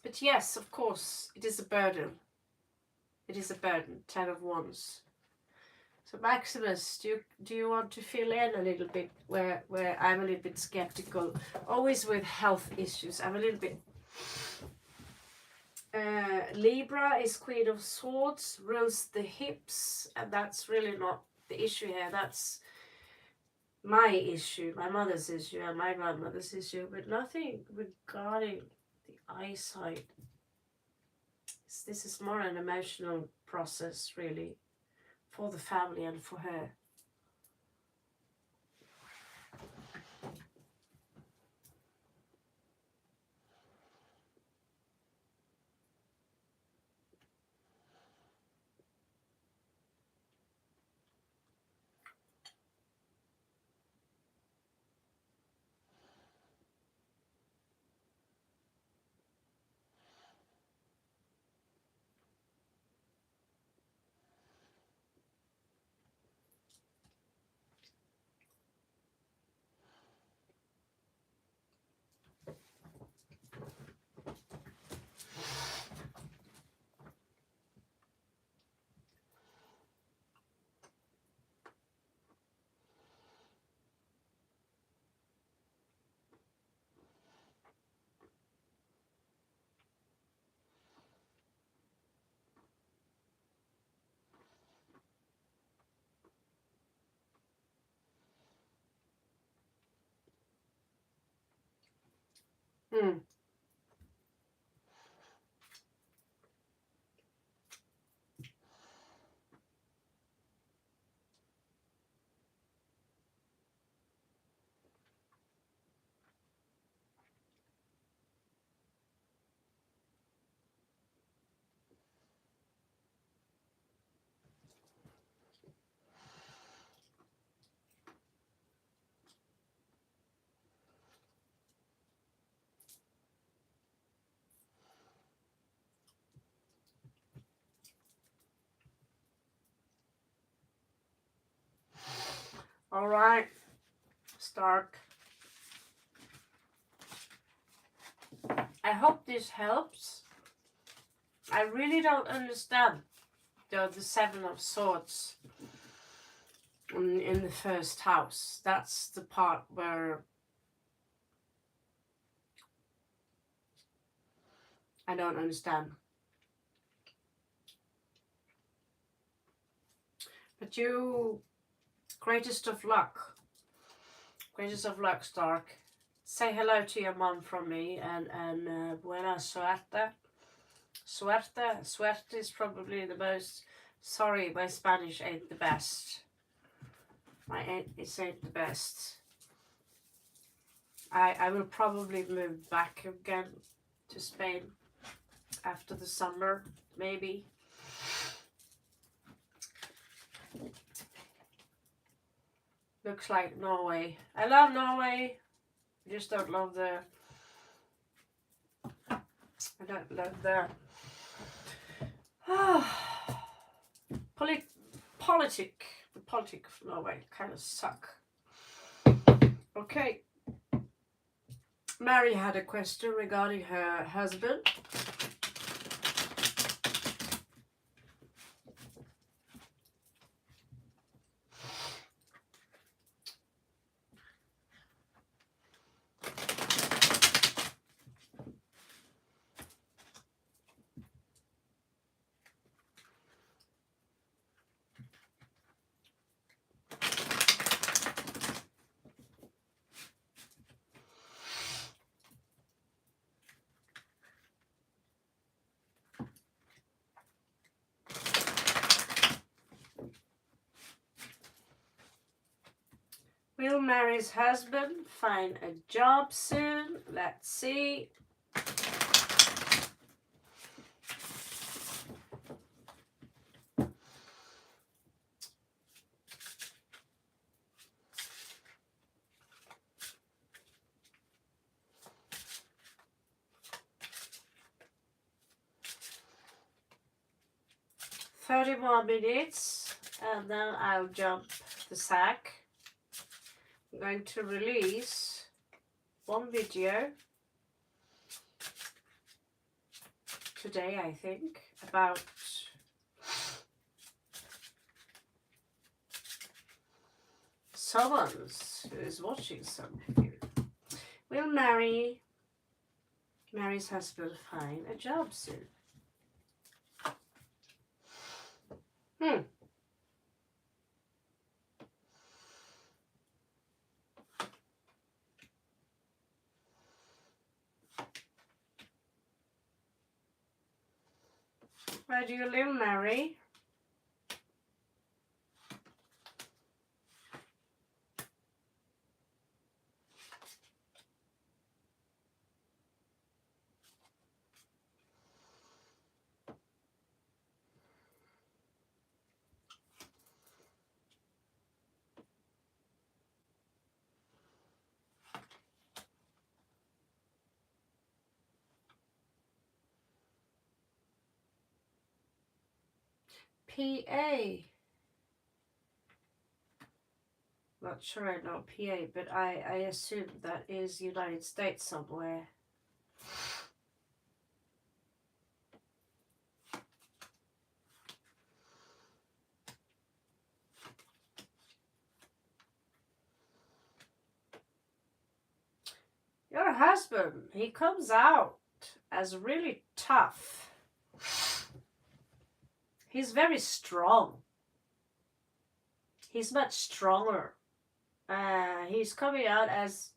Speaker 1: But yes, of course, it is a burden. It is a burden. 10 of Wands. So Maximus, do you want to fill in a little bit where I'm a little bit skeptical? Always with health issues. I'm a little bit... Libra is Queen of Swords, rules the hips, and that's really not the issue here. That's my issue, my mother's issue, and my grandmother's issue, but nothing regarding the eyesight. This is more an emotional process, really, for the family and for her. Mm. All right, Stark. I hope this helps. I really don't understand the Seven of Swords in the first house. That's the part where I don't understand. But you, greatest of luck. Greatest of luck, Stark. Say hello to your mom from me and buena suerte. Suerte is probably the most. Sorry, my Spanish ain't the best. It ain't the best. I will probably move back again to Spain after the summer, maybe. Looks like Norway. I love Norway. I just don't love the. I don't love the. Politic. The politics of Norway kind of suck. Okay. Mary had a question regarding her husband. Will Mary's husband find a job soon? Let's see. Thirty more minutes and then I'll jump the sack. I'm going to release one video today, I think, about someone who is watching something. Will Mary's husband find a job soon? Where do you live, Mary? PA. Not sure I know PA, but I assume that is United States somewhere. Your husband, he comes out as really tough. He's very strong. He's much stronger. He's coming out as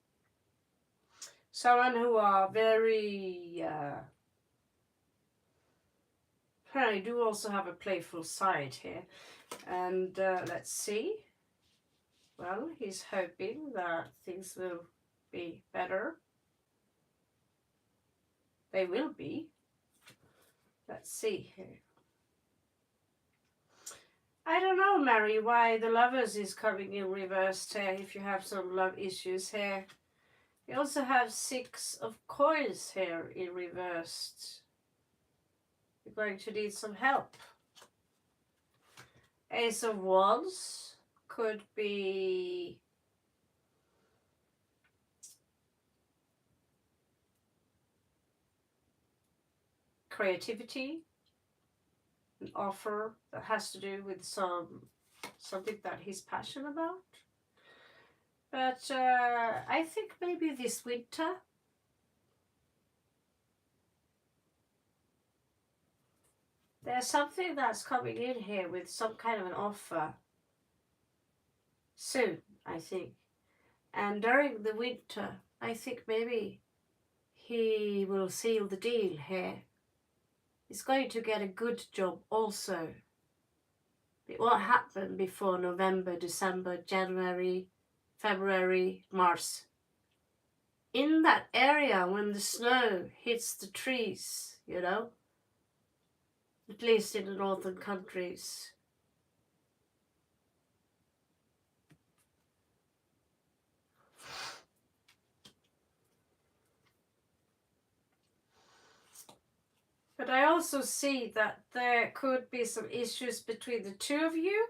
Speaker 1: Someone who are very, I do also have a playful side here. And let's see. Well, he's hoping that things will be better. They will be. Let's see here. I don't know, Mary, why the Lovers is coming in reversed here if you have some love issues here. We also have 6 of Coins here in reversed. You're going to need some help. Ace of Wands could be creativity, an offer that has to do with something that he's passionate about. But I think maybe this winter there's something that's coming in here with some kind of an offer soon, I think. And during the winter, I think maybe he will seal the deal here. He's going to get a good job also. It won't happen before November, December, January, February, March. In that area when the snow hits the trees, you know, at least in the northern countries. But I also see that there could be some issues between the two of you.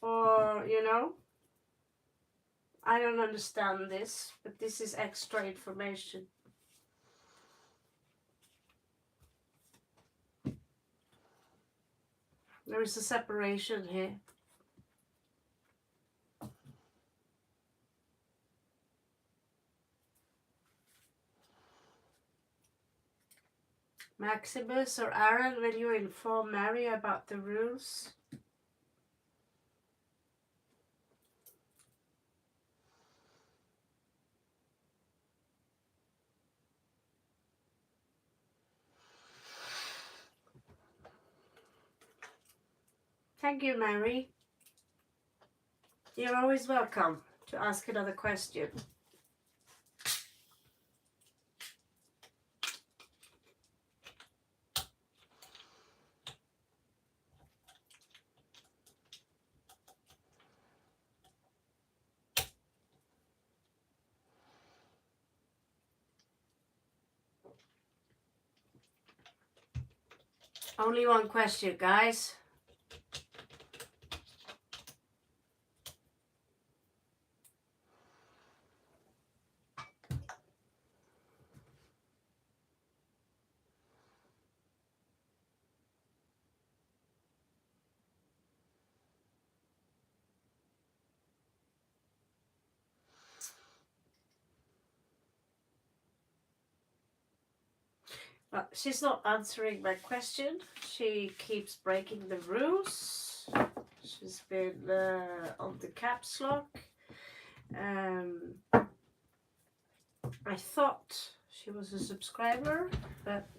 Speaker 1: Or, you know, I don't understand this, but this is extra information. There is a separation here. Maximus or Aaron, will you inform Mary about the rules? Thank you, Mary. You're always welcome to ask another question. Only one question, guys. Well, she's not answering my question. She keeps breaking the rules. She's been on the caps lock. I thought she was a subscriber, but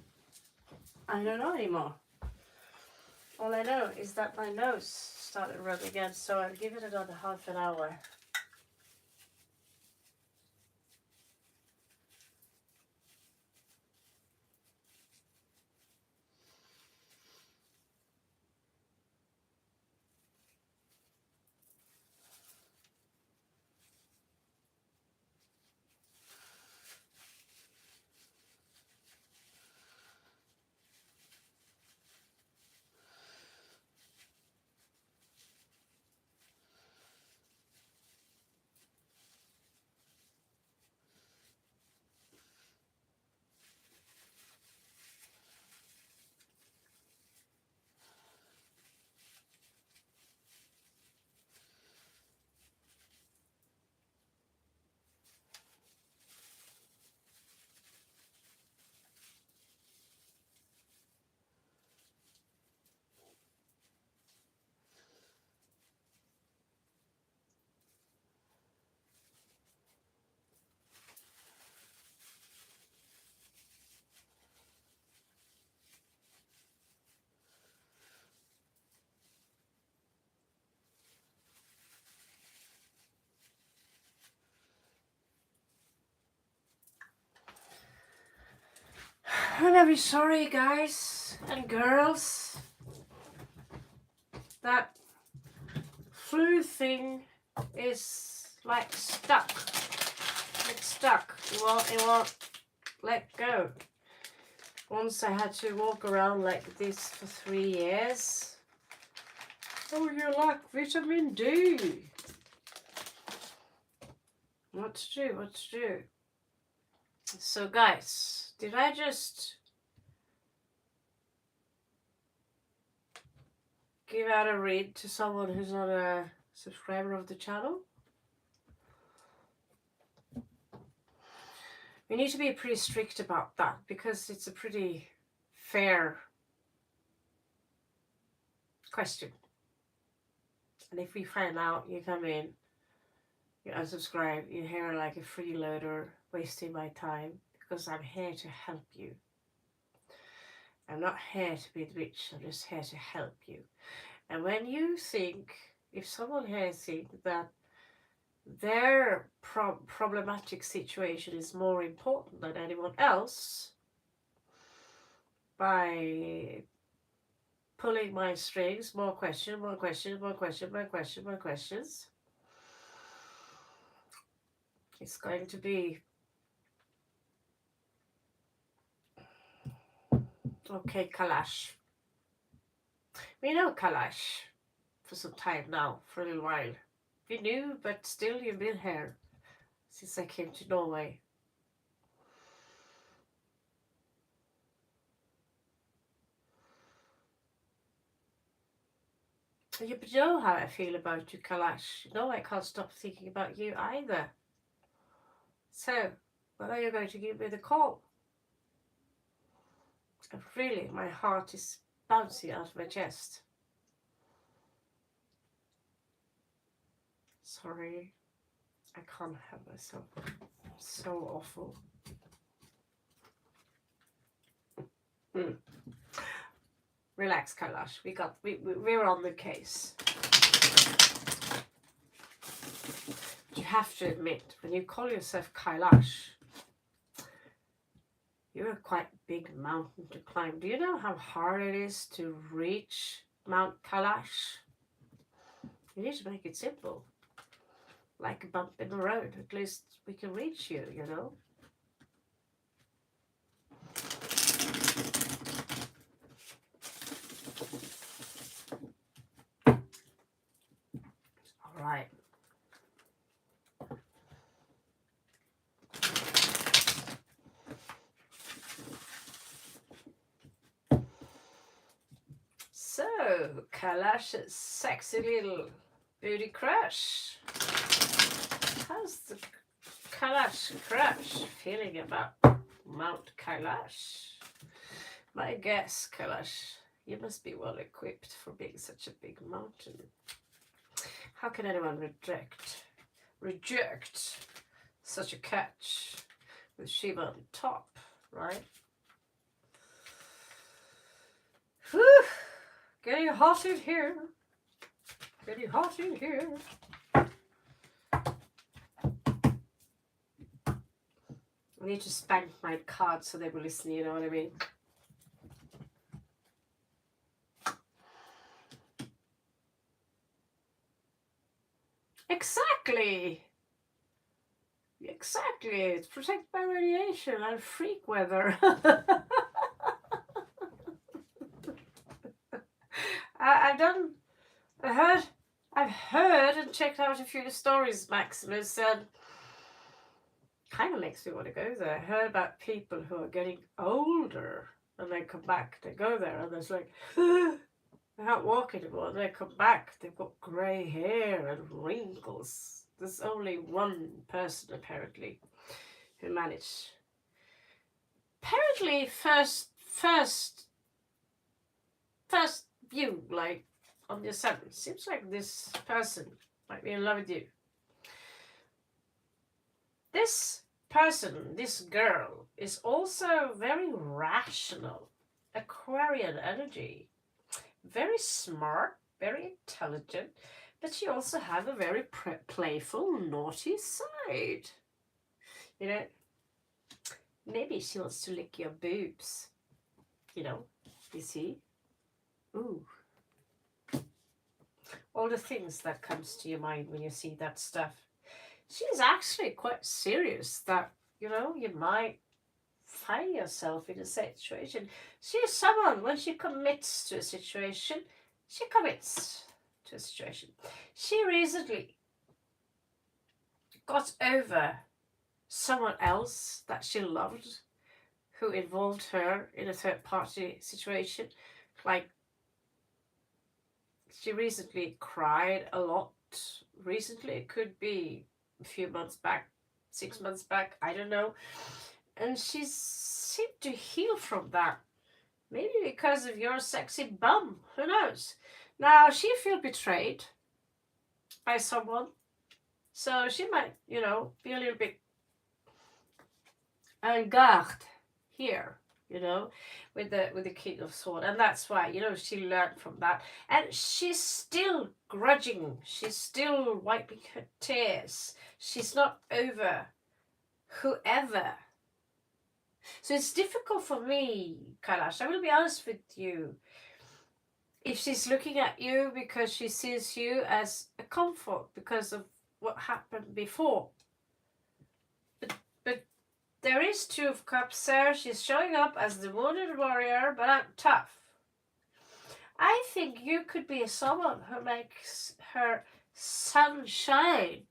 Speaker 1: I don't know anymore. All I know is that my nose started running again, so I'll give it another half an hour. I'm very sorry, guys and girls. That flu thing is like stuck. It's stuck. It won't let go. Once I had to walk around like this for 3 years. Oh, you lack vitamin D. What to do? What to do? So, guys, did I just give out a read to someone who's not a subscriber of the channel? We need to be pretty strict about that because it's a pretty fair question. And if we find out, you come in, you unsubscribe, you hear like a freeloader wasting my time, because I'm here to help you. I'm not here to be the witch, I'm just here to help you. And when you think, if someone here thinks that their problematic situation is more important than anyone else, by pulling my strings, more questions, more questions, more questions, more questions, more questions, it's going to be okay. Kalash, we know Kalash for some time now, for a little while. We knew, but still you've been here since I came to Norway. You know how I feel about you, Kalash. You know I can't stop thinking about you either. So, when are you going to give me the call? Really, my heart is bouncing out of my chest. Sorry, I can't help myself. So awful. Relax, Kailash. We're on the case. You have to admit, when you call yourself Kailash, you're a quite big mountain to climb. Do you know how hard it is to reach Mount Kailash? You need to make it simple. Like a bump in the road. At least we can reach you, you know? All right. So, Kailash's sexy little beauty crush. How's the Kailash crush feeling about Mount Kailash? My guess, Kailash, you must be well equipped for being such a big mountain. How can anyone reject such a catch with Shiva on top, right? Whew! Getting hot in here. Getting hot in here. I need to spank my cards so they will listen, you know what I mean? Exactly! Exactly! It's protected by radiation and freak weather. I've heard and checked out a few stories, Maximus, and kind of makes me want to go there. I heard about people who are getting older and they come back, they go there and it's like, they can't walk anymore. They come back, they've got grey hair and wrinkles. There's only one person apparently who managed. Apparently first view, like on your sentence, seems like this person might be in love with you. This person, this girl, is also very rational, Aquarian energy, very smart, very intelligent, but she also has a very playful, naughty side. You know, maybe she wants to lick your boobs. You see? Ooh. All the things that comes to your mind when you see that stuff. She's actually quite serious that, you might find yourself in a situation. She's someone, when she commits to a situation, she commits to a situation. She recently got over someone else that she loved who involved her in a third party situation. Like, she recently cried a lot. Recently, it could be a few months back, 6 months back, I don't know. And she seemed to heal from that. Maybe because of your sexy bum. Who knows? Now, she feel betrayed by someone. So she might, be a little bit en garde here, with the King of Swords. And that's why, she learned from that. And she's still grudging. She's still wiping her tears. She's not over whoever. So it's difficult for me, Kailash. I will be honest with you. If she's looking at you because she sees you as a comfort because of what happened before. But there is Two of Cups there. She's showing up as the wounded warrior, but I'm tough. I think you could be someone who makes her sun shine.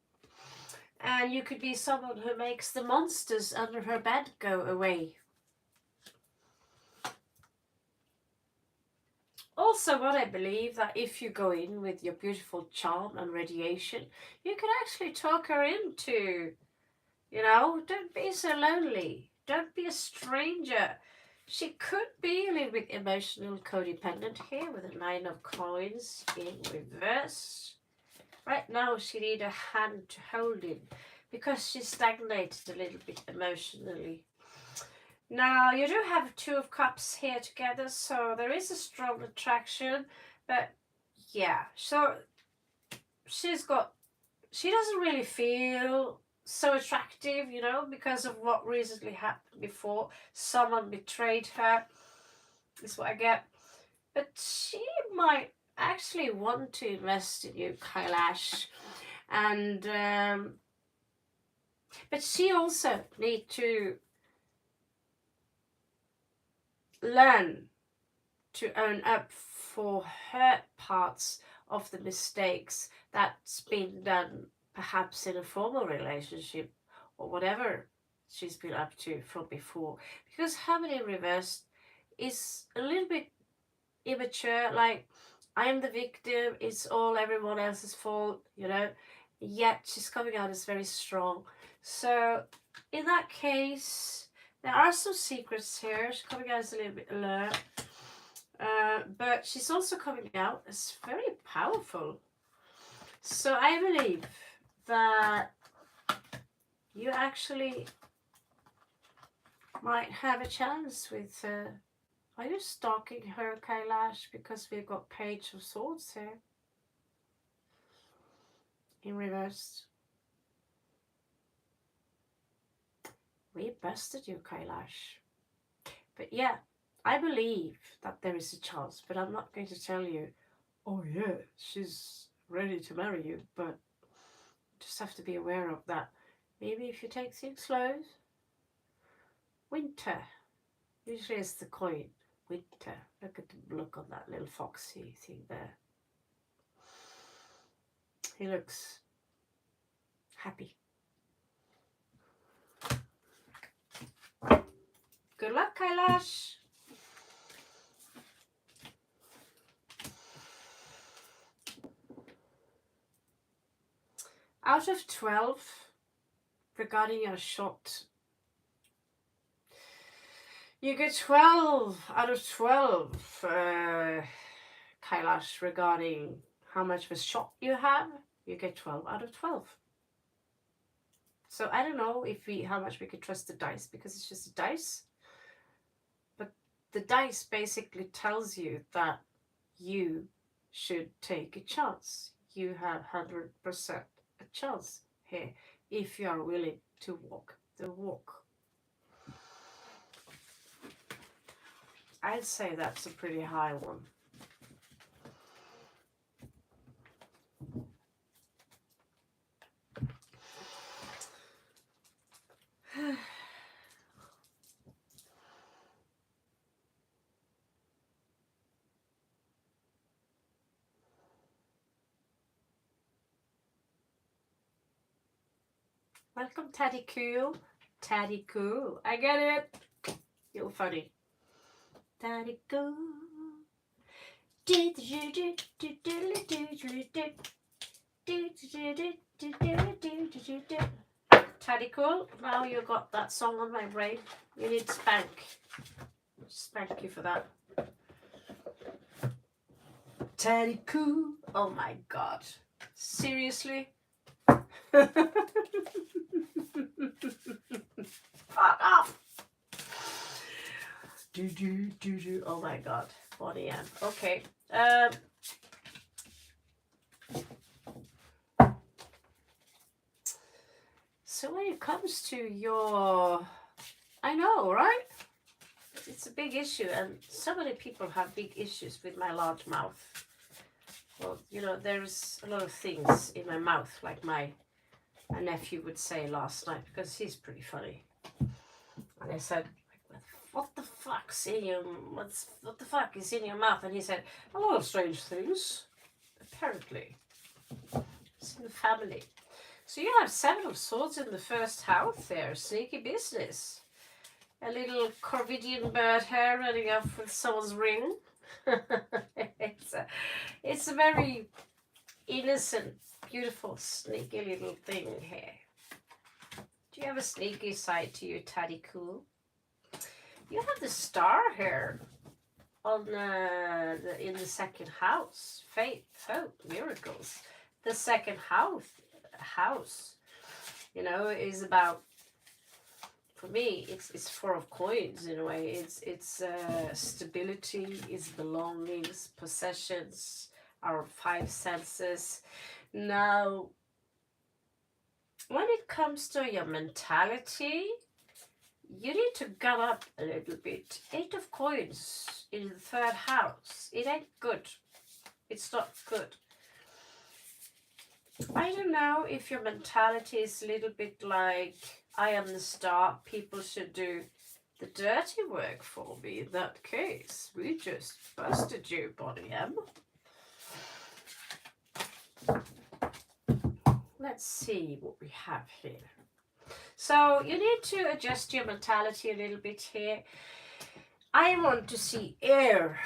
Speaker 1: And you could be someone who makes the monsters under her bed go away. Also, what I believe that if you go in with your beautiful charm and radiation, you can actually talk her into, don't be so lonely. Don't be a stranger. She could be a little bit emotional codependent here with a 9 of coins in reverse. Right now, she needs a hand to hold in because she's stagnated a little bit emotionally. Now, you do have Two of Cups here together, so there is a strong attraction, but yeah, so she doesn't really feel so attractive, because of what recently happened before. Someone betrayed her, is what I get. But she might actually want to invest in you, Kailash. And, but she also need to learn to own up for her parts of the mistakes that's been done, perhaps in a formal relationship or whatever she's been up to from before. Because Harmony Reversed is a little bit immature, like, I am the victim, it's all everyone else's fault, yet she's coming out as very strong. So in that case, there are some secrets here. She's coming out as a little bit alert. But she's also coming out as very powerful. So I believe that you actually might have a chance with... are you stalking her, Kailash? Because we've got Page of Swords here. In reverse. We busted you, Kailash. But yeah, I believe that there is a chance, but I'm not going to tell you, oh yeah, she's ready to marry you, but just have to be aware of that. Maybe if you take things slow. Winter. Usually it's the coin. Winter. Look at the look on that little foxy thing there. He looks happy. Good luck, Kailash. Out of 12, regarding your shot, you get 12 out of 12, Kailash, regarding how much of a shot you have. You get 12 out of 12. So I don't know how much we could trust the dice, because it's just a dice. But the dice basically tells you that you should take a chance. You have 100% a chance here if you are willing to walk the walk. I'd say that's a pretty high one. Welcome, Taddy Cool. Taddy Cool. I get it. You're funny. Taddy Cool. Taddy Cool. Now you got that song on my brain. You need spank. Spank you for that. Taddy Cool. Oh my god. Seriously? Fuck off. Oh my god. Bonnie M. Okay. So when it comes to your, I know, right? It's a big issue, and so many people have big issues with my large mouth. Well, you know, there's a lot of things in my mouth, like my nephew would say last night, because he's pretty funny. And I said, what the fuck's in your, what the fuck is in your mouth? And he said, a lot of strange things, apparently. It's in the family. So you have 7 of Swords in the first house there. Sneaky business. A little Corvidian bird hair running off with someone's ring. it's a very innocent, beautiful, sneaky little thing here. Do you have a sneaky side to you, Taddy Cool? You have the star here on in the second house. Faith, hope, miracles. The second house, you know, is about, for me, it's 4 of coins in a way. It's stability, it's belongings, possessions, our 5 senses. Now, when it comes to your mentality, you need to gut up a little bit. 8 of coins in the 3rd house. It ain't good. It's not good. I don't know if your mentality is a little bit like, I am the star, people should do the dirty work for me. In that case, we just busted you, Bonnie M. Let's see what we have here. So you need to adjust your mentality a little bit here. I want to see air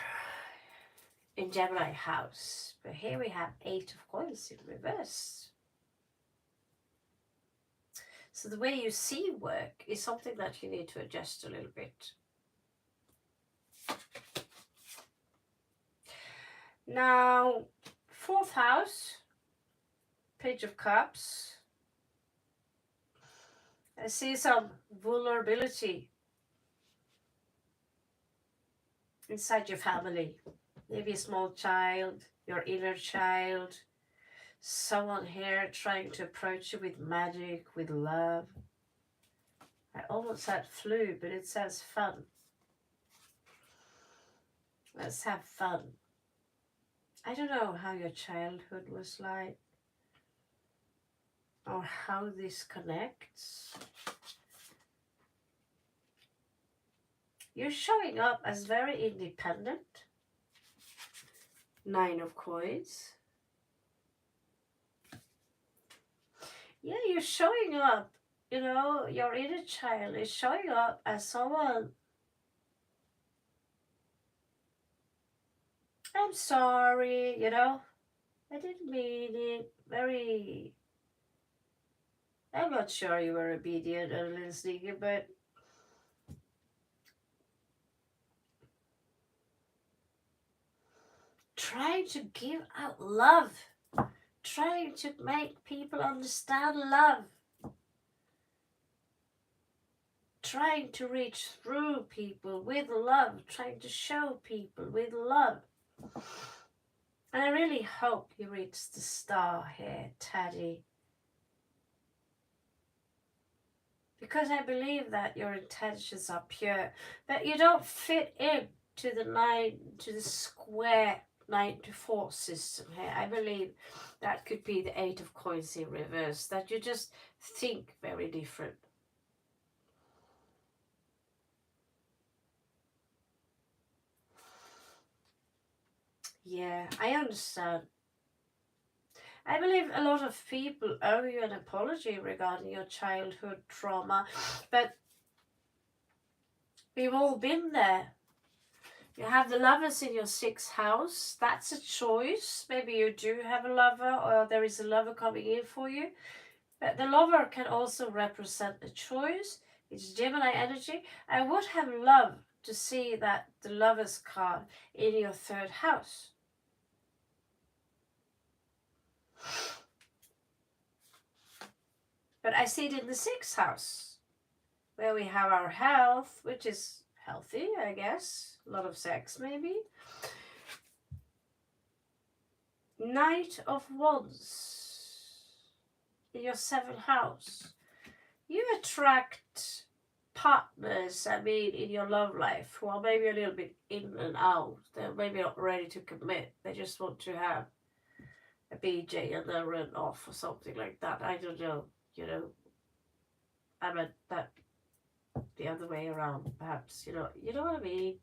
Speaker 1: in Gemini house, but here we have 8 of coins in reverse. So the way you see work is something that you need to adjust a little bit. Now, 4th house, Page of Cups. I see some vulnerability inside your family. Maybe a small child, your inner child, someone here trying to approach you with magic, with love. I almost said flu, but it says fun. Let's have fun. I don't know how your childhood was like, or how this connects. You're showing up as very independent. 9 of coins. Yeah, you're showing up, you know, your inner child is showing up as someone, I'm sorry, you know, I didn't mean it. Very, I'm not sure you were obedient and a little sneaky, but trying to give out love, trying to make people understand love, trying to reach through people with love, trying to show people with love. And I really hope you reach the star here, Taddy. Because I believe that your intentions are pure, but you don't fit in to the square 9 to 4 system here. I believe that could be the 8 of coins in reverse, that you just think very different. Yeah, I understand. I believe a lot of people owe you an apology regarding your childhood trauma, but we've all been there. You have the lovers in your 6th house. That's a choice. Maybe you do have a lover, or there is a lover coming in for you. But the lover can also represent a choice. It's Gemini energy. I would have loved to see that the lover's card in your 3rd house. But I see it in the 6th house, where we have our health, which is healthy, I guess. A lot of sex, maybe. Knight of Wands in your 7th house. You attract partners, I mean, in your love life who are maybe a little bit in and out. They're maybe not ready to commit. They just want to have a BJ and then run off or something like that. I don't know, I meant that the other way around, perhaps, you know what I mean?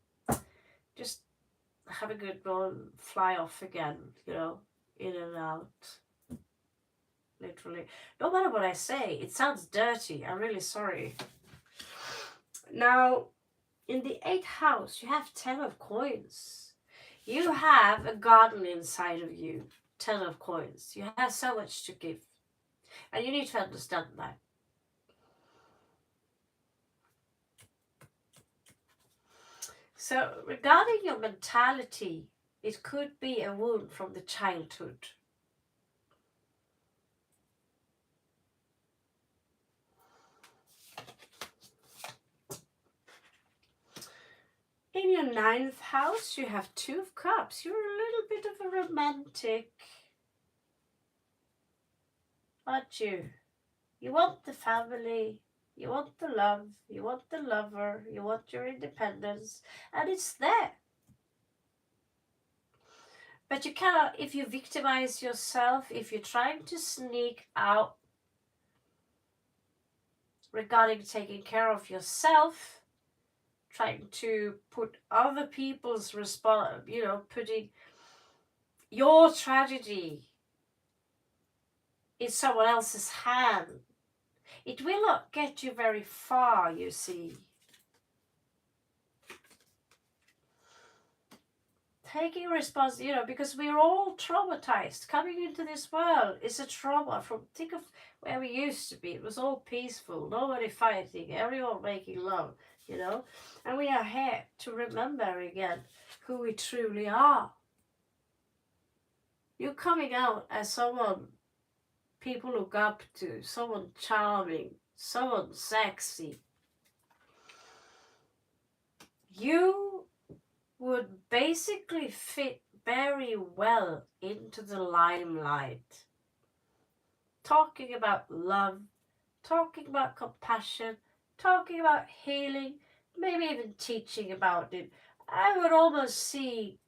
Speaker 1: Just have a good one, fly off again, in and out. Literally. No matter what I say, it sounds dirty. I'm really sorry. Now, in the 8th house, you have 10 of coins. You have a garden inside of you. 10 of coins. You have so much to give. And you need to understand that. So, regarding your mentality, it could be a wound from the childhood. In your 9th house, you have 2 of cups. You're a little bit of a romantic, aren't you? You want the family, you want the love, you want the lover, you want your independence, and it's there. But you cannot, if you victimize yourself, if you're trying to sneak out regarding taking care of yourself, trying to put other people's putting your tragedy in someone else's hand, it will not get you very far, you see. Taking responsibility, because we're all traumatized. Coming into this world is a trauma. Think of where we used to be. It was all peaceful, nobody fighting, everyone making love, And we are here to remember again who we truly are. You're coming out as someone people look up to, someone charming, someone sexy. You would basically fit very well into the limelight. Talking about love, talking about compassion, talking about healing, maybe even teaching about it. I would almost see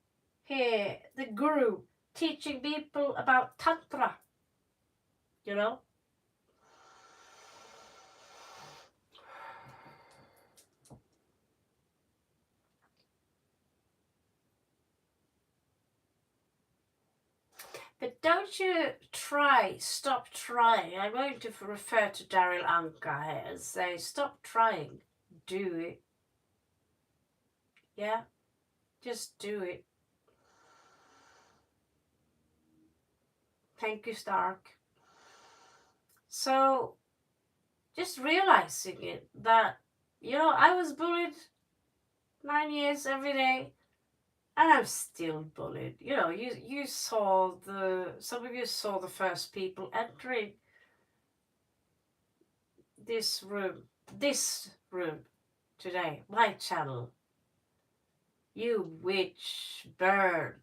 Speaker 1: here the guru teaching people about Tantra, But don't you stop trying. I'm going to refer to Daryl Anka here and say, stop trying, do it. Yeah, just do it. Thank you, Stark. So, just realizing it, that, I was bullied 9 years every day, and I'm still bullied. You saw some of you saw the first people entering this room today, my channel. You witch, bird,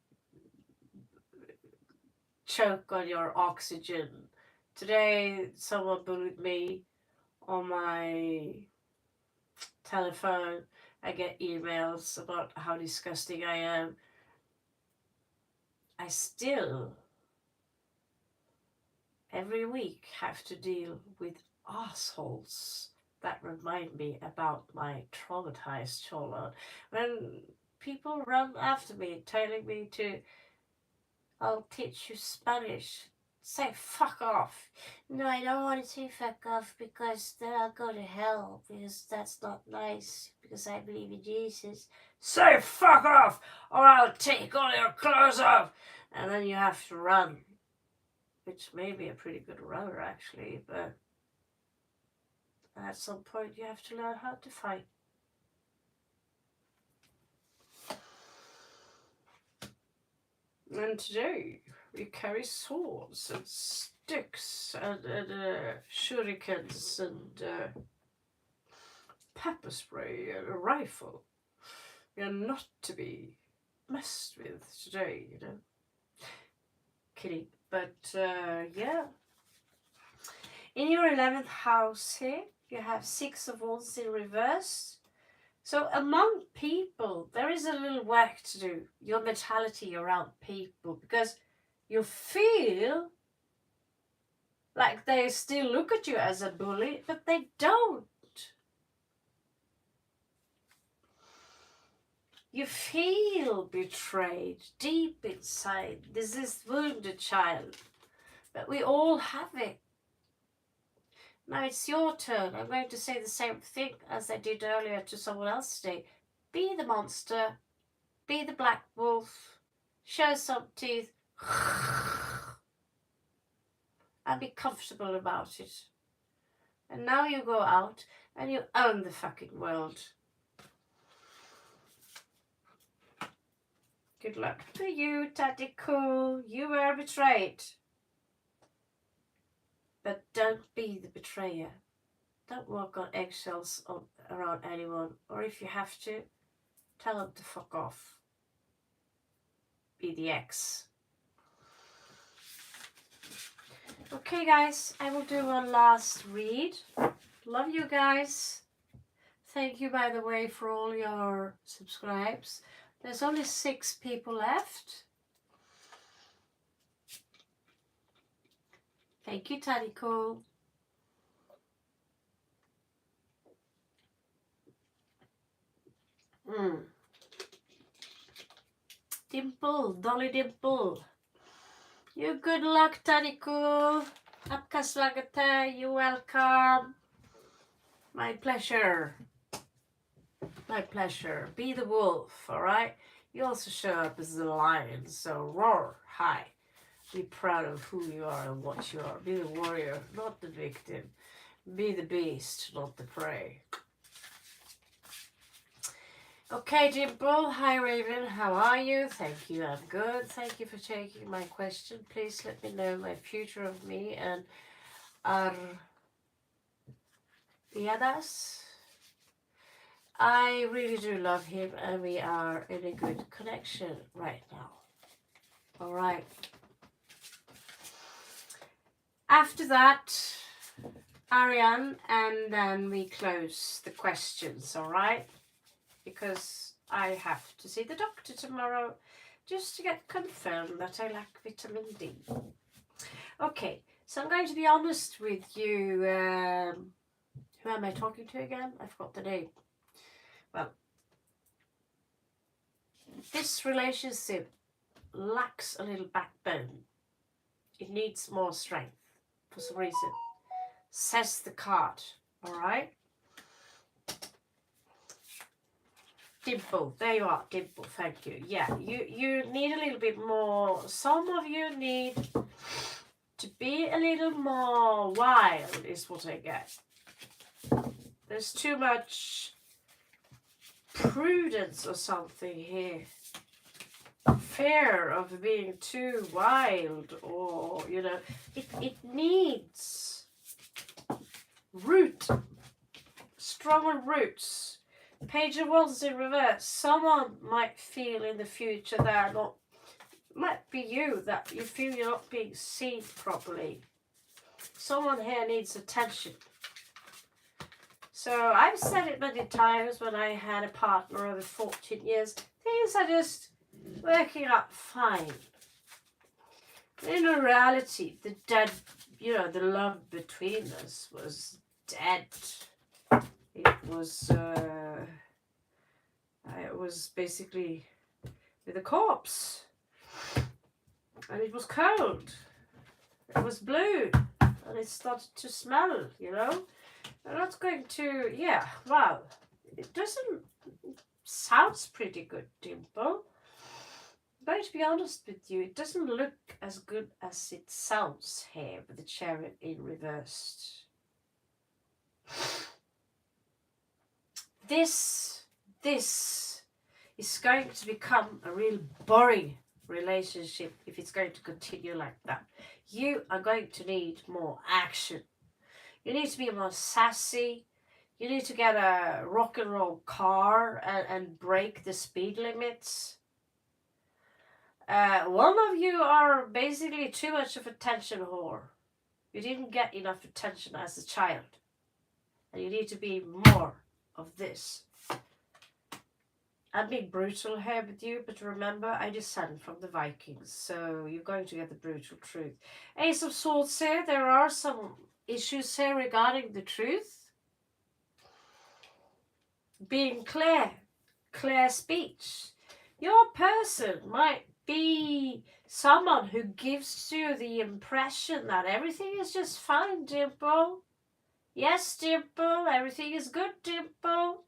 Speaker 1: choke on your oxygen. Today, someone bullied me on my telephone, I get emails about how disgusting I am. I still, every week, have to deal with assholes that remind me about my traumatized childhood. When people run after me, telling me to, I'll teach you Spanish. Say fuck off. No, I don't want to say fuck off because then I'll go to hell because that's not nice because I believe in Jesus. Say fuck off or I'll take all your clothes off. And then you have to run. Which may be a pretty good runner actually, but at some point you have to learn how to fight. And today we carry swords and sticks and shurikens and pepper spray and a rifle. We are not to be messed with today, you know. Kidding. But yeah. In your 11th house here, you have 6 of Wands in reverse. So among people, there is a little work to do. Your mentality around people, because you feel like they still look at you as a bully, but they don't. You feel betrayed deep inside. This is wounded child, but we all have it. Now it's your turn. I'm going to say the same thing as I did earlier to someone else today. Be the monster. Be the black wolf. Show some teeth. And be comfortable about it. And now you go out and you own the fucking world. Good luck to you, Tati Cool. You were betrayed. But don't be the betrayer. Don't walk on eggshells around anyone. Or if you have to, tell them to fuck off. Be the ex. Okay, guys, I will do one last read. Love you guys. Thank you, by the way, for all your subscribes. There's only 6 people left. Thank you, Tadiko. Dimple, Dolly Dimple. You good luck, Tadiko. Apka swagata, you welcome. My pleasure. My pleasure. Be the wolf, alright? You also show up as the lion, so roar, hi. Be proud of who you are and what you are. Be the warrior, not the victim. Be the beast, not the prey. Okay, Dimple. Hi, Raven. How are you? Thank you. I'm good. Thank you for taking my question. Please let me know my future of me and Arviadas. I really do love him and we are in a good connection right now. All right. After that, Ariane, and then we close the questions, all right? Because I have to see the doctor tomorrow just to get confirmed that I lack vitamin D. Okay, so I'm going to be honest with you. Who am I talking to again? I forgot the name. Well, this relationship lacks a little backbone. It needs more strength for some reason. Says the card, all right? Dimple, there you are, Dimple, thank you. Yeah, you need a little bit more, some of you need to be a little more wild, is what I get. There's too much prudence or something here. Fear of being too wild, or, you know, it needs root, stronger roots. Page of Wands in reverse. Someone might feel in the future that not, might be you, that you feel you're not being seen properly. Someone here needs attention. So I've said it many times when I had a partner over 14 years, things are just working out fine. In reality, the dead, the love between us was dead. It was basically with a corpse. And it was cold. It was blue. And it started to smell, I'm not going to, well, it doesn't, sounds pretty good, Dimple. But to be honest with you, it doesn't look as good as it sounds here with the chariot in reversed. This is going to become a real boring relationship if it's going to continue like that. You are going to need more action. You need to be more sassy. You need to get a rock and roll car and break the speed limits. One of you are basically too much of a attention whore. You didn't get enough attention as a child. And you need to be more of this. I'm being brutal here with you, but remember, I descend from the Vikings, so you're going to get the brutal truth. Ace of Swords here, there are some issues here regarding the truth. Being clear speech. Your person might be someone who gives you the impression that everything is just fine, Dimple. Yes, Dimple, everything is good, Dimple.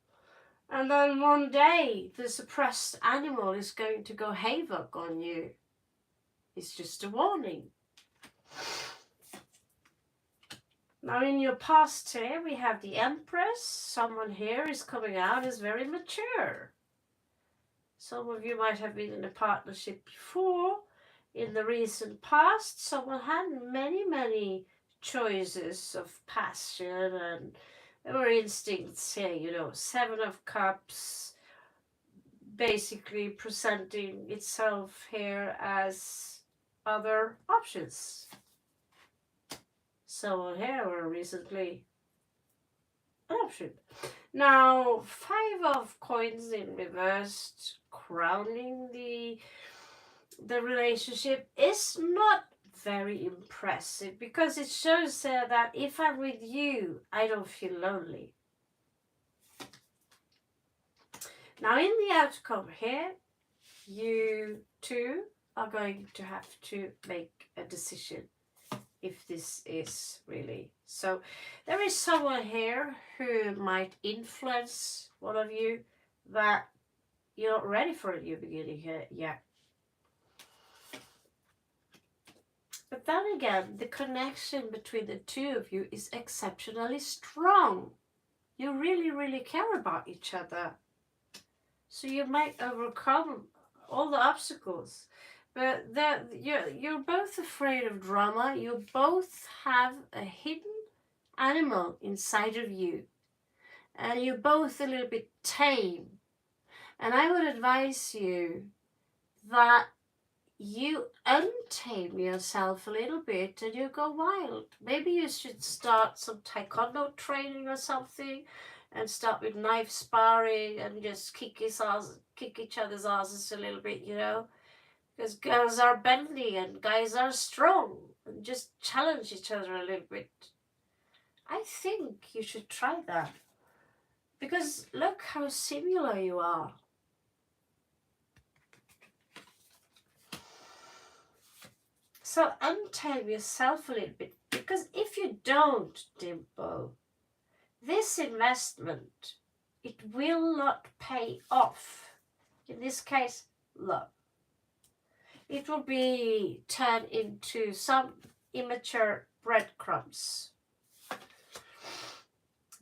Speaker 1: And then one day, the suppressed animal is going to go havoc on you. It's just a warning. Now, in your past here, we have the Empress. Someone here is coming out as very mature. Some of you might have been in a partnership before. In the recent past, someone had many choices of passion and there were instincts here, 7 of Cups, basically presenting itself here as other options. Someone here were recently an option. Now, 5 of Coins in reversed, crowning the relationship is not very impressive because it shows that if I'm with you, I don't feel lonely. Now, in the outcome here, you two are going to have to make a decision if this is really so. There is someone here who might influence one of you that you're not ready for a new beginning here yet. But then again, the connection between the two of you is exceptionally strong. You really care about each other. So you might overcome all the obstacles. But you're both afraid of drama. You both have a hidden animal inside of you. And you're both a little bit tame. And I would advise you that you untame yourself a little bit and you go wild. Maybe you should start some taekwondo training or something and start with knife sparring and just kick each other's asses a little bit, because girls are bendy and guys are strong, and just challenge each other a little bit. I think you should try that because look how similar you are. So untame yourself a little bit, because if you don't, Dimple, this investment, it will not pay off. In this case, love. It will be turned into some immature breadcrumbs.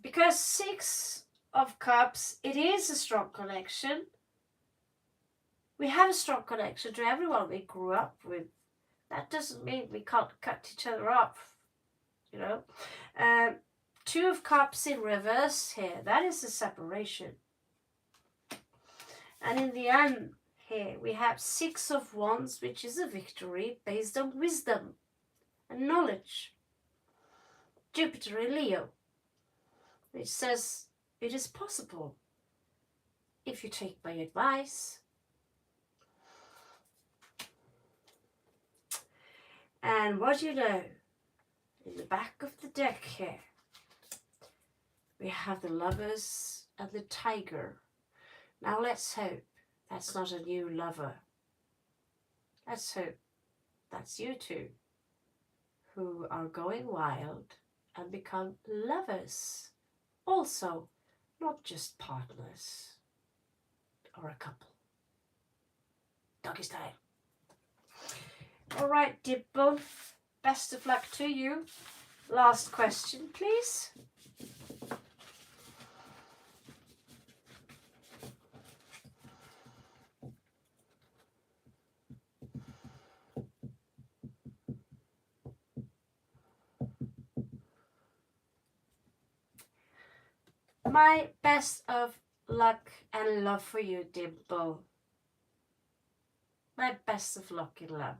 Speaker 1: Because 6 of Cups, it is a strong connection. We have a strong connection to everyone we grew up with. That doesn't mean we can't cut each other off, 2 of Cups in reverse here, that is a separation. And in the end here, we have 6 of Wands, which is a victory based on wisdom and knowledge. Jupiter in Leo. It says it is possible if you take my advice. And what do you know? In the back of the deck here, we have the Lovers and the Tiger. Now let's hope that's not a new lover. Let's hope that's you two who are going wild and become lovers. Also, not just partners or a couple. Doggy style. All right, Dimple. Best of luck to you. Last question, please. My best of luck and love for you, Dimple. My best of luck in love.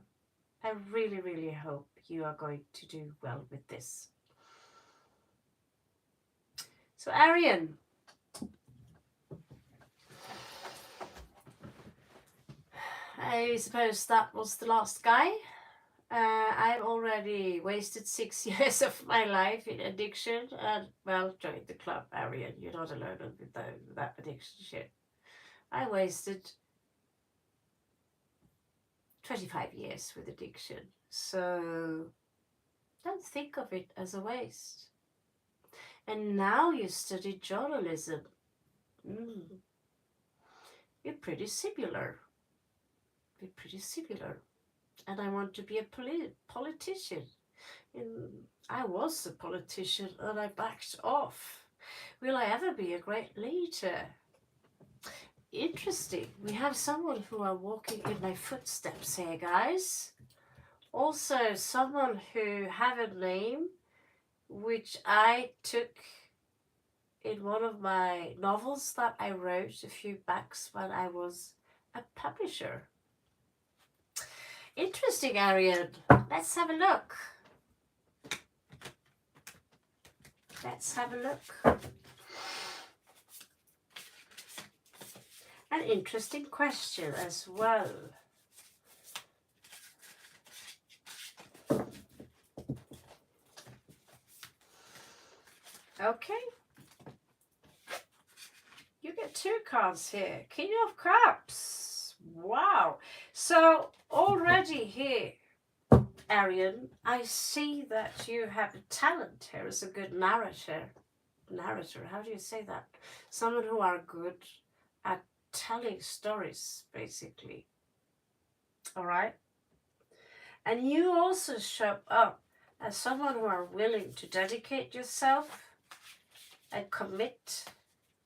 Speaker 1: I really, really hope you are going to do well with this. So, Arian, I suppose that was the last guy. I've already wasted 6 years of my life in addiction, and well, join the club, Arian. You're not alone with that addiction shit. I wasted 25 years with addiction, so don't think of it as a waste. And now you study journalism. You're pretty similar. And I want to be a politician. I was a politician and I backed off. Will I ever be a great leader? Interesting. We have someone who are walking in my footsteps here, guys. Also, someone who have a name which I took in one of my novels that I wrote a few backs when I was a publisher. Interesting, Arian. Let's have a look. An interesting question as well. Okay. You get 2 cards here. King of Cups. Wow. So already here, Arian, I see that you have a talent here as a good narrator. How do you say that? Someone who are good at telling stories, basically. All right? And you also show up as someone who are willing to dedicate yourself and commit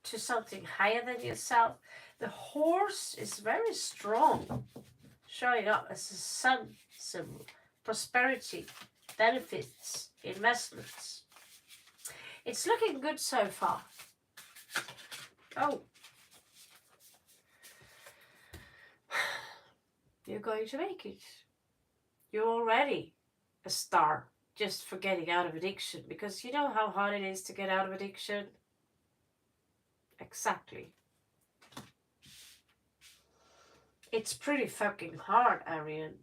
Speaker 1: to something higher than yourself. The horse is very strong, showing up as a sun symbol. Prosperity, benefits, investments. It's looking good so far. Oh. You're going to make it. You're already a star just for getting out of addiction, because you know how hard it is to get out of addiction? Exactly. It's pretty fucking hard, Arian.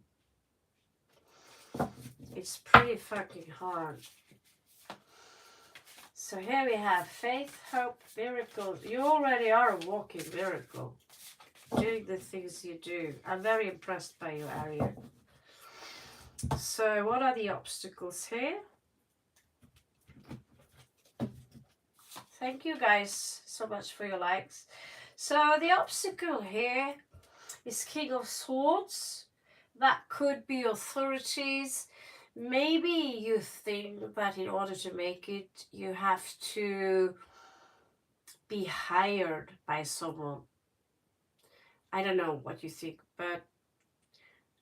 Speaker 1: It's pretty fucking hard. So here we have faith, hope, miracles. You already are a walking miracle, doing the things you do. I'm very impressed by you, Arian. So what are the obstacles here? Thank you guys so much for your likes. So the obstacle here is King of Swords. That could be authorities. Maybe you think that in order to make it, you have to be hired by someone. I don't know what you think, but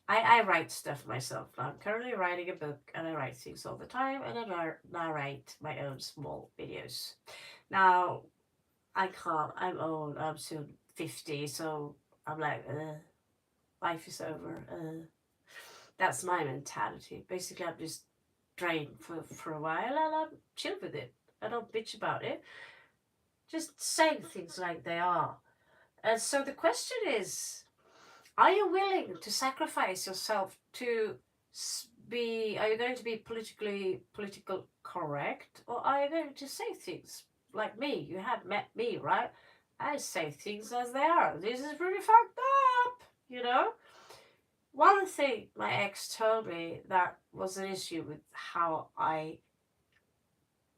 Speaker 1: I write stuff myself. I'm currently writing a book, and I write things all the time, and I narrate my own small videos. Now, I can't. I'm old. I'm soon 50, so I'm like, life is over. That's my mentality. Basically, I'm just drained for a while, and I'm chill with it. I don't bitch about it. Just saying things like they are. And so the question is, are you willing to sacrifice yourself to are you going to be political correct, or are you going to say things like me? You have met me, right? I say things as they are. This is really fucked up, you know? One thing my ex told me that was an issue with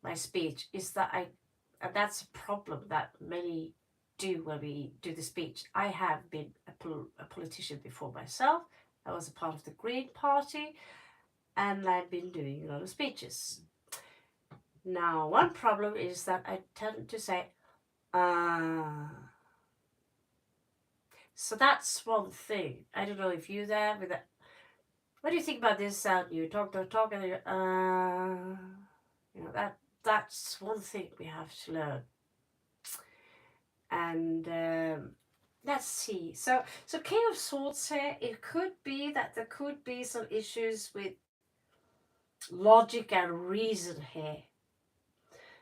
Speaker 1: my speech is that and that's a problem that many do when we do the speech. I have been a politician before myself. I was a part of the Green Party, and I've been doing a lot of speeches. Now, one problem is that I tend to say, so that's one thing. I don't know if you're there with that. What do you think about this sound? You talk, and you that's one thing we have to learn. And let's see. So King of Swords here, it could be that there could be some issues with logic and reason here.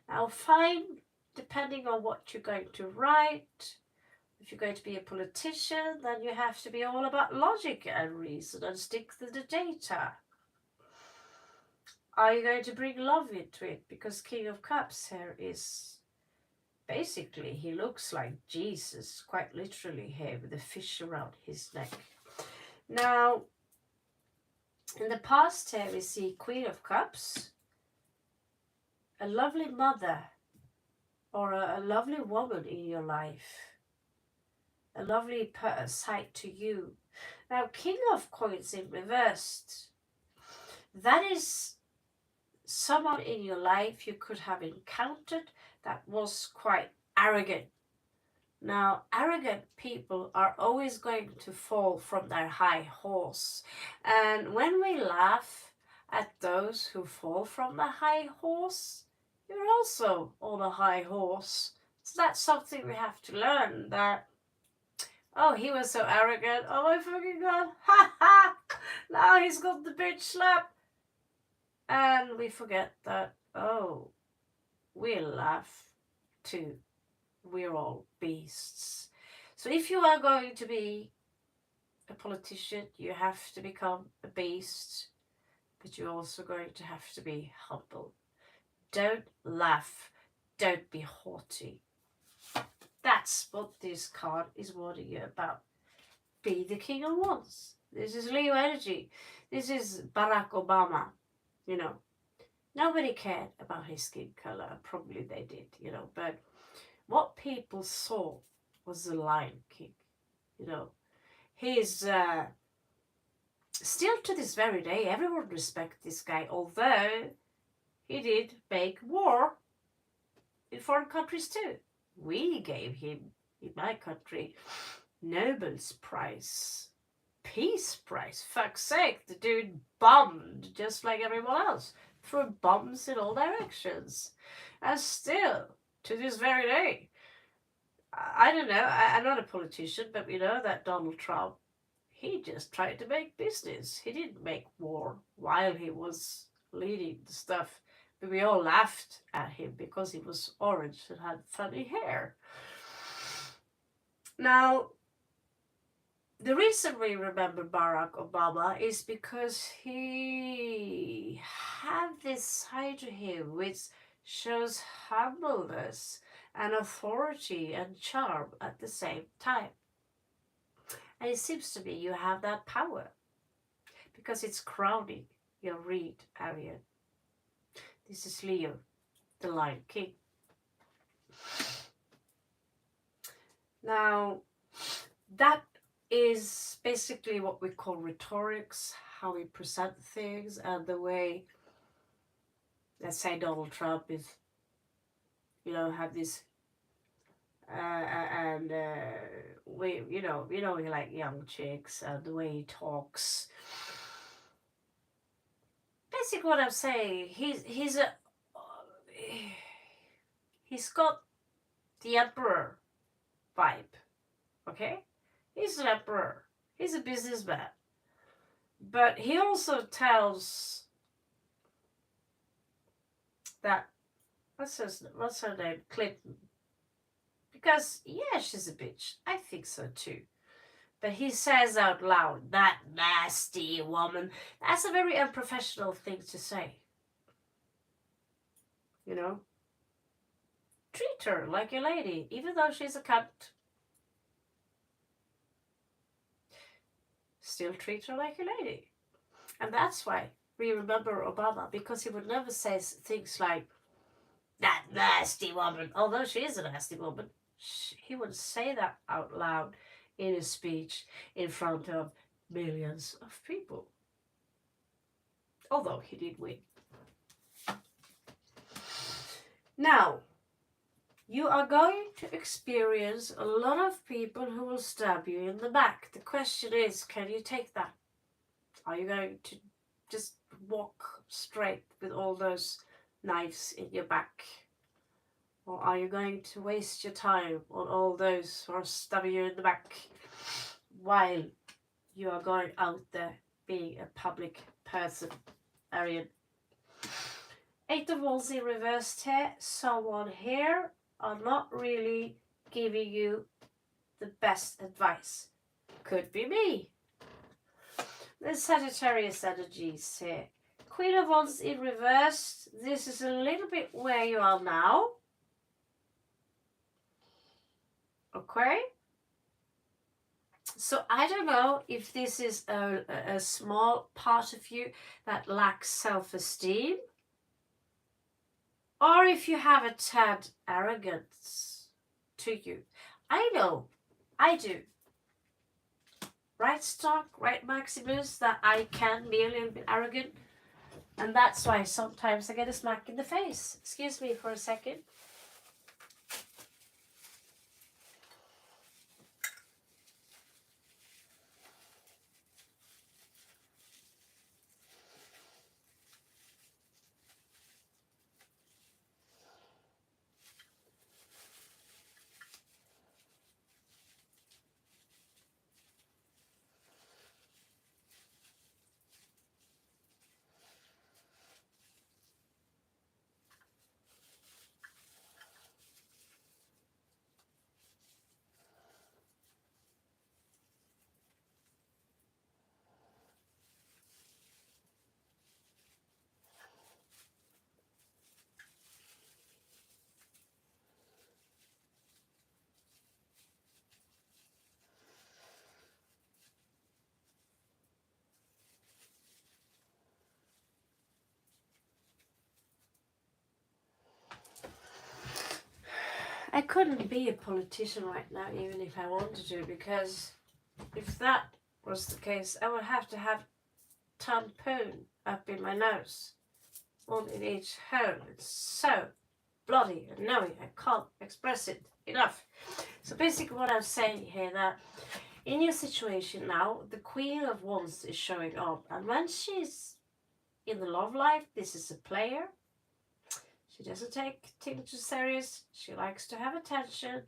Speaker 1: Now, fine, depending on what you're going to write. If you're going to be a politician, then you have to be all about logic and reason and stick to the data. Are you going to bring love into it? Because King of Cups here is basically, he looks like Jesus, quite literally here, with a fish around his neck. Now, in the past here, we see Queen of Cups, a lovely mother, or a lovely woman in your life, a lovely sight to you. Now, King of Coins in reversed, that is someone in your life you could have encountered that was quite arrogant. Now, arrogant people are always going to fall from their high horse. And when we laugh at those who fall from the high horse, you're also on a high horse. So that's something we have to learn, that, oh, he was so arrogant. Oh my fucking god. Ha ha! Now he's got the bitch slap. And we forget that, oh, we laugh too. We're all beasts. So if you are going to be a politician, you have to become a beast, but you're also going to have to be humble. Don't laugh. Don't be haughty. That's what this card is warning you about. Be the king of wands. This is Leo energy. This is Barack Obama. You know, nobody cared about his skin color. Probably they did, but what people saw was the Lion King. He's still to this very day, everyone respects this guy, although he did make war in foreign countries too. We gave him, in my country, Nobel's Prize, Peace Prize. Fuck's sake, the dude bombed just like everyone else, threw bombs in all directions, and still to this very day, I don't know, I'm not a politician, but we know that Donald Trump, he just tried to make business. He didn't make war while he was leading the stuff. But we all laughed at him because he was orange and had funny hair. Now, the reason we remember Barack Obama is because he had this side to him which shows humbleness and authority and charm at the same time. And it seems to me you have that power because it's crowning your reed area. This is Leo, the Lion King. Now, that is basically what we call rhetorics, how we present things, and the way, let's say Donald Trump is, have this, we like young chicks, and the way he talks. Basically, what I'm saying, he's got the emperor vibe, okay? He's an emperor. He's a businessman. But he also tells that what's her name? Clinton. Because, yeah, she's a bitch. I think so too. But he says out loud, that nasty woman. That's a very unprofessional thing to say. You know? Treat her like a lady, even though she's a cunt. Still treat her like a lady. And that's why we remember Obama, because he would never say things like, that nasty woman. Although she is a nasty woman, he would say that out loud in a speech in front of millions of people. Although he did win. Now, you are going to experience a lot of people who will stab you in the back. The question is, can you take that? Are you going to just walk straight with all those knives in your back? Or are you going to waste your time on all those who are stabbing you in the back while you are going out there being a public person? Arian. Eight of Wands in reversed here. Someone here are not really giving you the best advice. Could be me. The Sagittarius energies here. Queen of Wands in reverse. This is a little bit where you are now. Okay. So I don't know if this is a small part of you that lacks self-esteem, or if you have a tad arrogance to you. I know, I do. Right, Stock, right, Maximus, that I can be a little bit arrogant. And that's why sometimes I get a smack in the face. Excuse me for a second. I couldn't be a politician right now, even if I wanted to, because if that was the case, I would have to have tampon up in my nose, one in each hole. It's so bloody annoying. I can't express it enough. So basically what I'm saying here, that in your situation now, the Queen of Wands is showing up, and when she's in the love life, this is a player. She doesn't take things too serious. She likes to have attention.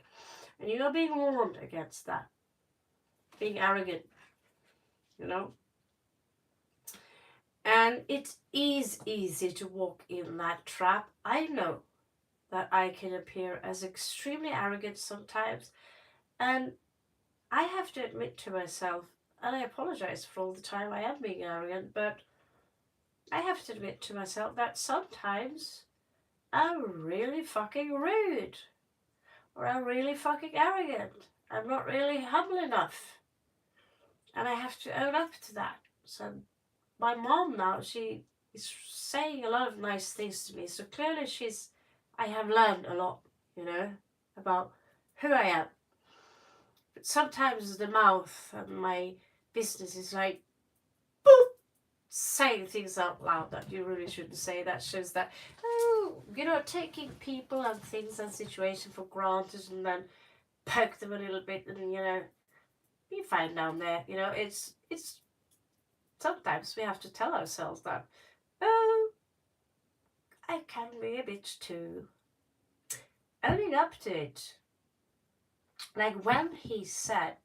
Speaker 1: And you are being warned against that. Being arrogant. You know? And it is easy to walk in that trap. I know that I can appear as extremely arrogant sometimes. And I have to admit to myself, and I apologize for all the time I am being arrogant, but I have to admit to myself that sometimes I'm really fucking rude. Or I'm really fucking arrogant. I'm not really humble enough. And I have to own up to that. So my mom now, she is saying a lot of nice things to me. So clearly I have learned a lot, about who I am. But sometimes the mouth and my business is like, boop, saying things out loud that you really shouldn't say. That shows that, taking people and things and situations for granted, and then poke them a little bit, and be fine down there. It's sometimes we have to tell ourselves that, oh, I can be a bitch too. Owning up to it. Like when he said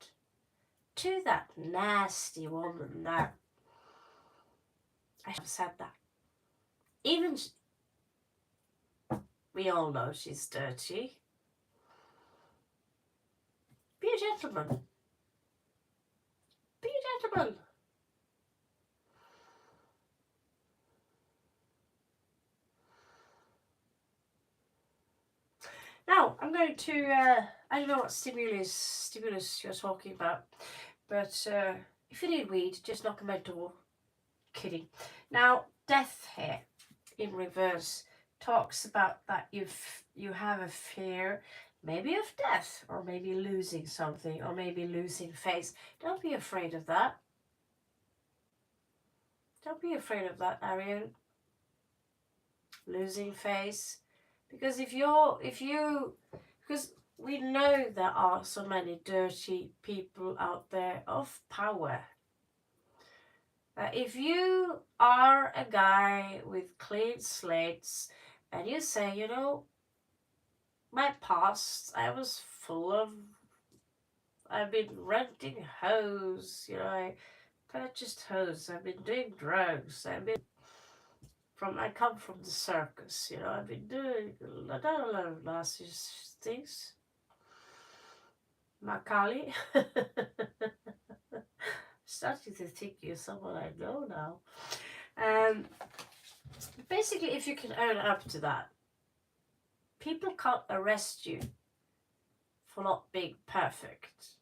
Speaker 1: to that nasty woman that, I should have said that. Even We all know she's dirty. Be a gentleman. Be a gentleman. Now, I'm going to, I don't know what stimulus you're talking about, but if you need weed, just knock on my door. Kidding. Now, death here in reverse talks about that you have a fear maybe of death, or maybe losing something, or maybe losing face. Don't be afraid of that. Don't be afraid of that, Arian. Losing face. Because because we know there are so many dirty people out there of power. If you are a guy with clean slates and you say, you know, my past, I was full of, I've been renting hoes, you know, I purchased hoes, I've been doing drugs, I come from the circus, you know, I've been doing a lot of nasty things. Makali. Starting to think you're someone I know now. Basically, if you can own up to that, people can't arrest you for not being perfect.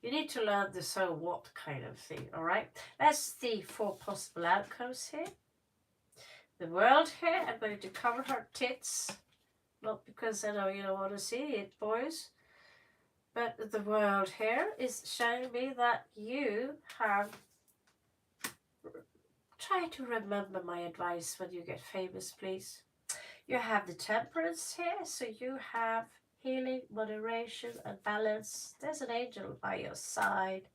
Speaker 1: You need to learn the so what kind of thing, alright? That's the 4 possible outcomes here. The world here, I'm going to cover her tits. Not because I know you don't want to see it, boys. But the world here is showing me that you have... Try to remember my advice when you get famous, please. You have the temperance here, so you have healing, moderation, and balance. There's an angel by your side.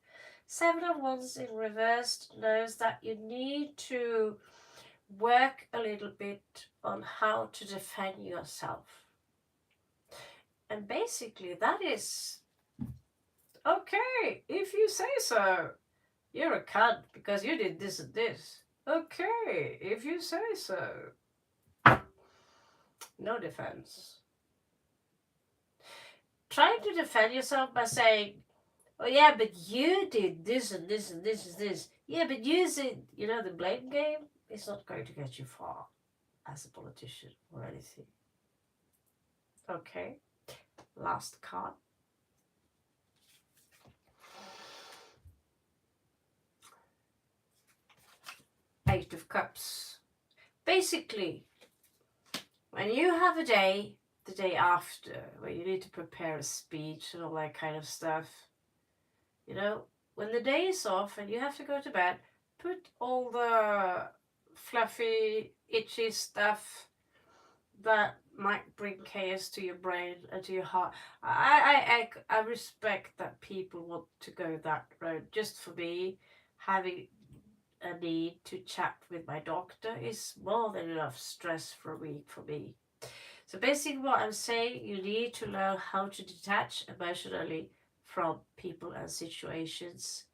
Speaker 1: 7 of Wands in reversed knows that you need to work a little bit on how to defend yourself. And basically that is, okay, if you say so. You're a cunt because you did this and this. Okay, if you say so. No defense. Trying to defend yourself by saying, oh yeah, but you did this and this and this and this. Yeah, but using, you know, the blame game is not going to get you far as a politician or anything. Okay, last card. Eight of Cups. Basically, when you have a day, the day after, where you need to prepare a speech and all that kind of stuff, you know, when the day is off and you have to go to bed, put all the fluffy, itchy stuff that might bring chaos to your brain and to your heart. I respect that people want to go that road. Just for me, having a need to chat with my doctor is more than enough stress for a week for me. So basically what I'm saying, you need to learn how to detach emotionally from people and situations.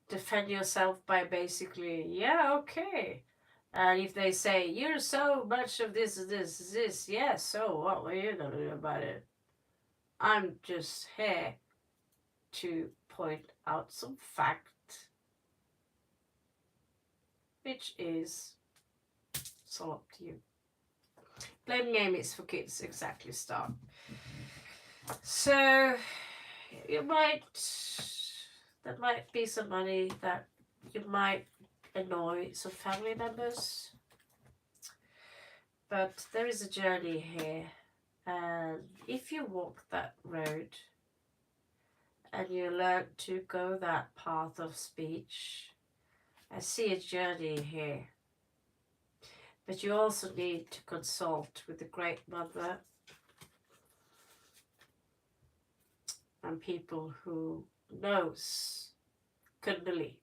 Speaker 1: Defend yourself by basically, yeah, okay. And if they say, you're so much of this, yeah, so what are you going to do about it? I'm just here to point out some fact, which is, it's all up to you. Blame game is for kids, exactly, start. So, there might be some money that you might annoy some family members. But there is a journey here, and if you walk that road and you learn to go that path of speech, I see a journey here. But you also need to consult with the Great Mother and people who knows Kundalini,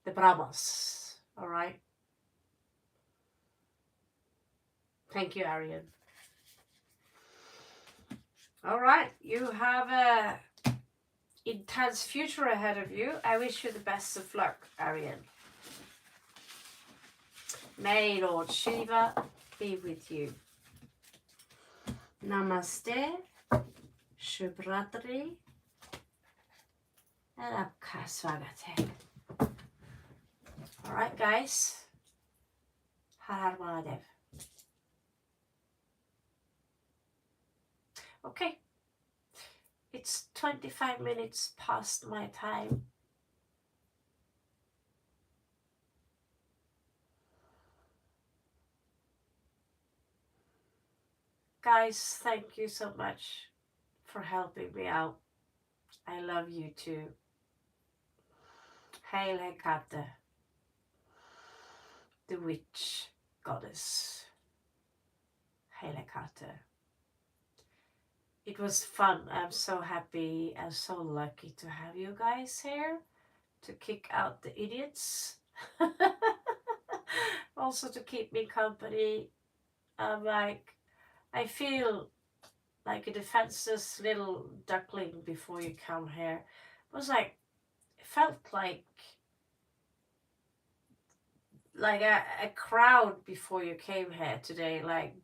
Speaker 1: the Brahmas, all right? Thank you, Arian. All right, you have a intense future ahead of you. I wish you the best of luck, Arian. May Lord Shiva be with you. Namaste, Shubhratri, and Apka Swagate. Alright guys, Har Har Mahadev. Okay, it's 25 minutes past my time. Guys, thank you so much for helping me out. I love you too. Hail Hecate, the witch goddess. Hail Hecate. It was fun. I'm so happy and so lucky to have you guys here to kick out the idiots. Also to keep me company. I feel like a defenseless little duckling before you come here. It was like, it felt like a crowd before you came here today, like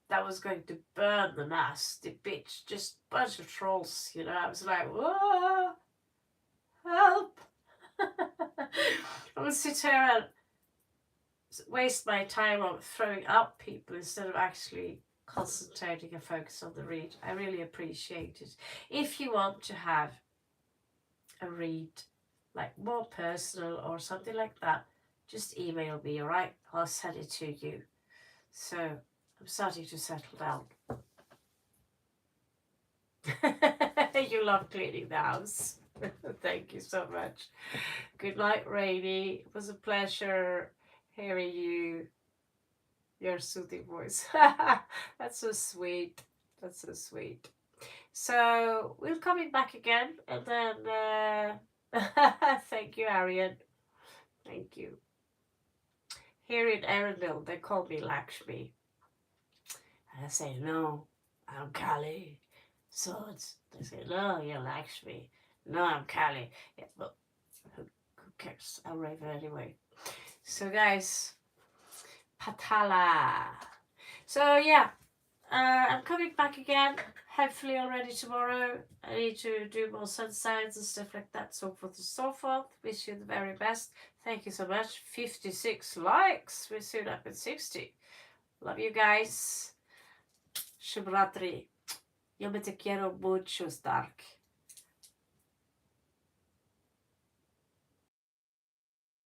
Speaker 1: that was going to burn the nest, the bitch, just bunch of trolls, you know. I was like, whoa, help. I would sit here and waste my time on throwing out people instead of actually concentrating and focus on the read. I really appreciate it. If you want to have a read, like more personal or something like that, just email me, alright? I'll send it to you. So I'm starting to settle down. You love cleaning the house. Thank you so much. Good night, Rainy. It was a pleasure hearing you. Your soothing voice. That's so sweet. That's so sweet. So we'll coming back again, and then thank you, Arian. Thank you. Here in Arundel, they call me Lakshmi. And I say, no, I'm Kali. Swords. They say, no, you're Lakshmi. No, I'm Kali. Yeah, but who cares? I'll rave anyway. So guys, Patala. So yeah, I'm coming back again, hopefully already tomorrow. I need to do more sun signs and stuff like that, so forth and so forth. Wish you the very best. Thank you so much. 56 likes. We're soon up at 60. Love you guys. Shubhratri. Yo me te quiero mucho, Stark.